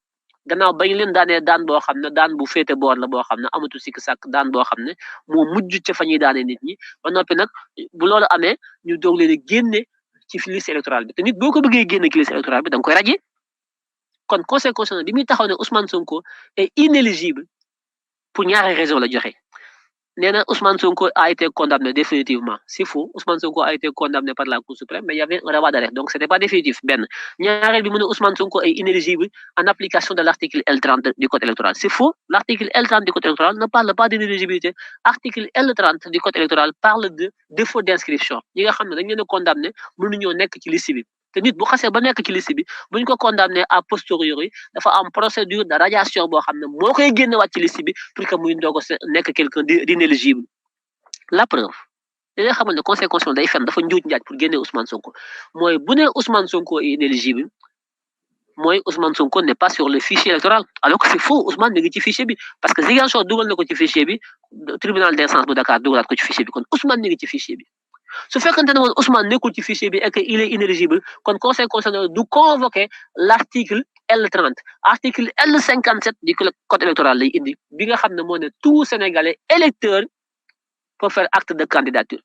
gannaaw bañ leen daanee daan boo xam ne daan bu féete boor la boo xam ne amatu sikk sàkk daan boo xam ne moo mujj ca fa ñuy daanee nit ñi ba noppi nag bu loolu amee ñu doog leen a génne ci liste électorale bi te nit boo ko bëggee génne ci liste électorale bi da nga koy rajee kon conseil constitutionnel bi muy taxaw ne Ousmane Sonko est inéligible pour ñaari raison la joxe nee na Ousmane Sonko a été condamné définitivement c'est faux Ousmane Sonko a été condamné par la Cour suprême mais il y avait un rabat d'arrêt donc c'était pas définitif benn ñaareel bi mu ne Ousmane Sonko est inéligible en application de l'article L30 du code électoral c'est faux l'article L30 du code électoral ne parle pas d'inéligibilité article L30 du code électoral parle de défaut d'inscription ñi nga xam ne dañ leen a condamné mënuñoo nekk ci liste bi te nit bu xasee ba nekk ci liste bi buñ ko condamné a posteriori dafa am procédure de radiation boo xam ne moo koy génnewaat ci liste bi pour que muy ndoog a nekk quelqu'un d'inéligible la preuve li nga xamal ne conseil constitutionnel day fen dafa njuuj njaaj pour génne Ousmane Sonko mooy bu ne Ousmane Sonko est inéligible mooy Ousmane Sonko n'est pas sur le fichier électoral alors que c'est faux Ousmane mi ngi ci fichier bi parce que Ziguinchor dugal na ko ci fichier bi tribunal d'instance bu Dakar dugalaat ko ci fichier bi kon Ousmane mi ngi ci fichier bi su fekkante ne woon Ousmane nekkul ci fichier bi et que il est inéligible kon conseil constitutionnel du convoquer l'article L30 article L57 du code électoral lay indi bi nga xam ne moo ne tout Sénégalais électeur peut faire acte de candidature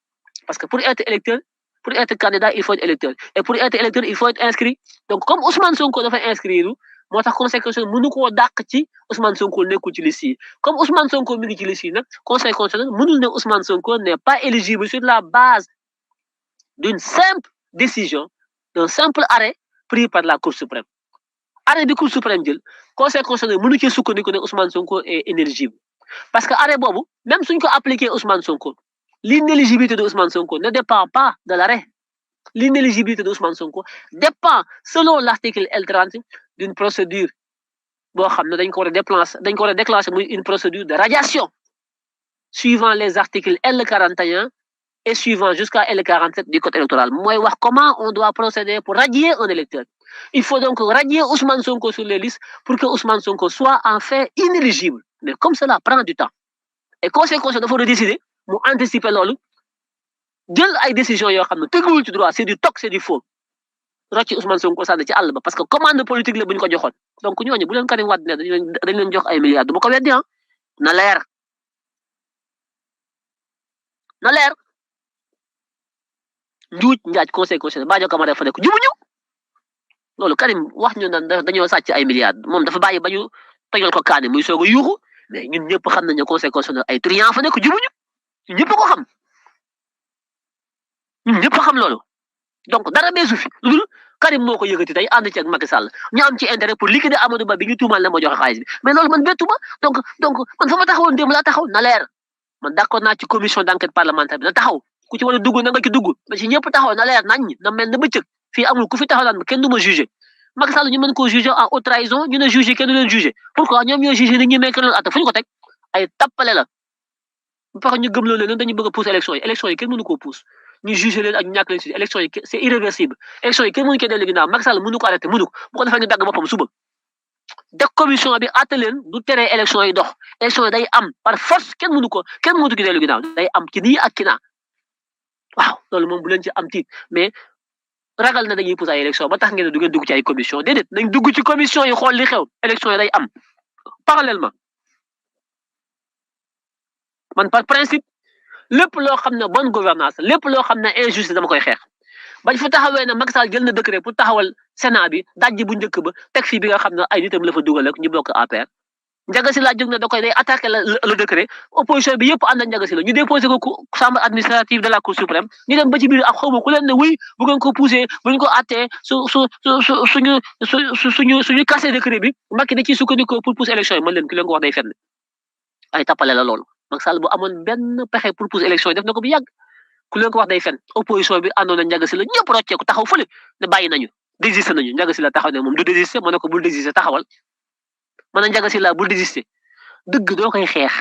parce que pour être électeur pour être candidat il faut être électeur et pour être électeur il faut être inscrit donc comme Ousmane Sonko dafa inscrire moo tax conseil constitutionnel mënu koo dàq ci Ousmane Sonko nekkul ci liste yi comme Ousmane Sonko mi ngi ci liste yi nag conseil constitutionnel mënul ne Ousmane Sonko n'est pas éligible sur la base d'une simple décision d'un simple arrêt pris par la Cour suprême arrêt bi Cour suprême jël conseil constitutionnel mënu ci sukkandiku ne Ousmane Sonko est inéligible parce que arrêt boobu même suñ ko appliqué Ousmane Sonko l'inéligibilité de Ousmane Sonko ne dépend pas de l'arrêt l'inéligibilité de Ousmane Sonko dépend selon l'article L30 d'une procédure boo xam ne dañ ko war a déclencher muy une procédure de radiation suivant les articles L41 et suivant jusqu'à L47 du code électoral mooy wax comment on doit procéder pour radier un électeur il faut donc radier Ousmane Sonko sur les listes pour que Ousmane Sonko soit en fait inéligible mais comme cela prend du temps et conseil dafa war a décider mu anticiper loolu jël ay décisions yoo xam ne teguwul ci droit c'est du toc c'est du faux rocci Ousmane Sonko sànni ci àll ba parce que commande politique la bu ñu ko joxoon donc ñooñu bu leen Karim Wade ne dañ leen jox ay milliards du ma ko weddi ah na leer njuuj njaaj conseil constitutionnel Badio Camara fa nekk jubuñu loolu Karim wax ñu naan dañoo sàcc ay milliards moom dafa bàyyi ba ñu tojal ko kaani muy soog a yuuxu mais ñun ñëpp xam nañu conseil constitutionnel ay truand fa nekk jubuñu ñun ñëpp ko xam ñun ñëpp xam loolu donc dara beesu fi lu dul Karim moo ko yëkkati tey ànd ci ak Macky Sall ñu am ci intérêt pour liquider Amadou Ba bi ñu tuumal la moo joxe xaalis bi mais loolu man bettu ma donc man fa ma taxawoon démb laa taxaw na leer man d'accord naa ci commission d'enquête parlementaire bi na taxaw ku ci war a dugg na nga ci dugg ba ci ñëpp taxaw na leer nañ na mel na bëccëg fii amul ku fi taxaw naan kenn du ma jugé Macky Sall ñu mën koo jugé en haute trahison ñu ne jugé kenn du leen jugé pourquoi ñoom ñoo jugé nit ñi mais kenn du leen atte fu ñu ko teg ay tappale la bu fekkee ñu gëmloo leen dañu bëgg a pousse élection yi kenn mënu koo pousse ñu jugé leen ak ñu ñàkk leen si élection yi c'est irréversible élection yi kenn mënu ko dellu ginnaaw Macky Sall mënu ko arrêté mënu ko bu ko defee ñu dagg boppam suba def commission bi atte leen du tere élection yi dox élection yi day am par force kenn mënu ko dellu ginnaaw day am ci nii ak ki naa waaw loolu moom bu leen ci am tiit mais ragal na dañuy pousse ay élection ba tax ngeen du ngeen dugg ci ay commission déedéet nañ dugg ci commission yi xool li xew élection yi day am parallèlement man par principe lépp loo xam ne bonne gouvernance lépp loo xam ne injustice dama koy xeex bañ fa taxawee ne Macky Sall jël na décret pour taxawal Sénat bi dajji bu njëkk ba teg fii bi nga xam ne ay nitam la fa dugal ak ñu bokk APR Ndiaga Sylla jóg na da koy day attaquer le décret opposition bi yëpp ànd ak Ndiaga Sylla ñu déposé ko chambre administrative de la cour suprême ñu dem ba ci biir ak xawma ku leen ne oui bu ngeen ko poussé bu ñu ko attee suñu cassé décret bi Macky da ciy sukkandiku pour pousser élection yi mën leen ki leen ko wax day fenn ay tappale la loolu Macky Sall bu amoon benn pexe pour pousser élection yi def na ko bu yàgg ku leen ko wax day fenn opposition bi àndoon na Ndiaga Sylla ñëpp rocceeku taxaw fële ne bàyyi nañu désisté nañu Ndiaga Sylla taxaw ne moom du désisté mën na ko bul désisté taxawal mën na Ndiaga Sylla bul désisté dëgg doo koy xeex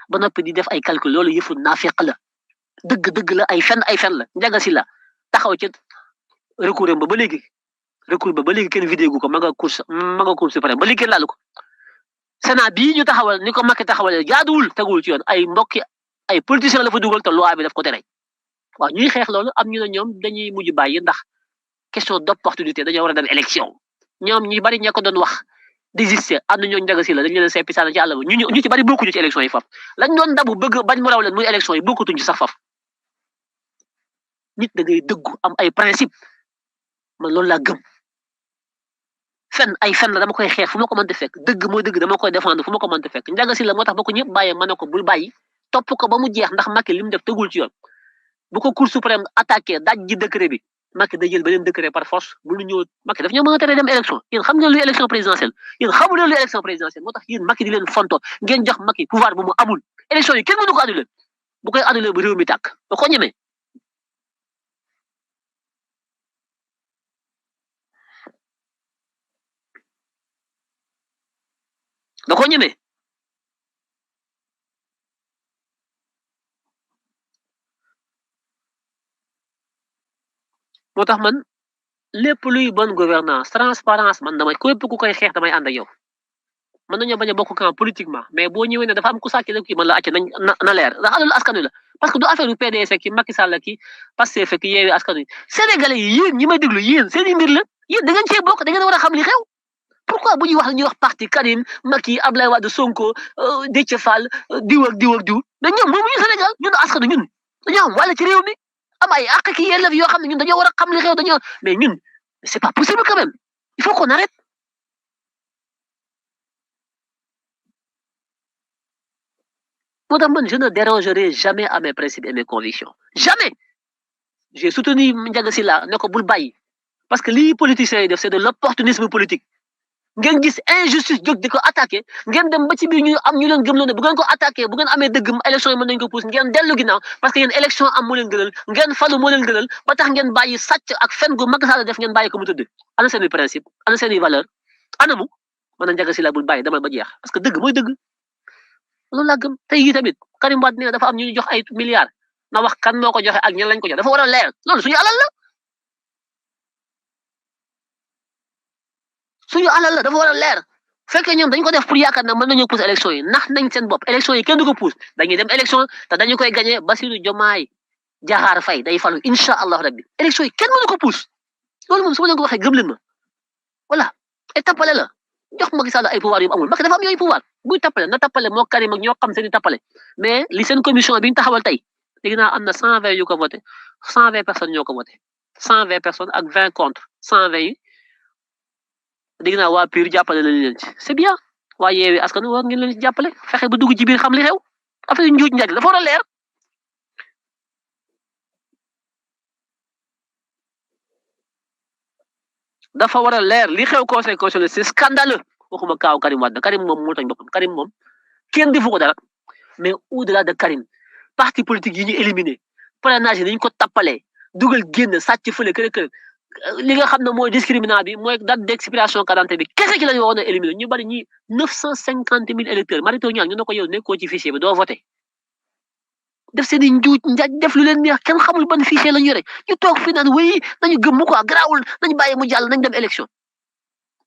ba noppi di def ay calcul loolu yëfu naafeq la dëgg la ay fen la Ndiaga Sylla taxaw ci recours ba léegi kenn vidéo gu ko ma nga cour suprême ba léegi kenn laalu ko Sénat bii ñu taxawal ni ko Macky taxawalee jaaduwul teguwul ci yoon ay mbokki ay politiciens la fa dugal te loi bi daf ko tere waaw ñuy xeex loolu am ñu ne ñoom dañuy mujj bàyyi ndax question d'opportunité dañoo war a dem élection ñoom ñi bari ña ko doon wax désister ànd ñoo Ndiaga Sylla dañ leen seppi sànni ci àll ba ñu ci bari bokkuñu ci élection yi faf lañ doon dabu bëgg bañ mu raw leen muy élection yi bokkutuñ ci sax faf nit da ngay dëggu am ay principe man loolu laa gëm fen la dama koy xeex fu ma ko mënte fekk dëgg mooy dëgg dama koy défendre fu ma ko mënte fekk Ndiaga Sylla moo tax ba ko ñëpp bàyyee ma ne ko bul bàyyi topp ko ba mu jeex ndax Macky li mu def tegul ci yoon bu ko cour suprême attaqué daj ji décret bi Macky day jël beneen décret par force bu ñu ñëw Macky daf ñoo mën a tere dem élection yéen xam ngeen luy élection présidentielle yéen xamu leen luy élection présidentielle moo tax yéen Macky di leen fonto ngeen jox Macky pouvoir bu mu amul élection yi kenn mënu ko annulé bu koy annulé bu réew mi tàkk da ko ñemee da ko ñemee moo tax man lépp luy bonne gouvernance transparence man damay képp ku koy xeex damay ànd ak yow mën nañoo bañ a bokk camp politiquement mais boo ñëwee ne dafa am ku sàcc rek kii man la acca nañ na leer ndax alalu askan wi la parce que du affaire yu PDS ki Macky Sall ki Pastef ki Yewwi Askan Wi sénégalais yi yéen ñi may déglu yéen seen i mbir la yéen da ngeen cee bokk da ngeen war a xam li xew pourquoi bu ñuy wax la ñuy wax parti Karim Macky Abdoulaye Wade Sonko Déthié Fall diw ak diw mais ñoom moomuñu Sénégal ñun askan wi ñun dañoo am wàll ci réew mi am ay àq ki yelleef yoo xam ne ñun dañoo war a xam li xew dañoo mais ñun c'est pas possible quand même il faut qu'on arrête moo tax man je ne dérangerai jamais à mes principes et mes convictions jamais j'ai soutenu Ndiaga Sylla ne ko bul bàyyi parce que lii politiciens yi def c'est de l'opportunisme politique ngeen gis injustice jóg di ko attaqué ngeen dem ba ci biir ñu am ñu leen gëmloo ne bu ngeen ko attaqué bu ngeen amee dëgg élection yi mën nañu ko pousse ngeen dellu ginnaaw parce que yéen élection am moo leen gënal ngeen falu moo leen gënal ba tax ngeen bàyyi sàcc ak fen gu Macky Sall def ngeen bàyyi ko mu tëdd ana seeni principe ana seeni valeur anamu mën na Ndiaga Sylla bul bàyyi demal ba jeex parce que dëgg mooy dëgg loolu laa gëm tey yi tamit Karim Wade nee dafa am ñu jox ay milliards na wax kan moo ko joxe ak ñan lañ ko jox dafa war a leer loolu suñu alal la suñu alal la dafa war a leer fekkee ñoom dañ ko def pour yaakaar na mën nañoo pousse élection yi nax nañ seen bopp élection yi kenn du ko pousse dañuy dem élection te dañu koy gagné Bassirou Diomaye Diakhar Faye day falu incha allah rabbi élection yi kenn mënu ko pousse loolu moom su ma leen ko waxee gëm leen ma voilà et tappale la jox Macky Sall ay pouvoir yu amul Macky dafa am yooyu pouvoir buy tappale na tappale moo Karim ak ñoo xam seen i tappale mais li seen commission bi ñu taxawal tey léegi naa am na 120 yu ko voté 120 personnes ñoo ko voté 120 personnes ak 20 contre 120 yi dégg naa waa PUR jàppale nañ leen ci c'est bien waa Yewwi Askan Wi war ngeen leen ci jàppale fexe ba dugg ci biir xam li xew affaire njuuj njaaj dafa war a leer dafa war a leer li xew conseil constitutionnel c'est scandaleux waxuma kaaw Karim Wade Karim moom moo tax boppam Karim moom kenn defu ko dara mais au-delà de Karim parti politique yi ñu éliminé parrainage yi dañu ko tappalee dugal génn sàcc fële kër li nga xam ne mooy discriminant bi mooy date d'expiration carte bi kese ci la ñu waroon a éliminer ñu bari ñi 950 000 électeurs Mary Teuw Niane ñu ne ko yow nekkoo ci fichier bi doo voté def seen i njuuj njaaj def lu leen neex kenn xamul ban fichier la ñu yore ñu toog fi naan wéy nañu gëm mu quoi garaawul nañu bàyyi mu jàll nañ dem élection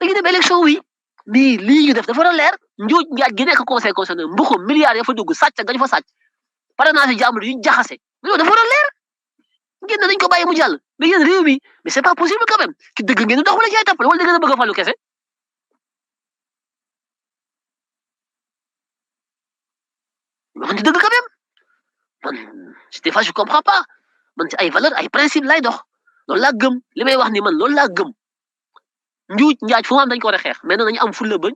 dañuy dem élection oui mais lii ñu def dafa war a leer njuuj njaaj gi nekk conseil constitutionnel mbuxum milliards ya fa dugg sàcc dañu fa sàcc parrainage jàmbur yu ñu jaxase mais loolu dafa war a leer ngeen nañ ko bàyyi mu jàll mais yéen réew mi mais c'est pas possible quand même ki dëgg ngeen dox wala jaay tappale wala da ngeen a bëgg a falu kese man ci dëgg quand même man des fois je comprends pas man ci ay valeur ay principe lay dox loolu laa gëm li may wax ni man loolu laa gëm njuuj njaaj fu mu am dañ ko war a xeex mais nag nañu am fulla bañ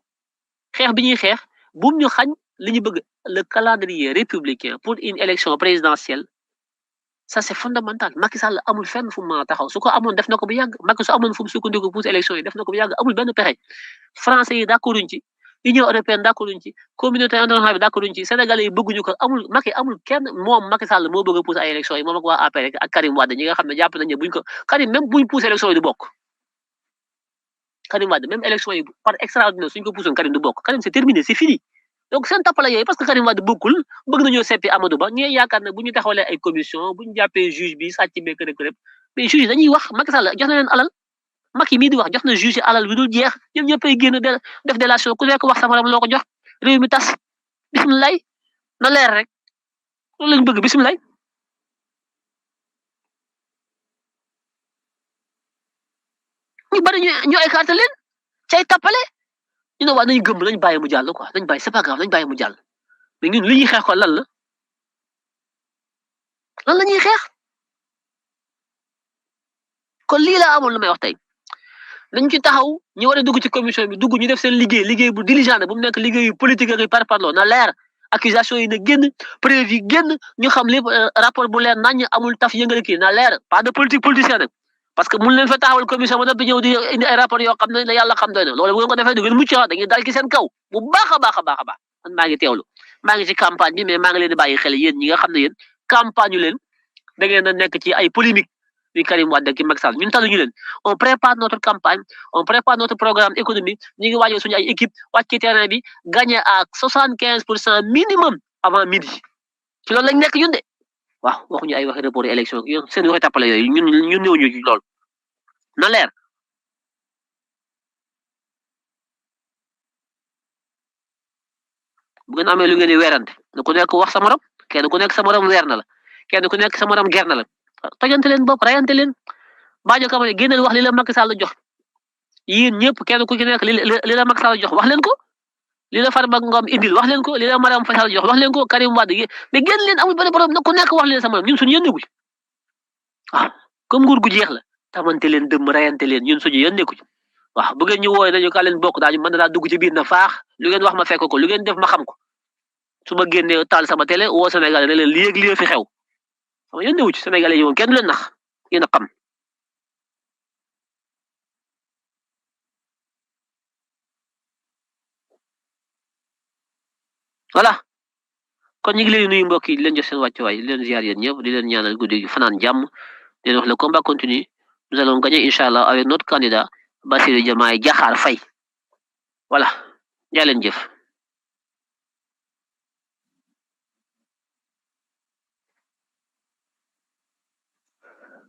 xeex bi ñuy xeex bum ñu xañ li ñu bëgg le calendrier républicain pour une élection présidentielle ça c'est fondamental Macky Sall amul fenn fu mu taxaw su ko amoon def na ko bu yàgg Macky su amoon fu mu sukkandiku pour élection yi def na ko bu yàgg amul benn pexe français yi d'accorduñ ci union européenne d'accorduñ ci communauté internationale bi d'accorduñ ci sénégalais yi bëgguñu ko amul Macky amul kenn moom Macky Sall moo bëgg a pousse ay élection yi moom ak waa APR ak Karim Wade ñi nga xam ne jàpp nañ ne buñ ko Karim même buñ pousse élection yi du bokk Karim Wade même élection yi par extraordinaire suñ ko poussoon Karim du bokk Karim c'est terminé c'est fini donc seen tappala yooyu parce que Karim Wade bokkul bëgg nañoo seppi Amadou Ba ñee yaakaar ne bu ñu taxawalee ay commission bu ñu jàppee juge bi sàcc bee kërëb kërëb mais juge dañuy wax Macky Sall jox na leen alal Macky mii di wax jox na juge alal bi dul jeex ñoom ñëppay génn def délation ku nekk wax sama ram loo ko jox réew mi tas bisimilah na leer rek loolu lañ bëgg bisimilah. ñu bari ñu écarté leen cay tappale ñu ne waa nañ gëm nañ bàyyi mu jàll quoi nañ bàyyi c'est pas grave nañ bàyyi mu jàll mais ñun li ñuy xeex ko lan la ñuy xeex kon lii laa amoon lu may wax tey nañ ci taxaw ñu war a dugg ci commission bi dugg ñu def seen liggéey bu diligent bu mu nekk liggéeyu politique ak par parloo na leer accusation yi na génn preuve yi génn ñu xam lépp rapport bu leer nañ amul taf yëngale kii na leer pas de politique politicien nag parce que mun leen fa taxawal commission ba noppi ñëw di indi ay rapport yoo xam ne la yàlla xam doy na loolu bu ngeen ko defee du ngeen mucc dañuy dal ci seen kaw bu baax a baax man maa ngi teewlu maa ngi ci campagne bi mais maa ngi leen di bàyyi xel yéen ñi nga xam ne yéen campagne leen da ngeen a nekk ci ay polémique ni Karim Wade ki Macky Sall ñun taluñu leen on prépare notre campagne on prépare notre programme économique ñu ngi waajal suñu ay équipe wàcc ci terrain bi gagné à 75% minimum avant midi ci loolu lañ nekk ñun de waaw waxuñu ay waxi report élection yéen seen waxi tàppale yooyu ñun néew ñu ci lool na leer bu ngeen amee lu ngeen di weerante ku nekk wax sa morom kenn ku nekk sa morom weer na la kenn ku nekk sa morom ger na la tojante leen bopp rayante leen Badio Camara génneel wax li la Macky Sall jox yéen ñëpp kenn ku ci nekk li la Macky Sall jox wax leen ko li la Farba Ngom indil wax leen ko li la Mariam Faye Sall jox wax leen ko Karim Wade mais génn leen amul benn problème nag ku nekk wax leen sa morom ñun suñu yëndeeku ci waaw comme nguur gu jeex la tamante leen dëmm rayante leen ñun suñu yëndeeku ci waaw bu ngeen ñu wooyee nañu ka leen bokk daañu mën naa dugg ci biir na faax lu ngeen wax ma fekk ko lu ngeen def ma xam ko su ma génnee taal sama télé woo Sénégal ne leen lii ak lii fi xew sama yëndeeku ci Sénégalais yi moom kenn du leen nax yéen a xam. voilà kon ñu ngi leen nuyu mbokk yi di leen jox seen wàccuwaay di leen ziar yéen ñëpp di leen ñaanal guddi gi fanaan jàmm di leen wax le combat continue nous allons gagner inchallah avec notre candidat Bassirou Diomaye Diakhar Faye voilà jaa leen jëf